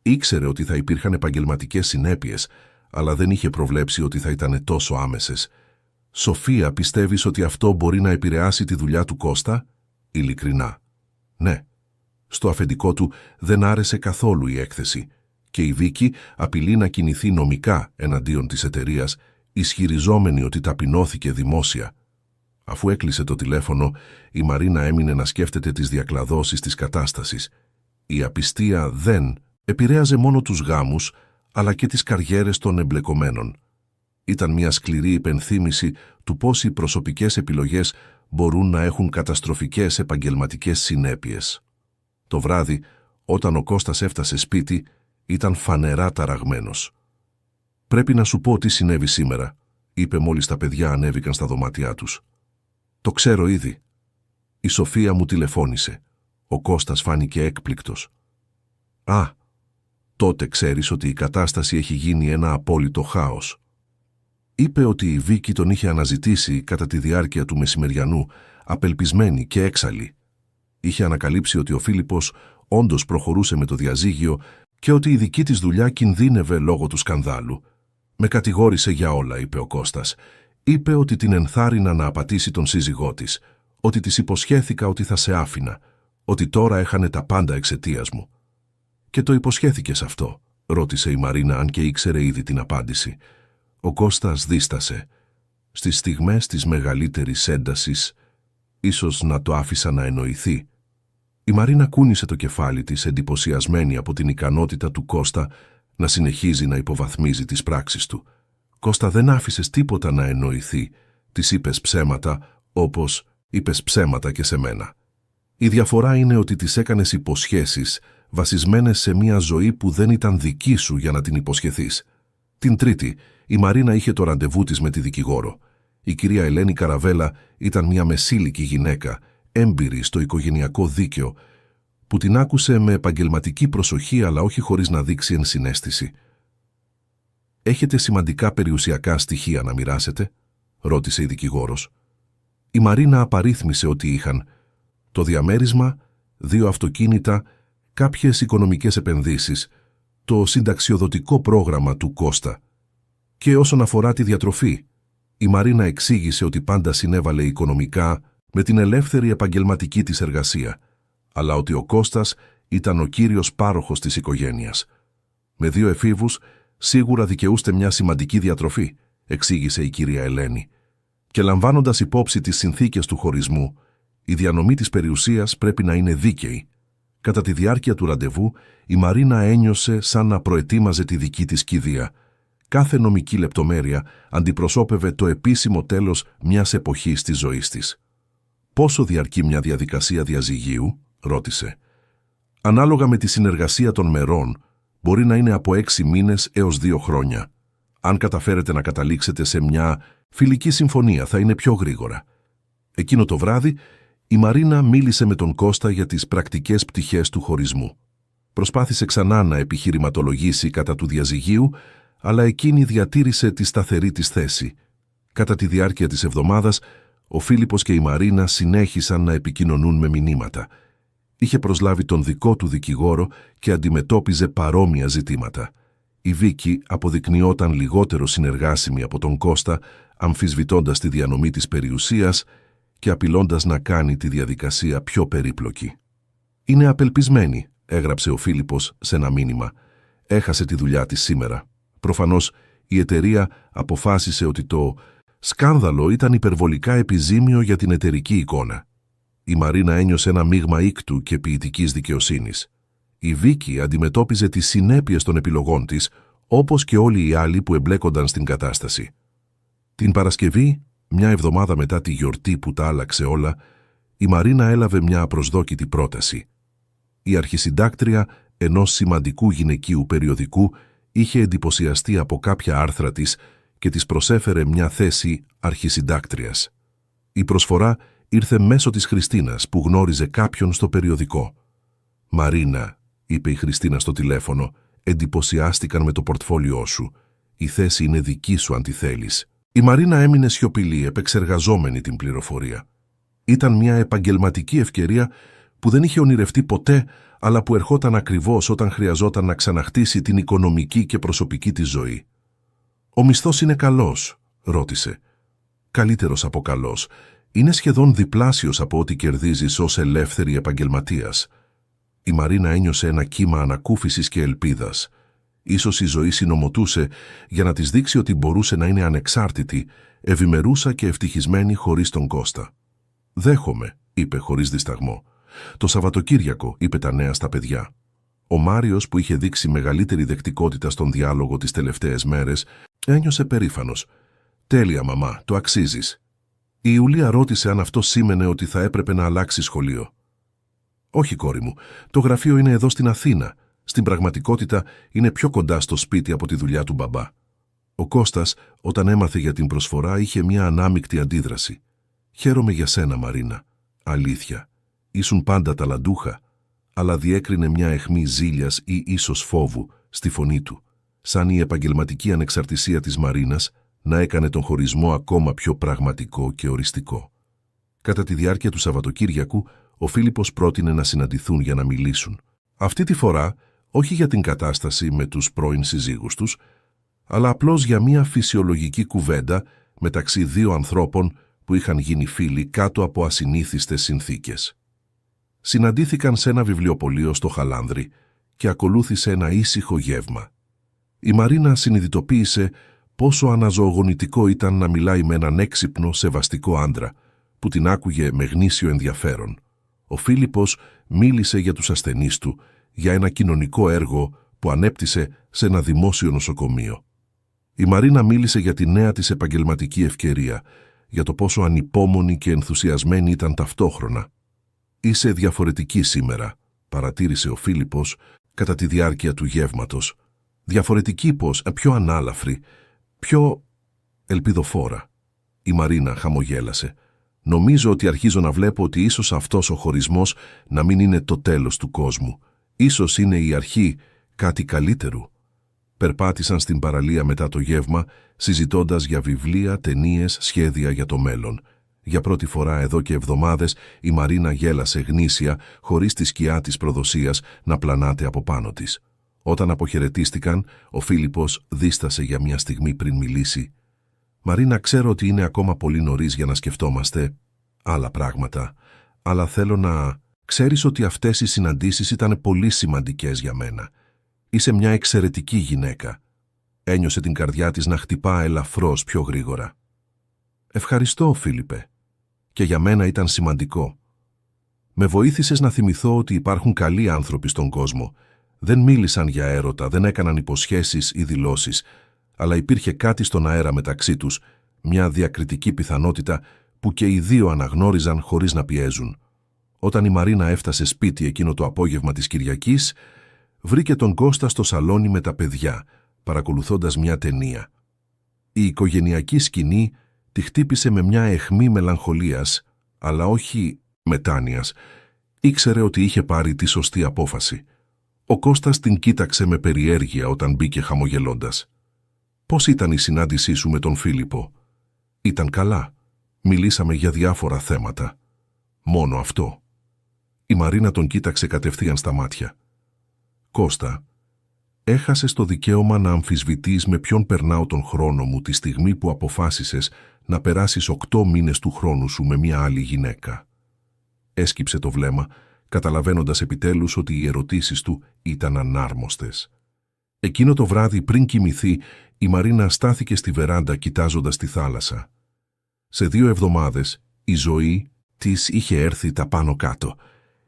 [SPEAKER 1] Ήξερε ότι θα υπήρχαν επαγγελματικές συνέπειες, αλλά δεν είχε προβλέψει ότι θα ήταν τόσο άμεσες. «Σοφία, πιστεύεις ότι αυτό μπορεί να επηρεάσει τη δουλειά του Κώστα?» «Ειλικρινά, ναι». Στο αφεντικό του δεν άρεσε καθόλου η έκθεση και η Βίκη απειλεί να κινηθεί νομικά εναντίον της εταιρείας, ισχυριζόμενη ότι ταπεινώθηκε δημόσια. Αφού έκλεισε το τηλέφωνο, η Μαρίνα έμεινε να σκέφτεται τις διακλαδώσεις της κατάστασης. Η απιστία δεν επηρέαζε μόνο τους γάμους, αλλά και τις καριέρες των εμπλεκομένων. Ήταν μια σκληρή υπενθύμηση του πώς οι προσωπικές επιλογές μπορούν να έχουν καταστροφικές επαγγελματικές συνέπειες. Το βράδυ, όταν ο Κώστας έφτασε σπίτι, ήταν φανερά ταραγμένος. «Πρέπει να σου πω τι συνέβη σήμερα», είπε μόλις τα παιδιά ανέβηκαν στα δωμάτια τους. «Το ξέρω ήδη. Η Σοφία μου τηλεφώνησε». Ο Κώστας φάνηκε έκπληκτος. «Α, τότε ξέρεις ότι η κατάσταση έχει γίνει ένα απόλυτο χάος». Είπε ότι η Βίκη τον είχε αναζητήσει κατά τη διάρκεια του μεσημεριανού, απελπισμένη και έξαλλη. Είχε ανακαλύψει ότι ο Φίλιππος όντως προχωρούσε με το διαζύγιο και ότι η δική της δουλειά κινδύνευε λόγω του σκανδάλου. «Με κατηγόρησε για όλα», είπε ο Κώστας. «Είπε ότι την ενθάρρυνα να απατήσει τον σύζυγό της, ότι της υποσχέθηκα ότι θα σε άφηνα, ότι τώρα έχανε τα πάντα εξαιτίας μου». «Και το υποσχέθηκες αυτό?» ρώτησε η Μαρίνα, αν και ήξερε ήδη την απάντηση. Ο Κώστας δίστασε. Στις στιγμές της μεγαλύτερης έντασης, ίσως να το άφησα να εννοηθεί. Η Μαρίνα κούνησε το κεφάλι της, εντυπωσιασμένη από την ικανότητα του Κώστα να συνεχίζει να υποβαθμίζει τις πράξεις του. «Κώστα, δεν άφησες τίποτα να εννοηθεί. Της είπες ψέματα, όπως είπες ψέματα και σε μένα. Η διαφορά είναι ότι της έκανες υποσχέσεις βασισμένες σε μια ζωή που δεν ήταν δική σου για να την υποσχεθείς». Την Τρίτη, η Μαρίνα είχε το ραντεβού της με τη δικηγόρο. Η κυρία Ελένη Καραβέλα ήταν μια μεσήλικη γυναίκα, έμπειρη στο οικογενειακό δίκαιο, που την άκουσε με επαγγελματική προσοχή αλλά όχι χωρίς να δείξει ενσυναίσθηση. «Έχετε σημαντικά περιουσιακά στοιχεία να μοιράσετε?» ρώτησε η δικηγόρος. Η Μαρίνα απαρίθμησε ότι είχαν το διαμέρισμα, 2 αυτοκίνητα, κάποιες οικονομικές επενδύσεις, το συνταξιοδοτικό πρόγραμμα του Κώστα. Και όσον αφορά τη διατροφή, η Μαρίνα εξήγησε ότι πάντα συνέβαλε οικονομικά με την ελεύθερη επαγγελματική της εργασία, αλλά ότι ο Κώστας ήταν ο κύριος πάροχος της οικογένειας. «Με 2 εφήβους σίγουρα δικαιούστε μια σημαντική διατροφή», εξήγησε η κυρία Ελένη. «Και λαμβάνοντας υπόψη τις συνθήκες του χωρισμού, η διανομή της περιουσίας πρέπει να είναι δίκαιη». Κατά τη διάρκεια του ραντεβού, η Μαρίνα ένιωσε σαν να προετοίμαζε τη δική της κηδεία. Κάθε νομική λεπτομέρεια αντιπροσώπευε το επίσημο τέλος μιας εποχής της ζωής της. «Πόσο διαρκεί μια διαδικασία διαζυγίου?» ρώτησε. «Ανάλογα με τη συνεργασία των μερών, μπορεί να είναι από 6 μήνες έως 2 χρόνια. Αν καταφέρετε να καταλήξετε σε μια φιλική συμφωνία, θα είναι πιο γρήγορα». Εκείνο το βράδυ, Η Μαρίνα μίλησε με τον Κώστα για τις πρακτικές πτυχές του χωρισμού. Προσπάθησε ξανά να επιχειρηματολογήσει κατά του διαζυγίου, αλλά εκείνη διατήρησε τη σταθερή της θέση. Κατά τη διάρκεια της εβδομάδας, ο Φίλιππος και η Μαρίνα συνέχισαν να επικοινωνούν με μηνύματα. Είχε προσλάβει τον δικό του δικηγόρο και αντιμετώπιζε παρόμοια ζητήματα. Η Βίκη αποδεικνυόταν λιγότερο συνεργάσιμη από τον Κώστα, αμφισβητώντας τη διανομή της περιουσίας και απειλώντας να κάνει τη διαδικασία πιο περίπλοκη. «Είναι απελπισμένη», έγραψε ο Φίλιππος σε ένα μήνυμα. «Έχασε τη δουλειά της σήμερα. Προφανώς η εταιρεία αποφάσισε ότι το σκάνδαλο ήταν υπερβολικά επιζήμιο για την εταιρική εικόνα». Η Μαρίνα ένιωσε ένα μείγμα ήκτου και ποιητικής δικαιοσύνης. Η Βίκη αντιμετώπιζε τις συνέπειες των επιλογών της, όπως και όλοι οι άλλοι που εμπλέκονταν στην κατάσταση. Την Παρασκευή, μια εβδομάδα μετά τη γιορτή που τα άλλαξε όλα, η Μαρίνα έλαβε μια απροσδόκητη πρόταση. Η αρχισυντάκτρια ενός σημαντικού γυναικείου περιοδικού είχε εντυπωσιαστεί από κάποια άρθρα της και της προσέφερε μια θέση αρχισυντάκτριας. Η προσφορά ήρθε μέσω της Χριστίνας που γνώριζε κάποιον στο περιοδικό. «Μαρίνα», είπε η Χριστίνα στο τηλέφωνο, «εντυπωσιάστηκαν με το πορτφόλιό σου. Η θέση είναι δική σου αν τη θέλεις». Η Μαρίνα έμεινε σιωπηλή, επεξεργαζόμενη την πληροφορία. Ήταν μια επαγγελματική ευκαιρία που δεν είχε ονειρευτεί ποτέ, αλλά που ερχόταν ακριβώς όταν χρειαζόταν να ξαναχτίσει την οικονομική και προσωπική της ζωή. «Ο μισθός είναι καλός», ρώτησε. «Καλύτερος από καλός. Είναι σχεδόν διπλάσιος από ό,τι κερδίζεις ως ελεύθερη επαγγελματίας». Η Μαρίνα ένιωσε ένα κύμα ανακούφισης και ελπίδας. Ίσως η ζωή συνομωτούσε για να της δείξει ότι μπορούσε να είναι ανεξάρτητη, ευημερούσα και ευτυχισμένη χωρίς τον Κώστα. «Δέχομαι», είπε χωρίς δισταγμό. «Το Σαββατοκύριακο», είπε τα νέα στα παιδιά. Ο Μάριος, που είχε δείξει μεγαλύτερη δεκτικότητα στον διάλογο τις τελευταίες μέρες, ένιωσε περήφανος. «Τέλεια, μαμά, το αξίζεις». Η Ιουλία ρώτησε αν αυτό σήμαινε ότι θα έπρεπε να αλλάξει σχολείο. «Όχι, κόρη μου, το γραφείο είναι εδώ στην Αθήνα. Στην πραγματικότητα είναι πιο κοντά στο σπίτι από τη δουλειά του μπαμπά». Ο Κώστας, όταν έμαθε για την προσφορά, είχε μια ανάμεικτη αντίδραση. «Χαίρομαι για σένα, Μαρίνα. Αλήθεια. Ήσουν πάντα ταλαντούχα», αλλά διέκρινε μια αιχμή ζήλιας ή ίσως φόβου στη φωνή του, σαν η επαγγελματική ανεξαρτησία της Μαρίνας να έκανε τον χωρισμό ακόμα πιο πραγματικό και οριστικό. Κατά τη διάρκεια του Σαββατοκύριακου, ο Φίλιππος πρότεινε να συναντηθούν για να μιλήσουν. Αυτή τη φορά, όχι για την κατάσταση με τους πρώην συζύγους τους, αλλά απλώς για μια φυσιολογική κουβέντα μεταξύ δύο ανθρώπων που είχαν γίνει φίλοι κάτω από ασυνήθιστες συνθήκες. Συναντήθηκαν σε ένα βιβλιοπωλείο στο Χαλάνδρι και ακολούθησε ένα ήσυχο γεύμα. Η Μαρίνα συνειδητοποίησε πόσο αναζωογονητικό ήταν να μιλάει με έναν έξυπνο, σεβαστικό άντρα, που την άκουγε με γνήσιο ενδιαφέρον. Ο Φίλιππος μίλησε για τους ασθενείς του, για ένα κοινωνικό έργο που ανέπτυσε σε ένα δημόσιο νοσοκομείο. Η Μαρίνα μίλησε για τη νέα της επαγγελματική ευκαιρία, για το πόσο ανυπόμονη και ενθουσιασμένη ήταν ταυτόχρονα. «Είσαι διαφορετική σήμερα», παρατήρησε ο Φίλιππος κατά τη διάρκεια του γεύματος. «Διαφορετική πως, πιο ανάλαφρη, πιο ελπιδοφόρα». Η Μαρίνα χαμογέλασε. «Νομίζω ότι αρχίζω να βλέπω ότι ίσως αυτός ο χωρισμός να μην είναι το τέλος του κόσμου. Ίσως είναι η αρχή κάτι καλύτερου». Περπάτησαν στην παραλία μετά το γεύμα, συζητώντας για βιβλία, ταινίες, σχέδια για το μέλλον. Για πρώτη φορά εδώ και εβδομάδες η Μαρίνα γέλασε γνήσια, χωρίς τη σκιά της προδοσίας να πλανάται από πάνω της. Όταν αποχαιρετίστηκαν, ο Φίλιππος δίστασε για μια στιγμή πριν μιλήσει. «Μαρίνα, ξέρω ότι είναι ακόμα πολύ νωρίς για να σκεφτόμαστε άλλα πράγματα, αλλά θέλω να ξέρεις ότι αυτές οι συναντήσεις ήταν πολύ σημαντικές για μένα. Είσαι μια εξαιρετική γυναίκα». Ένιωσε την καρδιά της να χτυπά ελαφρώς πιο γρήγορα. «Ευχαριστώ, Φίλιππε. Και για μένα ήταν σημαντικό. Με βοήθησες να θυμηθώ ότι υπάρχουν καλοί άνθρωποι στον κόσμο. Δεν μίλησαν για έρωτα, δεν έκαναν υποσχέσεις ή δηλώσεις, αλλά υπήρχε κάτι στον αέρα μεταξύ τους, μια διακριτική πιθανότητα που και οι δύο αναγνώριζαν χωρίς να πιέζουν. Όταν η Μαρίνα έφτασε σπίτι εκείνο το απόγευμα της Κυριακής, βρήκε τον Κώστα στο σαλόνι με τα παιδιά, παρακολουθώντας μια ταινία. Η οικογενειακή σκηνή τη χτύπησε με μια αιχμή μελαγχολίας, αλλά όχι μετάνοιας, ήξερε ότι είχε πάρει τη σωστή απόφαση. Ο Κώστας την κοίταξε με περιέργεια όταν μπήκε χαμογελώντας. «Πώς ήταν η συνάντησή σου με τον Φίλιππο?» «Ήταν καλά. Μιλήσαμε για διάφορα θέματα. Μόνο αυτό». Η Μαρίνα τον κοίταξε κατευθείαν στα μάτια. «Κώστα, έχασες το δικαίωμα να αμφισβητείς με ποιον περνάω τον χρόνο μου τη στιγμή που αποφάσισες να περάσεις 8 μήνες του χρόνου σου με μια άλλη γυναίκα». Έσκυψε το βλέμμα, καταλαβαίνοντας επιτέλους ότι οι ερωτήσεις του ήταν ανάρμοστες. Εκείνο το βράδυ πριν κοιμηθεί, η Μαρίνα στάθηκε στη βεράντα κοιτάζοντας τη θάλασσα. Σε 2 εβδομάδες η ζωή της είχε έρθει τα πάνω κάτω.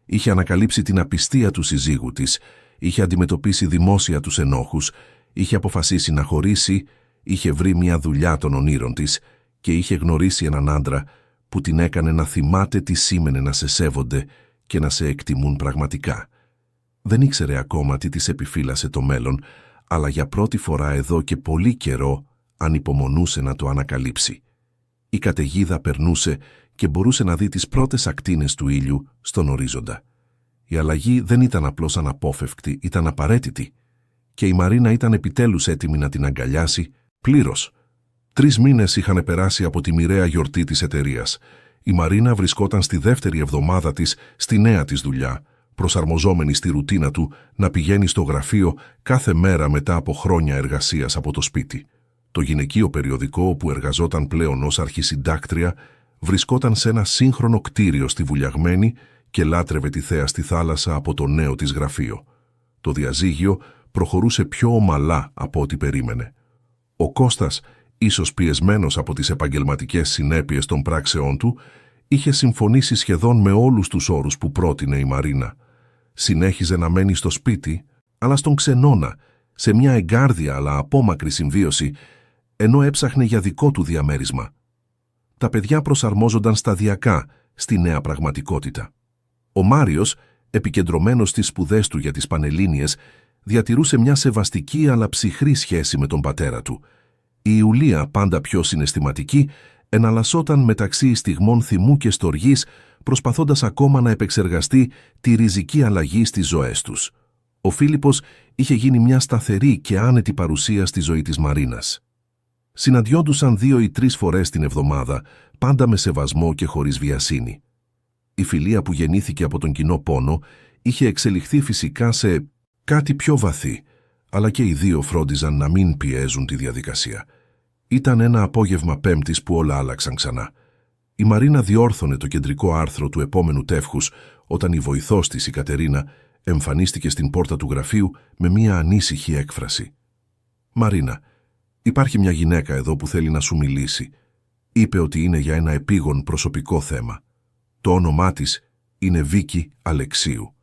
[SPEAKER 1] Είχε ανακαλύψει την απιστία του συζύγου της, είχε αντιμετωπίσει δημόσια τους ενόχους, είχε αποφασίσει να χωρίσει, είχε βρει μια δουλειά των ονείρων της και είχε γνωρίσει έναν άντρα που την έκανε να θυμάται τι σήμαινε να σε σέβονται και να σε εκτιμούν πραγματικά. Δεν ήξερε ακόμα τι της επιφύλασε το μέλλον, αλλά για πρώτη φορά εδώ και πολύ καιρό ανυπομονούσε να το ανακαλύψει. Η καταιγίδα περνούσε και μπορούσε να δει τις πρώτες ακτίνες του ήλιου στον ορίζοντα. Η αλλαγή δεν ήταν απλώς αναπόφευκτη, ήταν απαραίτητη. Και η Μαρίνα ήταν επιτέλους έτοιμη να την αγκαλιάσει πλήρως. 3 μήνες είχαν περάσει από τη μοιραία γιορτή της εταιρείας. Η Μαρίνα βρισκόταν στη δεύτερη εβδομάδα της στη νέα της δουλειά, προσαρμοζόμενη στη ρουτίνα του να πηγαίνει στο γραφείο κάθε μέρα μετά από χρόνια εργασίας από το σπίτι. Το γυναικείο περιοδικό όπου εργαζόταν πλέον ως αρχισυντάκτρια βρισκόταν σε ένα σύγχρονο κτίριο στη Βουλιαγμένη και λάτρευε τη θέα στη θάλασσα από το νέο της γραφείο. Το διαζύγιο προχωρούσε πιο ομαλά από ό,τι περίμενε. Ο Κώστας, ίσως πιεσμένος από τις επαγγελματικές συνέπειες των πράξεών του, είχε συμφωνήσει σχεδόν με όλους τους όρους που πρότεινε η Μαρίνα. Συνέχιζε να μένει στο σπίτι, αλλά στον ξενώνα, σε μια εγκάρδια αλλά απόμακρη συμβίωση, ενώ έψαχνε για δικό του διαμέρισμα. Τα παιδιά προσαρμόζονταν σταδιακά στη νέα πραγματικότητα. Ο Μάριος, επικεντρωμένος στις σπουδές του για τις Πανελλήνιες, διατηρούσε μια σεβαστική αλλά ψυχρή σχέση με τον πατέρα του. Η Ιουλία, πάντα πιο συναισθηματική, εναλλασσόταν μεταξύ στιγμών θυμού και στοργής, προσπαθώντας ακόμα να επεξεργαστεί τη ριζική αλλαγή στις ζωές τους. Ο Φίλιππος είχε γίνει μια σταθερή και άνετη παρουσία στη ζωή της Μαρίνας. Συναντιόντουσαν 2 ή 3 φορές την εβδομάδα, πάντα με σεβασμό και χωρίς βιασύνη. Η φιλία που γεννήθηκε από τον κοινό πόνο είχε εξελιχθεί φυσικά σε κάτι πιο βαθύ, αλλά και οι δύο φρόντιζαν να μην πιέζουν τη διαδικασία. Ήταν ένα απόγευμα Πέμπτης που όλα άλλαξαν ξανά. Η Μαρίνα διόρθωνε το κεντρικό άρθρο του επόμενου τεύχους όταν η βοηθός της, η Κατερίνα, εμφανίστηκε στην πόρτα του γραφείου με μια ανήσυχη έκφραση. «Μαρίνα, υπάρχει μια γυναίκα εδώ που θέλει να σου μιλήσει. Είπε ότι είναι για ένα επίγον προσωπικό θέμα. Το όνομά της είναι Βίκη Αλεξίου».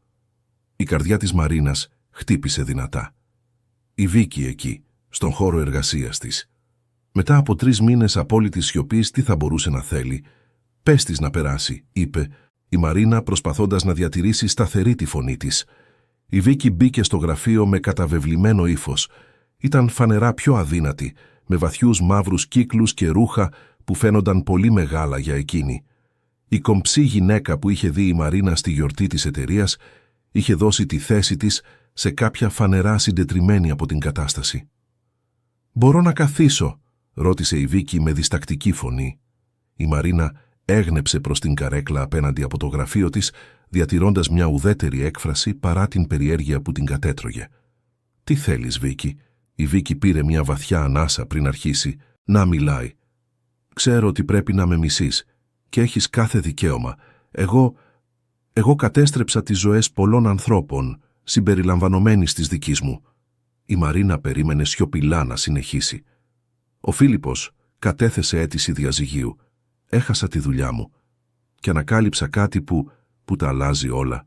[SPEAKER 1] Η καρδιά της Μαρίνας χτύπησε δυνατά. Η Βίκη εκεί, στον χώρο εργασίας της. Μετά από 3 μήνες απόλυτης σιωπής, τι θα μπορούσε να θέλει? «Πες της να περάσει», είπε η Μαρίνα προσπαθώντας να διατηρήσει σταθερή τη φωνή της. Η Βίκη μπήκε στο γραφείο με καταβεβλημένο ύφος. Ήταν φανερά πιο αδύνατη, με βαθιούς μαύρους κύκλους και ρούχα που φαίνονταν πολύ μεγάλα για εκείνη. Η κομψή γυναίκα που είχε δει η Μαρίνα στη γιορτή της εταιρείας είχε δώσει τη θέση της σε κάποια φανερά συντετριμμένη από την κατάσταση. «Μπορώ να καθίσω?» ρώτησε η Βίκη με διστακτική φωνή. Η Μαρίνα έγνεψε προς την καρέκλα απέναντι από το γραφείο της, διατηρώντας μια ουδέτερη έκφραση παρά την περιέργεια που την κατέτρωγε. «Τι θέλεις, Βίκη?» Η Βίκη πήρε μια βαθιά ανάσα πριν αρχίσει να μιλάει. «Ξέρω ότι πρέπει να με μισείς και έχεις κάθε δικαίωμα. Εγώ κατέστρεψα τις ζωές πολλών ανθρώπων, συμπεριλαμβανομένης της δικής μου». Η Μαρίνα περίμενε σιωπηλά να συνεχίσει. «Ο Φίλιππος κατέθεσε αίτηση διαζυγίου. Έχασα τη δουλειά μου και ανακάλυψα κάτι που τα αλλάζει όλα».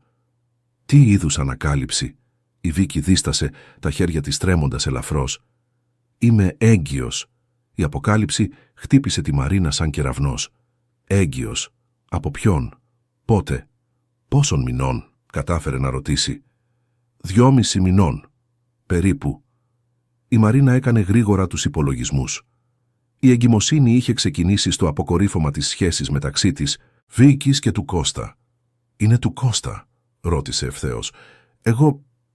[SPEAKER 1] «Τι είδους ανακάλυψη?» Η Βίκη δίστασε, τα χέρια της τρέμοντας ελαφρώς. «Είμαι έγκυος». Η αποκάλυψη χτύπησε τη Μαρίνα σαν κεραυνός. «Έγκυος? Από ποιον? Πότε? Πόσων μηνών?» κατάφερε να ρωτήσει. 2,5 μηνών. Περίπου. Η Μαρίνα έκανε γρήγορα τους υπολογισμούς. Η εγκυμοσύνη είχε ξεκινήσει στο αποκορύφωμα της σχέσης μεταξύ της, Βίκης και του Κώστα. «Είναι του Κώστα», ρώτησε ευθέως.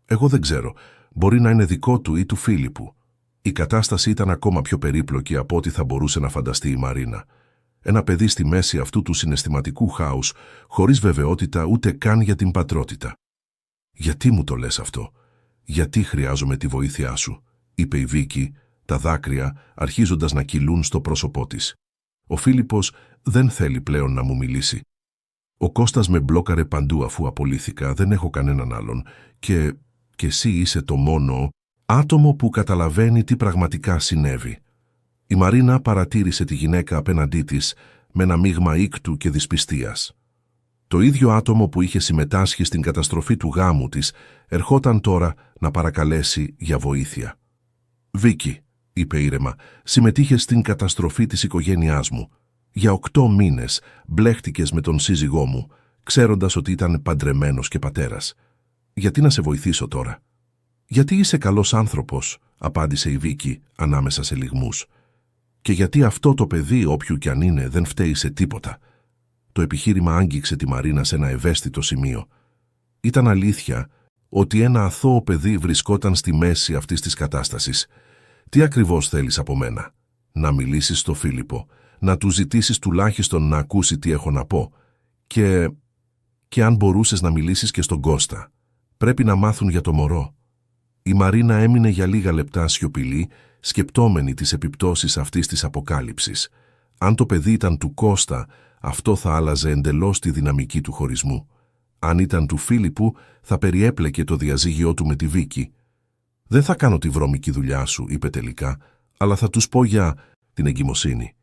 [SPEAKER 1] «Εγώ δεν ξέρω. Μπορεί να είναι δικό του ή του Φίλιππου». Η κατάσταση ήταν ακόμα πιο περίπλοκη από ό,τι θα μπορούσε να φανταστεί η Μαρίνα. Ένα παιδί στη μέση αυτού του συναισθηματικού χάους, χωρίς βεβαιότητα ούτε καν για την πατρότητα. «Γιατί μου το λες αυτό? Γιατί χρειάζομαι τη βοήθειά σου?» είπε η Βίκη, τα δάκρυα αρχίζοντας να κυλούν στο πρόσωπό της. «Ο Φίλιππος δεν θέλει πλέον να μου μιλήσει. Ο Κώστας με μπλόκαρε παντού αφού απολύθηκα, δεν έχω κανέναν άλλον και εσύ είσαι το μόνο άτομο που καταλαβαίνει τι πραγματικά συνέβη». Η Μαρίνα παρατήρησε τη γυναίκα απέναντί της με ένα μείγμα ήκτου και δυσπιστίας. Το ίδιο άτομο που είχε συμμετάσχει στην καταστροφή του γάμου της ερχόταν τώρα να παρακαλέσει για βοήθεια. «Βίκη», είπε ήρεμα, «συμμετείχες στην καταστροφή της οικογένειάς μου. Για 8 μήνες μπλέχτηκες με τον σύζυγό μου, ξέροντας ότι ήταν παντρεμένος και πατέρας. Γιατί να σε βοηθήσω τώρα?» «Γιατί είσαι καλός άνθρωπος», απάντησε η Βίκη ανάμεσα σε λυγμούς. «Και γιατί αυτό το παιδί, όποιου κι αν είναι, δεν φταίει σε τίποτα». Το επιχείρημα άγγιξε τη Μαρίνα σε ένα ευαίσθητο σημείο. Ήταν αλήθεια ότι ένα αθώο παιδί βρισκόταν στη μέση αυτής της κατάστασης. «Τι ακριβώς θέλεις από μένα?» «Να μιλήσεις στο Φίλιππο, να του ζητήσεις τουλάχιστον να ακούσει τι έχω να πω. Και αν μπορούσες να μιλήσεις και στον Κώστα. Πρέπει να μάθουν για το μωρό». Η Μαρίνα έμεινε για λίγα λεπτά σιωπηλή, σκεπτόμενη τις επιπτώσεις αυτής της αποκάλυψης. Αν το παιδί ήταν του Κώστα, αυτό θα άλλαζε εντελώς τη δυναμική του χωρισμού. Αν ήταν του Φίλιππου, θα περιέπλεκε το διαζύγιό του με τη Βίκη. «Δεν θα κάνω τη βρώμικη δουλειά σου», είπε τελικά, «αλλά θα τους πω για την εγκυμοσύνη.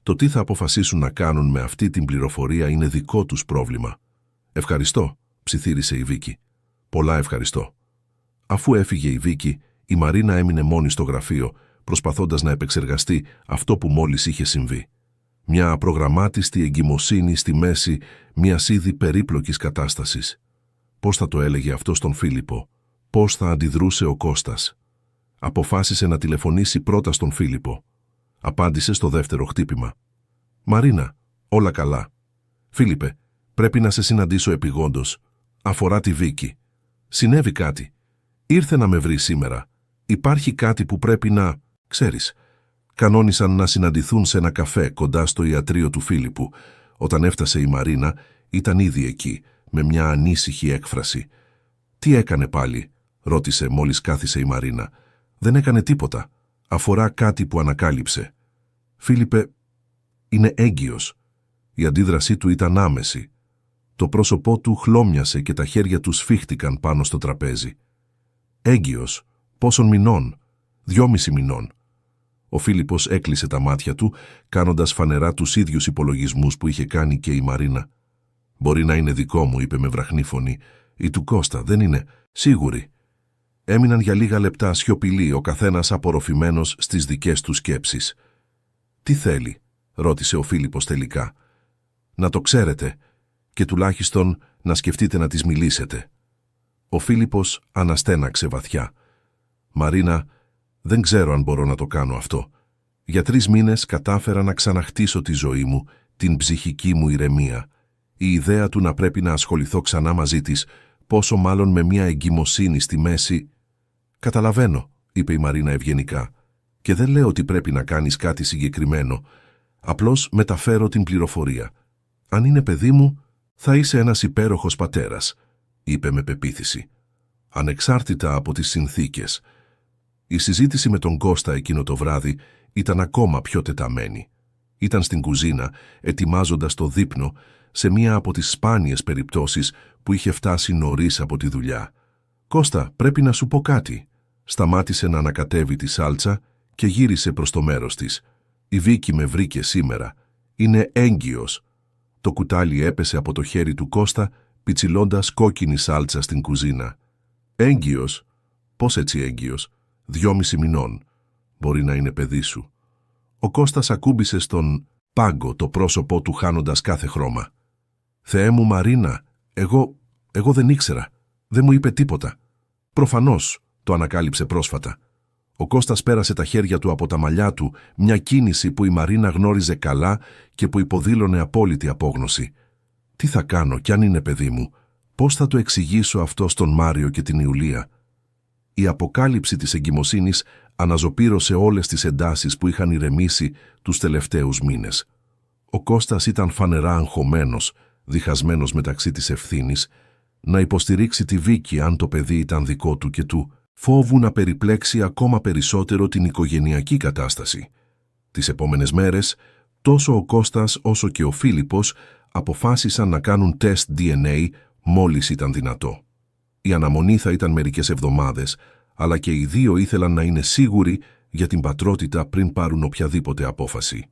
[SPEAKER 1] Το τι θα αποφασίσουν να κάνουν με αυτή την πληροφορία είναι δικό τους πρόβλημα». «Ευχαριστώ», ψιθύρισε η Βίκη. «Πολλά ευχαριστώ». Αφού έφυγε η Βίκη, η Μαρίνα έμεινε μόνη στο γραφείο, προσπαθώντας να επεξεργαστεί αυτό που μόλις είχε συμβεί. Μια απρογραμμάτιστη εγκυμοσύνη στη μέση μιας ήδη περίπλοκης κατάστασης. Πώς θα το έλεγε αυτό στον Φίλιππο? Πώς θα αντιδρούσε ο Κώστας? Αποφάσισε να τηλεφωνήσει πρώτα στον Φίλιππο. Απάντησε στο δεύτερο χτύπημα. «Μαρίνα, όλα καλά. Φίλιππε, πρέπει να σε συναντήσω επειγόντως. Αφορά τη Βίκη. Συνέβη κάτι. Ήρθε να με βρει σήμερα. Υπάρχει κάτι που πρέπει να... Ξέρεις». Κανόνισαν να συναντηθούν σε ένα καφέ κοντά στο ιατρείο του Φίλιππου. Όταν έφτασε η Μαρίνα, ήταν ήδη εκεί, με μια ανήσυχη έκφραση. «Τι έκανε πάλι?» ρώτησε μόλις κάθισε η Μαρίνα. «Δεν έκανε τίποτα. Αφορά κάτι που ανακάλυψε». «Φίλιππε, είναι έγκυος». Η αντίδρασή του ήταν άμεση. Το πρόσωπό του χλώμιασε και τα χέρια του σφίχτηκαν πάνω στο τραπέζι. «Έγκυος? Πόσων μηνών?» «2,5 μηνών». Ο Φίλιππος έκλεισε τα μάτια του, κάνοντας φανερά τους ίδιους υπολογισμούς που είχε κάνει και η Μαρίνα. «Μπορεί να είναι δικό μου», είπε με βραχνή φωνή. «Ή του Κώστα, δεν είναι σίγουροι». Έμειναν για λίγα λεπτά σιωπηλοί, ο καθένας απορροφημένος στις δικές του σκέψεις. «Τι θέλει?» ρώτησε ο Φίλιππος τελικά. «Να το ξέρετε και τουλάχιστον να σκεφτείτε να της μιλήσετε». Ο Φίλιππος αναστέναξε βαθιά. «Μαρίνα, δεν ξέρω αν μπορώ να το κάνω αυτό. Για 3 μήνες κατάφερα να ξαναχτίσω τη ζωή μου, την ψυχική μου ηρεμία. Η ιδέα του να πρέπει να ασχοληθώ ξανά μαζί της, πόσο μάλλον με μια εγκυμοσύνη στη μέση...» «Καταλαβαίνω», είπε η Μαρίνα ευγενικά, «και δεν λέω ότι πρέπει να κάνεις κάτι συγκεκριμένο. Απλώς μεταφέρω την πληροφορία. Αν είναι παιδί μου, θα είσαι ένας υπέροχος πατέρας», είπε με πεποίθηση. «Ανεξάρτητα από τις συνθήκες». Η συζήτηση με τον Κώστα εκείνο το βράδυ ήταν ακόμα πιο τεταμένη. Ήταν στην κουζίνα, ετοιμάζοντας το δείπνο, σε μία από τις σπάνιες περιπτώσεις που είχε φτάσει νωρίς από τη δουλειά. «Κώστα, πρέπει να σου πω κάτι». Σταμάτησε να ανακατεύει τη σάλτσα και γύρισε προς το μέρος της. «Η Βίκη με βρήκε σήμερα. Είναι έγκυος». Το κουτάλι έπεσε από το χέρι του Κώστα, πιτσιλώντας κόκκινη σάλτσα στην κουζίνα. «Έγκυος? Πώς έτσι έγκυος?» 2,5 μηνών. Μπορεί να είναι παιδί σου». Ο Κώστας ακούμπησε στον πάγκο το πρόσωπό του χάνοντας κάθε χρώμα. «Θεέ μου, Μαρίνα, εγώ δεν ήξερα. Δεν μου είπε τίποτα». «Προφανώς», το ανακάλυψε πρόσφατα. Ο Κώστας πέρασε τα χέρια του από τα μαλλιά του, μια κίνηση που η Μαρίνα γνώριζε καλά και που υποδήλωνε απόλυτη απόγνωση. Τι θα κάνω κι αν είναι παιδί μου? Πώς θα το εξηγήσω αυτό στον Μάριο και την Ιουλία? Η αποκάλυψη της εγκυμοσύνης αναζωπήρωσε όλες τις εντάσεις που είχαν ηρεμήσει τους τελευταίους μήνες. Ο Κώστας ήταν φανερά αγχωμένος, διχασμένος μεταξύ της ευθύνης, να υποστηρίξει τη Βίκη αν το παιδί ήταν δικό του και του φόβου να περιπλέξει ακόμα περισσότερο την οικογενειακή κατάσταση. Τις επόμενες μέρες, τόσο ο Κώστας όσο και ο Φίλιππος αποφάσισαν να κάνουν τεστ DNA μόλις ήταν δυνατό. Η αναμονή θα ήταν μερικές εβδομάδες, αλλά και οι δύο ήθελαν να είναι σίγουροι για την πατρότητα πριν πάρουν οποιαδήποτε απόφαση.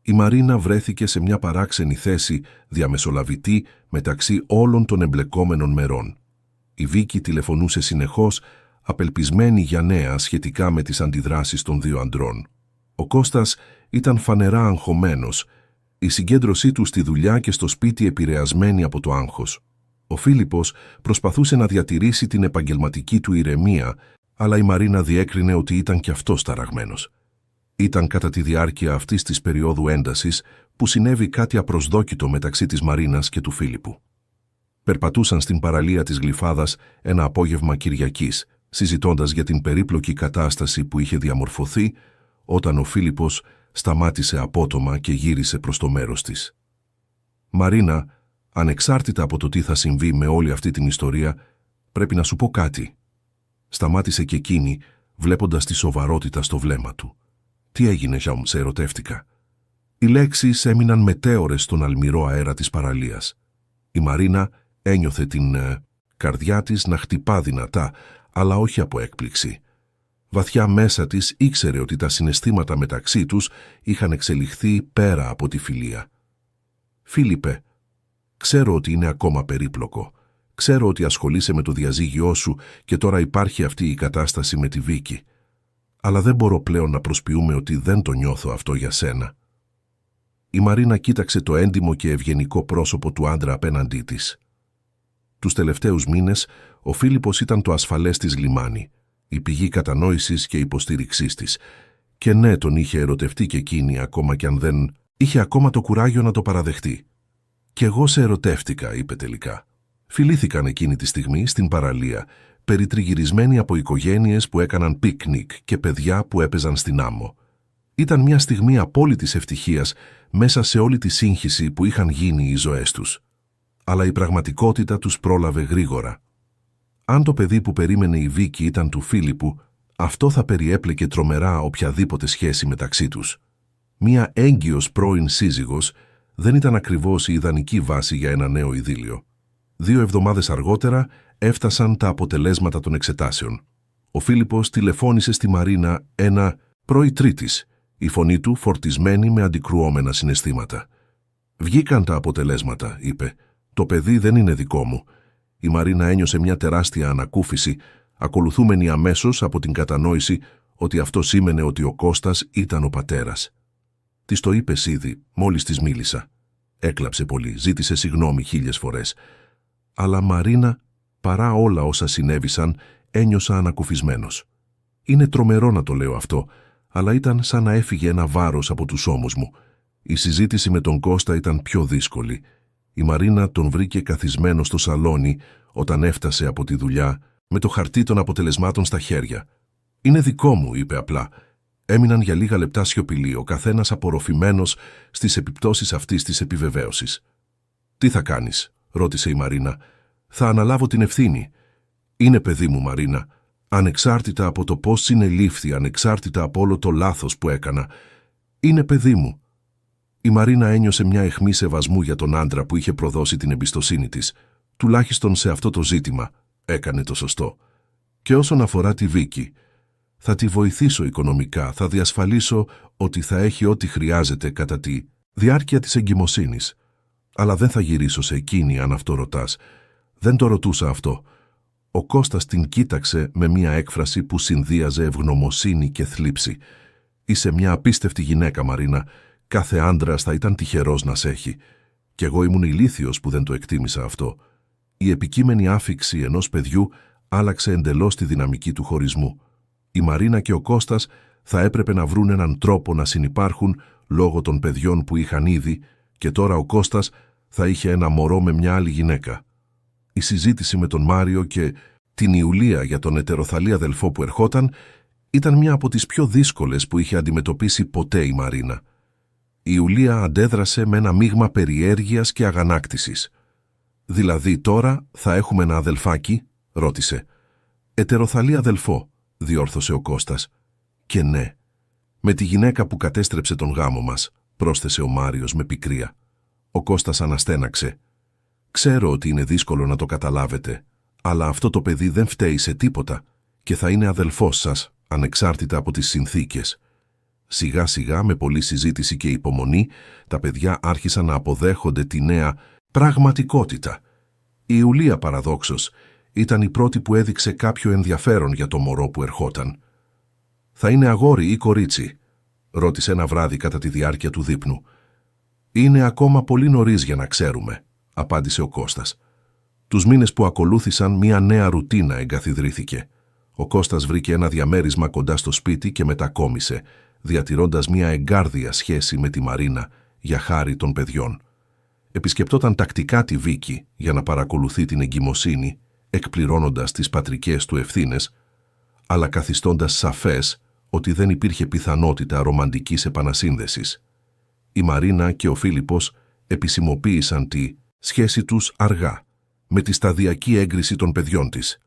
[SPEAKER 1] Η Μαρίνα βρέθηκε σε μια παράξενη θέση διαμεσολαβητή μεταξύ όλων των εμπλεκόμενων μερών. Η Βίκη τηλεφωνούσε συνεχώς, απελπισμένη για νέα σχετικά με τις αντιδράσεις των δύο αντρών. Ο Κώστας ήταν φανερά αγχωμένος, η συγκέντρωσή του στη δουλειά και στο σπίτι επηρεασμένη από το άγχος. Ο Φίλιππος προσπαθούσε να διατηρήσει την επαγγελματική του ηρεμία, αλλά η Μαρίνα διέκρινε ότι ήταν κι αυτός ταραγμένος. Ήταν κατά τη διάρκεια αυτής της περίοδου έντασης που συνέβη κάτι απροσδόκητο μεταξύ της Μαρίνας και του Φίλιππου. Περπατούσαν στην παραλία της Γλυφάδας ένα απόγευμα Κυριακής, συζητώντας για την περίπλοκη κατάσταση που είχε διαμορφωθεί, όταν ο Φίλιππος σταμάτησε απότομα και γύρισε προς το μέρος της. «Μαρίνα, ανεξάρτητα από το τι θα συμβεί με όλη αυτή την ιστορία, πρέπει να σου πω κάτι», σταμάτησε και εκείνη, βλέποντας τη σοβαρότητα στο βλέμμα του. «Τι έγινε, Ζαουμ, σε ερωτεύτηκα?» Οι λέξεις έμειναν μετέωρες στον αλμυρό αέρα της παραλίας. Η Μαρίνα ένιωθε την καρδιά της να χτυπά δυνατά, αλλά όχι από έκπληξη. Βαθιά μέσα της ήξερε ότι τα συναισθήματα μεταξύ τους είχαν εξελιχθεί πέρα από τη φιλία. «Φίλιππε, ξέρω ότι είναι ακόμα περίπλοκο. Ξέρω ότι ασχολείσαι με το διαζύγιό σου και τώρα υπάρχει αυτή η κατάσταση με τη Βίκη. Αλλά δεν μπορώ πλέον να προσποιούμε ότι δεν το νιώθω αυτό για σένα». Η Μαρίνα κοίταξε το έντιμο και ευγενικό πρόσωπο του άντρα απέναντί της. Τους τελευταίους μήνες, ο Φίλιππος ήταν το ασφαλές της λιμάνι, η πηγή κατανόησης και υποστήριξής της. Και ναι, τον είχε ερωτευτεί και εκείνη, ακόμα κι αν δεν είχε ακόμα το κουράγιο να το παραδεχτεί. «Κι εγώ σε ερωτεύτηκα», είπε τελικά. Φιλήθηκαν εκείνη τη στιγμή στην παραλία, περιτριγυρισμένοι από οικογένειες που έκαναν πίκνικ και παιδιά που έπαιζαν στην άμμο. Ήταν μια στιγμή απόλυτης ευτυχίας μέσα σε όλη τη σύγχυση που είχαν γίνει οι ζωές τους. Αλλά η πραγματικότητα τους πρόλαβε γρήγορα. Αν το παιδί που περίμενε η Βίκη ήταν του Φίλιππου, αυτό θα περιέπλεκε τρομερά οποιαδήποτε σχέση μεταξύ τους. Μια έγκυος πρώην σύζυγος δεν ήταν ακριβώς η ιδανική βάση για ένα νέο ειδήλιο. 2 εβδομάδες αργότερα έφτασαν τα αποτελέσματα των εξετάσεων. Ο Φίλιππος τηλεφώνησε στη Μαρίνα ένα πρωί Τρίτης, η φωνή του φορτισμένη με αντικρουόμενα συναισθήματα. «Βγήκαν τα αποτελέσματα», είπε. «Το παιδί δεν είναι δικό μου». Η Μαρίνα ένιωσε μια τεράστια ανακούφιση, ακολουθούμενη αμέσως από την κατανόηση ότι αυτό σήμαινε ότι ο Κώστας ήταν ο πατέρας. «Της το είπες ήδη, μόλις της μίλησα». Έκλαψε πολύ, ζήτησε συγγνώμη 1000 φορές. Αλλά Μαρίνα, παρά όλα όσα συνέβησαν, ένιωσα ανακουφισμένος. Είναι τρομερό να το λέω αυτό, αλλά ήταν σαν να έφυγε ένα βάρος από τους ώμους μου. Η συζήτηση με τον Κώστα ήταν πιο δύσκολη. Η Μαρίνα τον βρήκε καθισμένο στο σαλόνι όταν έφτασε από τη δουλειά, με το χαρτί των αποτελεσμάτων στα χέρια. «Είναι δικό μου», είπε απλά. Έμειναν για λίγα λεπτά σιωπηλοί, ο καθένας απορροφημένος στις επιπτώσεις αυτής της επιβεβαίωσης. «Τι θα κάνεις?» ρώτησε η Μαρίνα. «Θα αναλάβω την ευθύνη». «Είναι παιδί μου, Μαρίνα. Ανεξάρτητα από το πώς συνελήφθη, ανεξάρτητα από όλο το λάθος που έκανα. Είναι παιδί μου». Η Μαρίνα ένιωσε μια αιχμή σεβασμού για τον άντρα που είχε προδώσει την εμπιστοσύνη της. Τουλάχιστον σε αυτό το ζήτημα έκανε το σωστό. «Και όσον αφορά τη Βίκη, θα τη βοηθήσω οικονομικά, θα διασφαλίσω ότι θα έχει ό,τι χρειάζεται κατά τη διάρκεια της εγκυμοσύνης. Αλλά δεν θα γυρίσω σε εκείνη αν αυτό ρωτάς. Δεν το ρωτούσα αυτό». Ο Κώστας την κοίταξε με μια έκφραση που συνδύαζε ευγνωμοσύνη και θλίψη. «Είσαι μια απίστευτη γυναίκα, Μαρίνα. Κάθε άντρας θα ήταν τυχερός να σ' έχει. Κι εγώ ήμουν ηλίθιος που δεν το εκτίμησα αυτό». Η επικείμενη άφιξη ενός παιδιού άλλαξε εντελώς τη δυναμική του χωρισμού. Η Μαρίνα και ο Κώστας θα έπρεπε να βρουν έναν τρόπο να συνυπάρχουν λόγω των παιδιών που είχαν ήδη, και τώρα ο Κώστας θα είχε ένα μωρό με μια άλλη γυναίκα. Η συζήτηση με τον Μάριο και την Ιουλία για τον ετεροθαλή αδελφό που ερχόταν ήταν μια από τις πιο δύσκολες που είχε αντιμετωπίσει ποτέ η Μαρίνα. Η Ιουλία αντέδρασε με ένα μείγμα περιέργειας και αγανάκτησης. «Δηλαδή τώρα θα έχουμε ένα αδελφάκι?» ρώτησε. «Ετεροθαλή αδελφό», διόρθωσε ο Κώστας. «Και ναι, με τη γυναίκα που κατέστρεψε τον γάμο μας», πρόσθεσε ο Μάριος με πικρία. Ο Κώστας αναστέναξε. «Ξέρω ότι είναι δύσκολο να το καταλάβετε, αλλά αυτό το παιδί δεν φταίει σε τίποτα και θα είναι αδελφός σας, ανεξάρτητα από τις συνθήκες». Σιγά σιγά, με πολλή συζήτηση και υπομονή, τα παιδιά άρχισαν να αποδέχονται τη νέα πραγματικότητα. Η Ιουλία, παραδόξως, ήταν η πρώτη που έδειξε κάποιο ενδιαφέρον για το μωρό που ερχόταν. «Θα είναι αγόρι ή κορίτσι?» ρώτησε ένα βράδυ κατά τη διάρκεια του δείπνου. «Είναι ακόμα πολύ νωρίς για να ξέρουμε», απάντησε ο Κώστας. Τους μήνες που ακολούθησαν, μια νέα ρουτίνα εγκαθιδρύθηκε. Ο Κώστας βρήκε ένα διαμέρισμα κοντά στο σπίτι και μετακόμισε, διατηρώντας μια εγκάρδια σχέση με τη Μαρίνα για χάρη των παιδιών. Επισκεπτόταν τακτικά τη Βίκη για να παρακολουθεί την εγκυμοσύνη, εκπληρώνοντας τις πατρικές του ευθύνες, αλλά καθιστώντας σαφές ότι δεν υπήρχε πιθανότητα ρομαντικής επανασύνδεσης. Η Μαρίνα και ο Φίλιππος επισημοποίησαν τη σχέση τους αργά, με τη σταδιακή έγκριση των παιδιών της.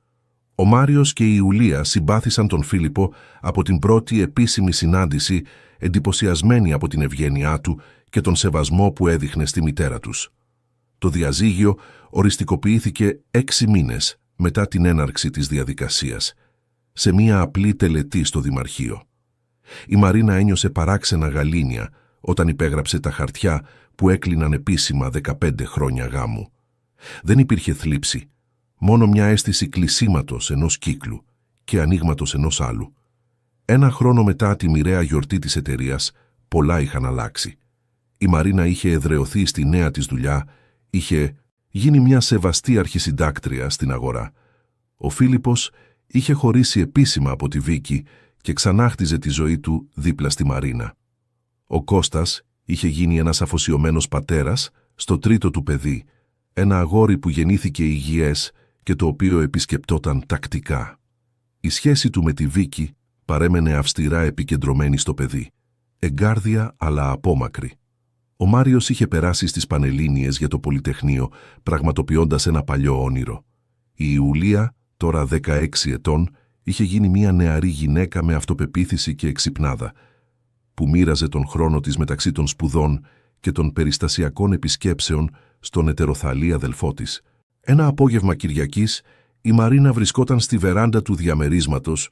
[SPEAKER 1] Ο Μάριος και η Ιουλία συμπάθησαν τον Φίλιππο από την πρώτη επίσημη συνάντηση, εντυπωσιασμένοι από την ευγένειά του και τον σεβασμό που έδειχνε στη μητέρα τους. Το διαζύγιο οριστικοποιήθηκε 6 μήνες μετά την έναρξη της διαδικασίας, σε μία απλή τελετή στο Δημαρχείο. Η Μαρίνα ένιωσε παράξενα γαλήνια όταν υπέγραψε τα χαρτιά που έκλειναν επίσημα 15 χρόνια γάμου. Δεν υπήρχε θλίψη, μόνο μια αίσθηση κλεισίματος ενός κύκλου και ανοίγματος ενός άλλου. 1 χρόνο μετά τη μοιραία γιορτή της εταιρείας, πολλά είχαν αλλάξει. Η Μαρίνα είχε εδραιωθεί στη νέα της δουλειά, είχε γίνει μια σεβαστή αρχισυντάκτρια στην αγορά. Ο Φίλιππος είχε χωρίσει επίσημα από τη Βίκη και ξανάχτιζε τη ζωή του δίπλα στη Μαρίνα. Ο Κώστας είχε γίνει ένας αφοσιωμένος πατέρας στο τρίτο του παιδί, ένα αγόρι που γεννήθηκε υγιές και το οποίο επισκεπτόταν τακτικά. Η σχέση του με τη Βίκη παρέμενε αυστηρά επικεντρωμένη στο παιδί, εγκάρδια αλλά απόμακρη. Ο Μάριος είχε περάσει στις Πανελλήνιες για το Πολυτεχνείο, πραγματοποιώντας ένα παλιό όνειρο. Η Ιουλία, τώρα 16 ετών, είχε γίνει μια νεαρή γυναίκα με αυτοπεποίθηση και εξυπνάδα, που μοίραζε τον χρόνο της μεταξύ των σπουδών και των περιστασιακών επισκέψεων στον ετεροθαλή αδελφό της. Ένα απόγευμα Κυριακής, η Μαρίνα βρισκόταν στη βεράντα του διαμερίσματος,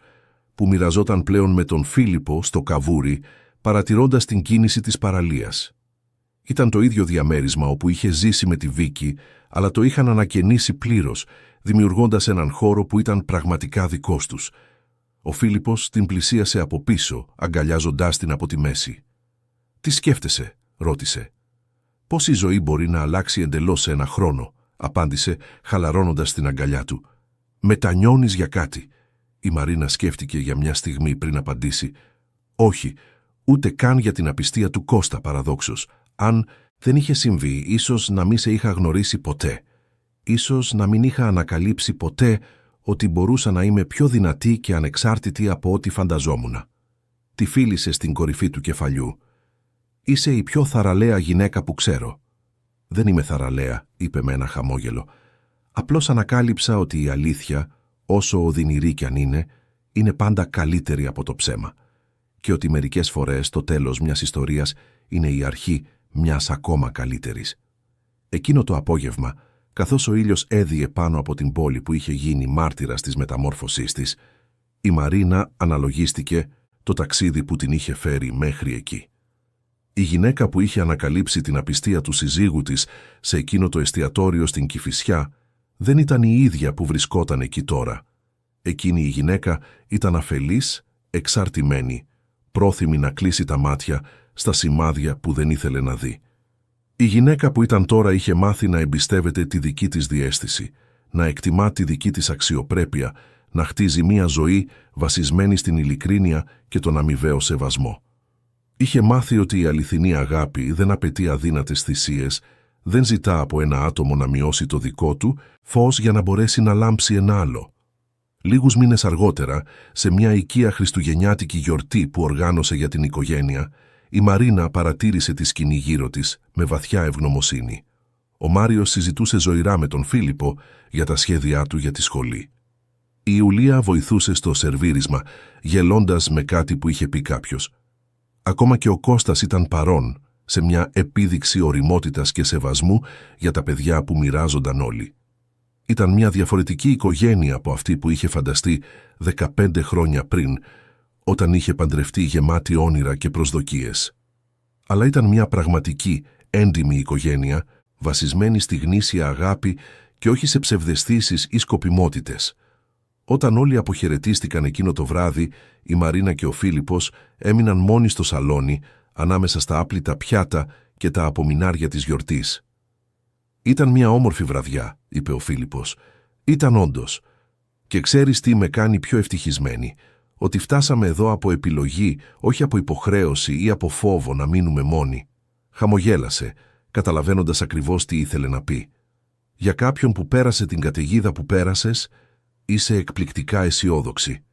[SPEAKER 1] που μοιραζόταν πλέον με τον Φίλιππο στο καβούρι, παρατηρώντας την κίνηση της παραλίας. Ήταν το ίδιο διαμέρισμα όπου είχε ζήσει με τη Βίκη, αλλά το είχαν ανακαινήσει πλήρως, δημιουργώντας έναν χώρο που ήταν πραγματικά δικός τους. Ο Φίλιππος την πλησίασε από πίσω, αγκαλιάζοντάς την από τη μέση. «Τι σκέφτεσαι?» ρώτησε. «Πώς η ζωή μπορεί να αλλάξει εντελώς σε 1 χρόνο?» απάντησε, χαλαρώνοντας την αγκαλιά του. «Μετανιώνεις για κάτι?» Η Μαρίνα σκέφτηκε για μια στιγμή πριν απαντήσει. «Όχι, ούτε καν για την απιστία του Κώστα, παραδόξως. Αν δεν είχε συμβεί, ίσως να μην σε είχα γνωρίσει ποτέ. Ίσως να μην είχα ανακαλύψει ποτέ ότι μπορούσα να είμαι πιο δυνατή και ανεξάρτητη από ό,τι φανταζόμουν». Τη φίλησε στην κορυφή του κεφαλιού. «Είσαι η πιο θαραλέα γυναίκα που ξέρω». «Δεν είμαι θαραλέα», είπε με ένα χαμόγελο. «Απλώς ανακάλυψα ότι η αλήθεια, όσο οδυνηρή κι αν είναι πάντα καλύτερη από το ψέμα. Και ότι μερικές φορές το τέλος μιας ιστορίας είναι η αρχή μιας ακόμα καλύτερης». Εκείνο το απόγευμα, καθώς ο ήλιος έδιε πάνω από την πόλη που είχε γίνει μάρτυρας της μεταμόρφωσής της, η Μαρίνα αναλογίστηκε το ταξίδι που την είχε φέρει μέχρι εκεί. Η γυναίκα που είχε ανακαλύψει την απιστία του συζύγου της σε εκείνο το εστιατόριο στην Κηφισιά δεν ήταν η ίδια που βρισκόταν εκεί τώρα. Εκείνη η γυναίκα ήταν αφελής, εξαρτημένη, πρόθυμη να κλείσει τα μάτια στα σημάδια που δεν ήθελε να δει. Η γυναίκα που ήταν τώρα είχε μάθει να εμπιστεύεται τη δική της διαίσθηση, να εκτιμά τη δική της αξιοπρέπεια, να χτίζει μία ζωή βασισμένη στην ειλικρίνεια και τον αμοιβαίο σεβασμό. Είχε μάθει ότι η αληθινή αγάπη δεν απαιτεί αδύνατες θυσίες, Δεν ζητά από ένα άτομο να μειώσει το δικό του φως για να μπορέσει να λάμψει ένα άλλο. Λίγους μήνες αργότερα, σε μια οικία χριστουγεννιάτικη γιορτή που οργάνωσε για την οικογένεια, η Μαρίνα παρατήρησε τη σκηνή γύρω της με βαθιά ευγνωμοσύνη. Ο Μάριος συζητούσε ζωηρά με τον Φίλιππο για τα σχέδιά του για τη σχολή. Η Ιουλία βοηθούσε στο σερβίρισμα, γελώντας με κάτι που είχε πει κάποιος. Ακόμα και ο Κώστας ήταν παρόν, σε μια επίδειξη ωριμότητας και σεβασμού για τα παιδιά που μοιράζονταν όλοι. Ήταν μια διαφορετική οικογένεια από αυτή που είχε φανταστεί 15 χρόνια πριν, όταν είχε παντρευτεί γεμάτη όνειρα και προσδοκίες. Αλλά ήταν μια πραγματική, έντιμη οικογένεια, βασισμένη στη γνήσια αγάπη και όχι σε ψευδαισθήσεις ή σκοπιμότητες. Όταν όλοι αποχαιρετίστηκαν εκείνο το βράδυ, η Μαρίνα και ο Φίλιππος έμειναν μόνοι στο σαλόνι, ανάμεσα στα άπλυτα πιάτα και τα απομεινάρια της γιορτής. «Ήταν μια όμορφη βραδιά», είπε ο Φίλιππος. «Ήταν όντως. Και ξέρεις τι με κάνει πιο ευτυχισμένη? Ότι φτάσαμε εδώ από επιλογή, όχι από υποχρέωση ή από φόβο να μείνουμε μόνοι». Χαμογέλασε, καταλαβαίνοντας ακριβώς τι ήθελε να πει. «Για κάποιον που πέρασε την καταιγίδα που πέρασες, είσαι εκπληκτικά αισιόδοξη».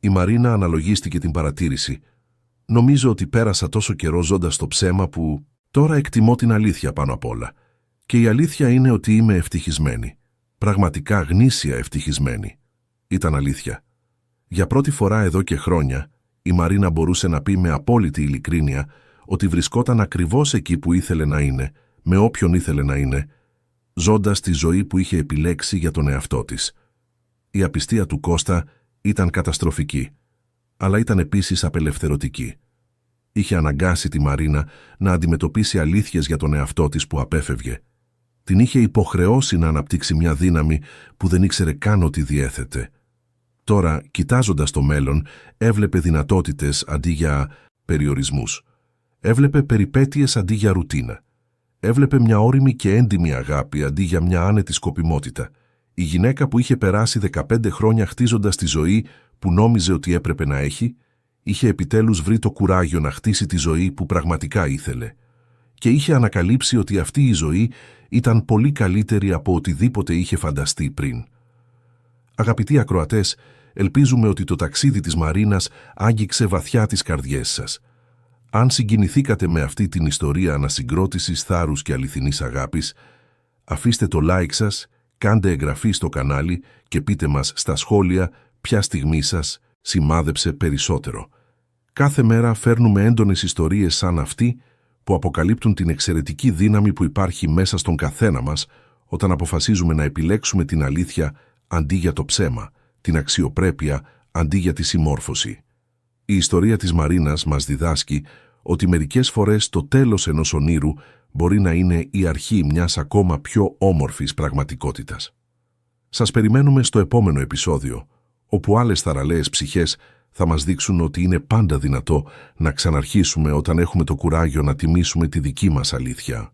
[SPEAKER 1] Η Μαρίνα αναλογίστηκε την παρατήρηση. «Νομίζω ότι πέρασα τόσο καιρό ζώντας το ψέμα που τώρα εκτιμώ την αλήθεια πάνω απ' όλα. Και η αλήθεια είναι ότι είμαι ευτυχισμένη. Πραγματικά γνήσια ευτυχισμένη». Ήταν αλήθεια. Για πρώτη φορά εδώ και χρόνια, η Μαρίνα μπορούσε να πει με απόλυτη ειλικρίνεια ότι βρισκόταν ακριβώς εκεί που ήθελε να είναι, με όποιον ήθελε να είναι, ζώντας τη ζωή που είχε επιλέξει για τον εαυτό της. Η απιστία του Κώστα ήταν καταστροφική, αλλά ήταν επίσης απελευθερωτική. Είχε αναγκάσει τη Μαρίνα να αντιμετωπίσει αλήθειες για τον εαυτό της που απέφευγε. Την είχε υποχρεώσει να αναπτύξει μια δύναμη που δεν ήξερε καν ότι διέθετε. Τώρα, κοιτάζοντας το μέλλον, έβλεπε δυνατότητες αντί για περιορισμούς. Έβλεπε περιπέτειες αντί για ρουτίνα. Έβλεπε μια ώριμη και έντιμη αγάπη αντί για μια άνετη σκοπιμότητα. Η γυναίκα που είχε περάσει 15 χρόνια χτίζοντας τη ζωή που νόμιζε ότι έπρεπε να έχει, είχε επιτέλους βρει το κουράγιο να χτίσει τη ζωή που πραγματικά ήθελε. Και είχε ανακαλύψει ότι αυτή η ζωή ήταν πολύ καλύτερη από οτιδήποτε είχε φανταστεί πριν. Αγαπητοί ακροατές, ελπίζουμε ότι το ταξίδι της Μαρίνας άγγιξε βαθιά τις καρδιές σας. Αν συγκινηθήκατε με αυτή την ιστορία ανασυγκρότησης θάρρους και αληθινής αγάπης, αφήστε το like σας, κάντε εγγραφή στο κανάλι και πείτε μας στα σχόλια ποια στιγμή σας σημάδεψε περισσότερο. Κάθε μέρα φέρνουμε έντονες ιστορίες σαν αυτή που αποκαλύπτουν την εξαιρετική δύναμη που υπάρχει μέσα στον καθένα μας όταν αποφασίζουμε να επιλέξουμε την αλήθεια αντί για το ψέμα, την αξιοπρέπεια αντί για τη συμμόρφωση. Η ιστορία της Μαρίνας μας διδάσκει ότι μερικές φορές το τέλος ενός ονείρου μπορεί να είναι η αρχή μιας ακόμα πιο όμορφης πραγματικότητας. Σας περιμένουμε στο επόμενο επεισόδιο, όπου άλλες θαραλέες ψυχές θα μας δείξουν ότι είναι πάντα δυνατό να ξαναρχίσουμε όταν έχουμε το κουράγιο να τιμήσουμε τη δική μας αλήθεια.